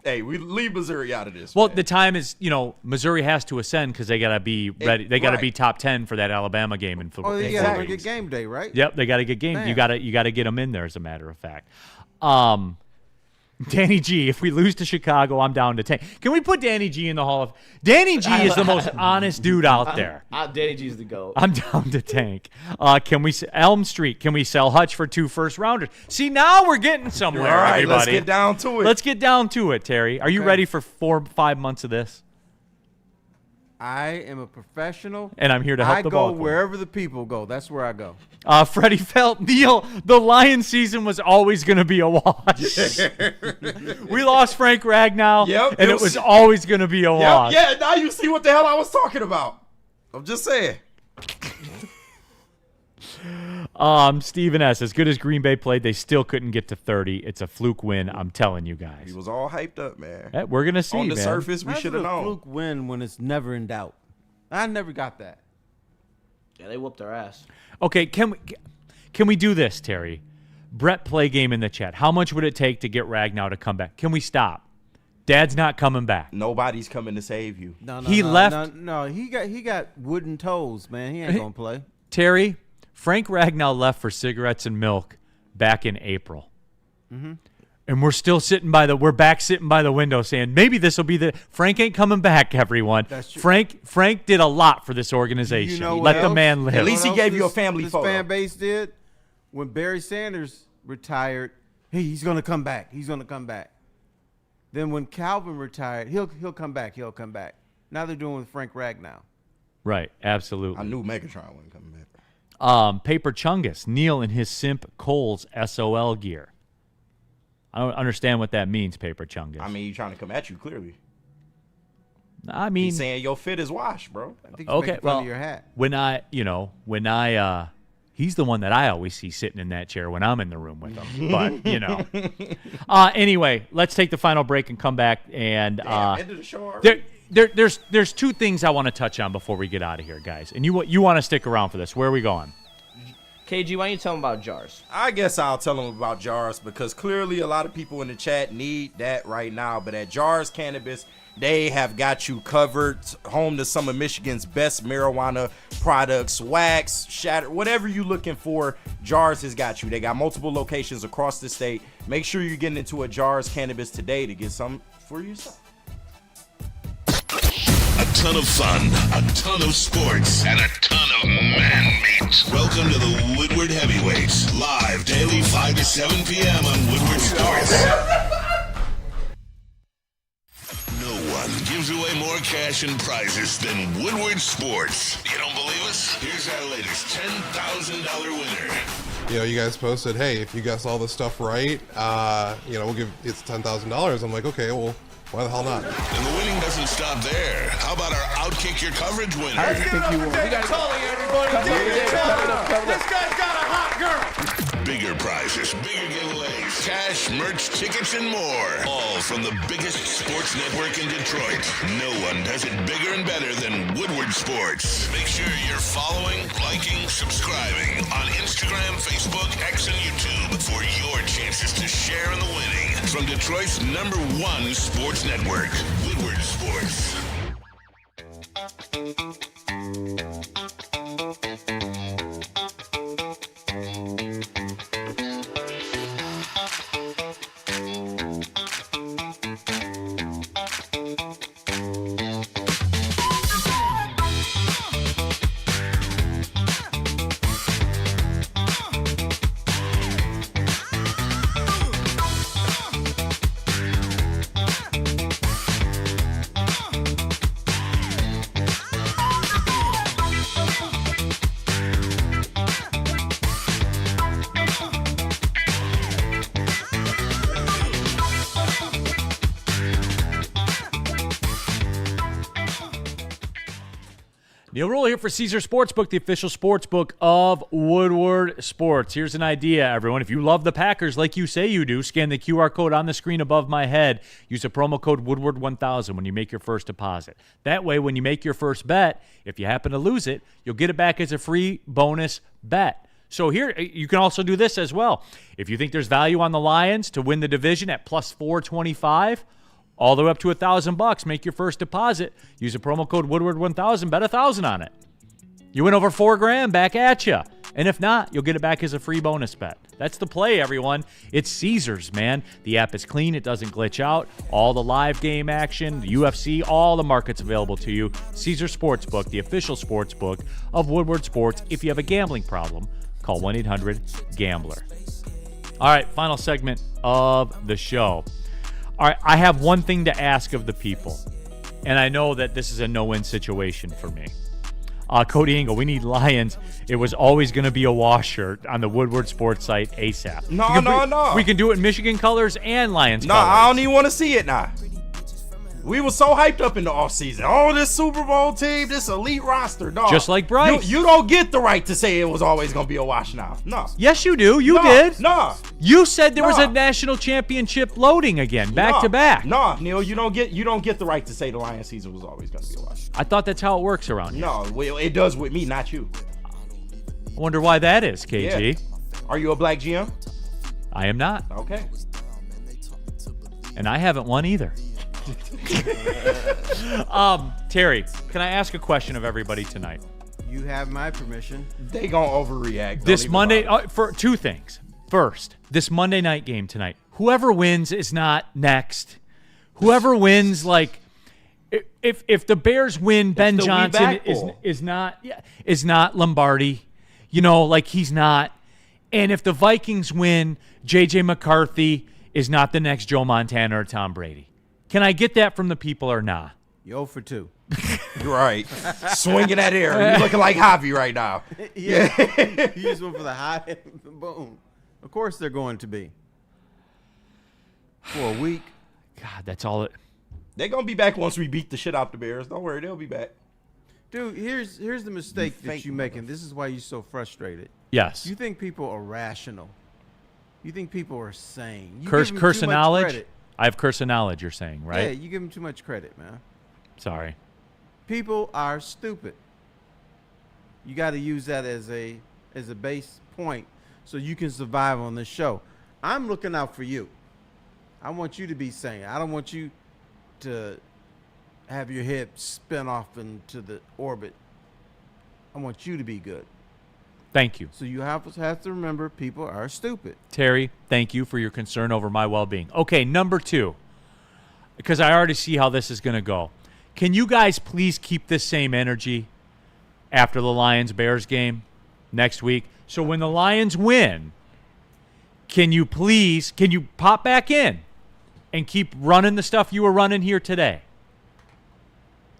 Hey, we leave Missouri out of this. Well, man. the time is, Missouri has to ascend because they got to be ready. They got to right. be top 10 for that Alabama game in football. Oh, in yeah, four have a weeks. good game day, right? Yep, they got to get game. Man. You got to get them in there. As a matter of fact, Danny G. If we lose to Chicago, I'm down to tank. Can we put Danny G in the Hall of? Danny G is the most honest dude out there. Danny G's the GOAT. I'm down to tank. Can we Elm Street? Can we sell Hutch for 2 first-rounders? See, now we're getting somewhere. All right, everybody. let's get down to it. Let's get down to it, Terry. Are you ready for 4 or 5 months of this? I am a professional. And I'm here to help I the go ball club. wherever the people go. That's where I go. Freddie Felt, Neal, the Lions season was always going to be a wash. We lost Frank Ragnow, Yep, and it was always going to be a wash. Yeah, now you see what the hell I was talking about. I'm just saying. Steven S., as good as Green Bay played, they still couldn't get to 30. It's a fluke win, I'm telling you guys. He was all hyped up, man. We're going to see, on the man. surface, we should have known. Fluke win when it's never in doubt. I never got that. Yeah, they whooped their ass. Okay, can we do this, Terry? Brett play game in the chat. How much would it take to get Ragnow to come back? Can we stop? Dad's not coming back. Nobody's coming to save you. No, He left. No, he got wooden toes, man. He ain't gonna play. Terry, Frank Ragnow left for cigarettes and milk back in April. Mm-hmm. And we're still sitting by the window saying, maybe this will be the Frank ain't coming back, everyone. That's true. Frank did a lot for this organization. You know Let the else? man live. At least he What gave else you a family this photo. fan base did when Barry Sanders retired. Hey, he's gonna come back. He's gonna come back. Then when Calvin retired, he'll come back. He'll come back. Now they're doing with Frank Ragnow. Right, absolutely. I knew Megatron wasn't coming back. Paper Chungus, Neal in his Simp Coles SOL gear. I don't understand what that means, Paper Chungus. I mean, he's trying to come at you, clearly. I mean, He's saying your fit is washed, bro. I think he's okay, making fun well, of your hat. he's the one that I always see sitting in that chair when I'm in the room with him. But, anyway, let's take the final break and come back. And End of the show already. there's two things I want to touch on before we get out of here, guys. And you want to stick around for this. Where are we going? KG, why don't you tell them about jars? I guess I'll tell them about jars because clearly a lot of people in the chat need that right now. But at Jars Cannabis, they have got you covered. Home to some of Michigan's best marijuana products, wax, shatter, whatever you're looking for, Jars has got you. They got multiple locations across the state. Make sure you're getting into a Jars Cannabis today to get some for yourself. A ton of fun, a ton of sports, and a ton of man meat. Welcome to the Woodward Heavyweights, live daily 5 to 7 p.m. on Woodward Sports. No one gives away more cash and prizes than Woodward Sports. You don't believe us? Here's our latest $10,000 winner. You know, you guys posted, hey, if you guess all this stuff right, we'll give it's $10,000. I'm like, okay, well, why the hell not? And the winning doesn't stop there. How about our Outkick Your Coverage winner? Let's give it up for David Tully, everybody. David Tully. This guy's got a hot girl. Bigger prizes, bigger giveaways, cash, merch, tickets, and more. All from the biggest sports network in Detroit. No one does it bigger and better than Woodward Sports. Make sure you're following, liking, subscribing on Instagram, Facebook, X, and YouTube for your chances to share in the winning. From Detroit's #1 sports network, Woodward Sports. Neal Ruhl here for Caesar Sportsbook, the official sportsbook of Woodward Sports. Here's an idea, everyone. If you love the Packers like you say you do, scan the QR code on the screen above my head. Use the promo code Woodward1000 when you make your first deposit. That way, when you make your first bet, if you happen to lose it, you'll get it back as a free bonus bet. So here, you can also do this as well. If you think there's value on the Lions to win the division at plus 425, all the way up to $1,000. Make your first deposit. Use the promo code Woodward1000. Bet $1,000 on it. You win over $4,000 back at you. And if not, you'll get it back as a free bonus bet. That's the play, everyone. It's Caesars, man. The app is clean. It doesn't glitch out. All the live game action, the UFC, all the markets available to you. Caesar Sportsbook, the official sportsbook of Woodward Sports. If you have a gambling problem, call 1-800-GAMBLER. All right, final segment of the show. All right, I have one thing to ask of the people, and I know that this is a no-win situation for me. Cody Engel, we need Lions. It was always going to be a wash shirt on the Woodward Sports site ASAP. No. We can do it in Michigan colors and Lions colors. No, I don't even want to see it now. We were so hyped up in the offseason. Oh, this Super Bowl team, this elite roster, dog. Just like Bryce. You don't get the right to say it was always going to be a wash now. No. Yes, you do. You did. No. You said there was a national championship loading again, back to back. No, Neal, you don't get the right to say the Lions season was always going to be a wash. I thought that's how it works around here. No, well, it does with me, not you. I wonder why that is, KG. Yeah. Are you a black GM? I am not. Okay. And I haven't won either. Terry, can I ask a question of everybody tonight? You have my permission. They gonna overreact. This Monday, for two things. First, this Monday night game tonight. Whoever wins is not next. Whoever wins, like, if the Bears win, Ben Johnson is not Lombardi. You know, like he's not. And if the Vikings win, J.J. McCarthy is not the next Joe Montana or Tom Brady. Can I get that from the people or not? Yo for 2. You're right. Swinging that air. You're looking like Javi right now. Yeah. You just went for the high. Boom. Of course they're going to be. For a week. God, that's all it. They're going to be back once we beat the shit out the Bears. Don't worry. They'll be back. Dude, here's the mistake that you're making. This is why you're so frustrated. Yes. You think people are rational. You think people are sane. You Curse give them of too much knowledge? credit. I have curse of knowledge, you're saying, right? Yeah, you give them too much credit, man. Sorry. People are stupid. You got to use that as a base point so you can survive on this show. I'm looking out for you. I want you to be sane. I don't want you to have your head spin off into the orbit. I want you to be good. Thank you. So you have to remember people are stupid. Terry, thank you for your concern over my well-being. Okay, number 2, because I already see how this is going to go. Can you guys please keep this same energy after the Lions-Bears game next week? So when the Lions win, can you pop back in and keep running the stuff you were running here today?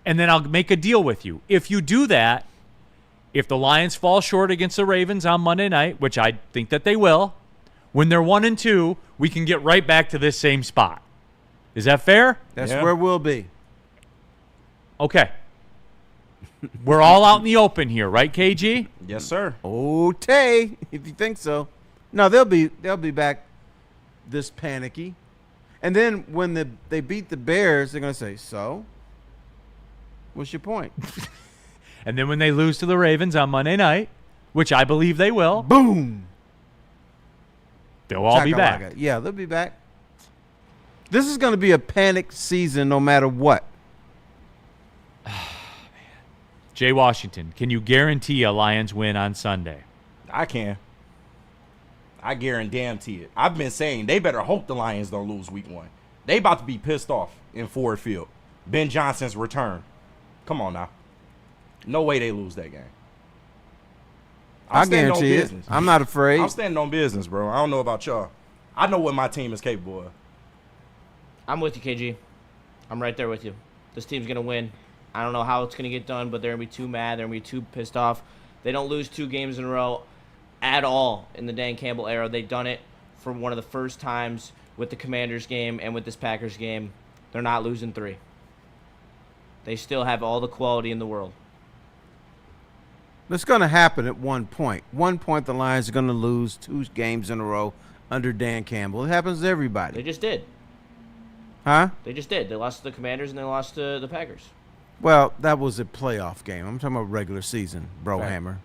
And then I'll make a deal with you. If you do that, if the Lions fall short against the Ravens on Monday night, which I think that they will, when they're 1-2, we can get right back to this same spot. Is that fair? That's where we'll be. Okay. We're all out in the open here, right, KG? Yes, sir. Okay, if you think so. No, they'll be back this panicky. And then when they beat the Bears, they're going to say, so, what's your point? And then when they lose to the Ravens on Monday night, which I believe they will, boom, they'll all be back. Yeah, they'll be back. This is going to be a panic season no matter what. Jay Washington, can you guarantee a Lions win on Sunday? I can. I guarantee it. I've been saying they better hope the Lions don't lose week 1. They about to be pissed off in Ford Field. Ben Johnson's return. Come on now. No way they lose that game. I guarantee it. I'm not afraid. I'm standing on business, bro. I don't know about y'all. I know what my team is capable of. I'm with you, KG. I'm right there with you. This team's going to win. I don't know how it's going to get done, but they're going to be too mad. They're going to be too pissed off. They don't lose 2 games in a row at all in the Dan Campbell era. They've done it for one of the first times with the Commanders game and with this Packers game. They're not losing 3. They still have all the quality in the world. It's going to happen at one point. One point, the Lions are going to lose 2 games in a row under Dan Campbell. It happens to everybody. They just did. Huh? They just did. They lost to the Commanders and they lost to the Packers. Well, that was a playoff game. I'm talking about regular season, Brohammer.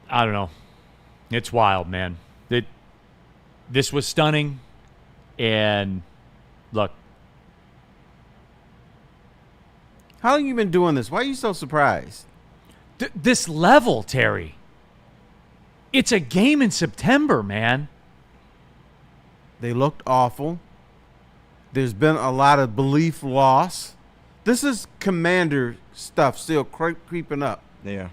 I don't know. It's wild, man. This was stunning. And look. How long have you been doing this? Why are you so surprised? This level, Terry. It's a game in September, man. They looked awful. There's been a lot of belief loss. This is Commander stuff still creeping up. Yeah.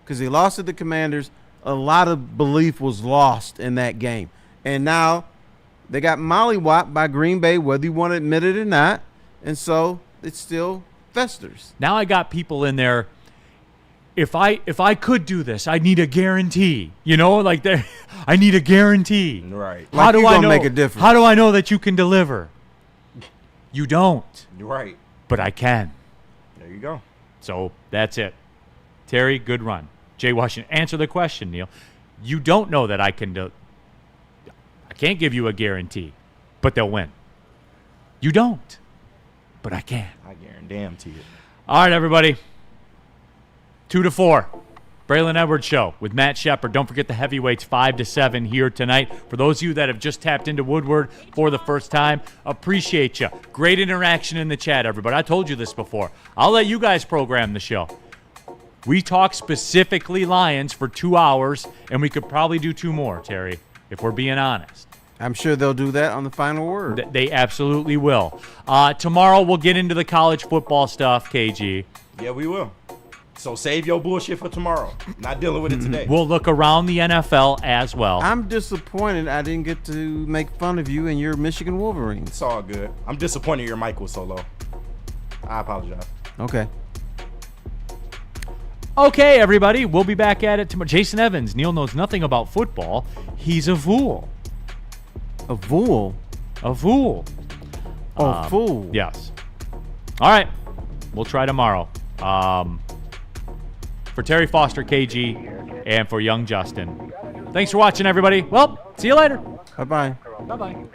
Because they lost to the Commanders. A lot of belief was lost in that game. And now they got mollywopped by Green Bay, whether you want to admit it or not. And so it still festers. Now I got people in there. if I could do this, I need a guarantee. You know, like I need a guarantee. Right. How do I know? Make a difference. How do I know that you can deliver? You don't. You're right. But I can. There you go. So that's it. Terry, good run. Jay Washington, answer the question, Neal. You don't know that I can do. I can't give you a guarantee, but they'll win. You don't, but I can. I guarantee you. All right, everybody. 2 to 4. Braylon Edwards Show with Matt Shepard. Don't forget the heavyweights 5 to 7 here tonight. For those of you that have just tapped into Woodward for the first time, appreciate you. Great interaction in the chat, everybody. I told you this before. I'll let you guys program the show. We talk specifically Lions for 2 hours, and we could probably do 2 more, Terry, if we're being honest. I'm sure they'll do that on the final word. They absolutely will. Tomorrow we'll get into the college football stuff, KG. Yeah, we will. So save your bullshit for tomorrow. Not dealing with it today. We'll look around the NFL as well. I'm disappointed I didn't get to make fun of you and your Michigan Wolverines. It's all good. I'm disappointed your mic was so low. I apologize. Okay. Okay, everybody. We'll be back at it tomorrow. Jason Evans. Neal knows nothing about football. He's a fool. A fool? A fool. Oh, fool. Yes. All right. We'll try tomorrow. For Terry Foster, KG, and for young Justin. Thanks for watching, everybody. Well, see you later. Bye-bye. Bye-bye.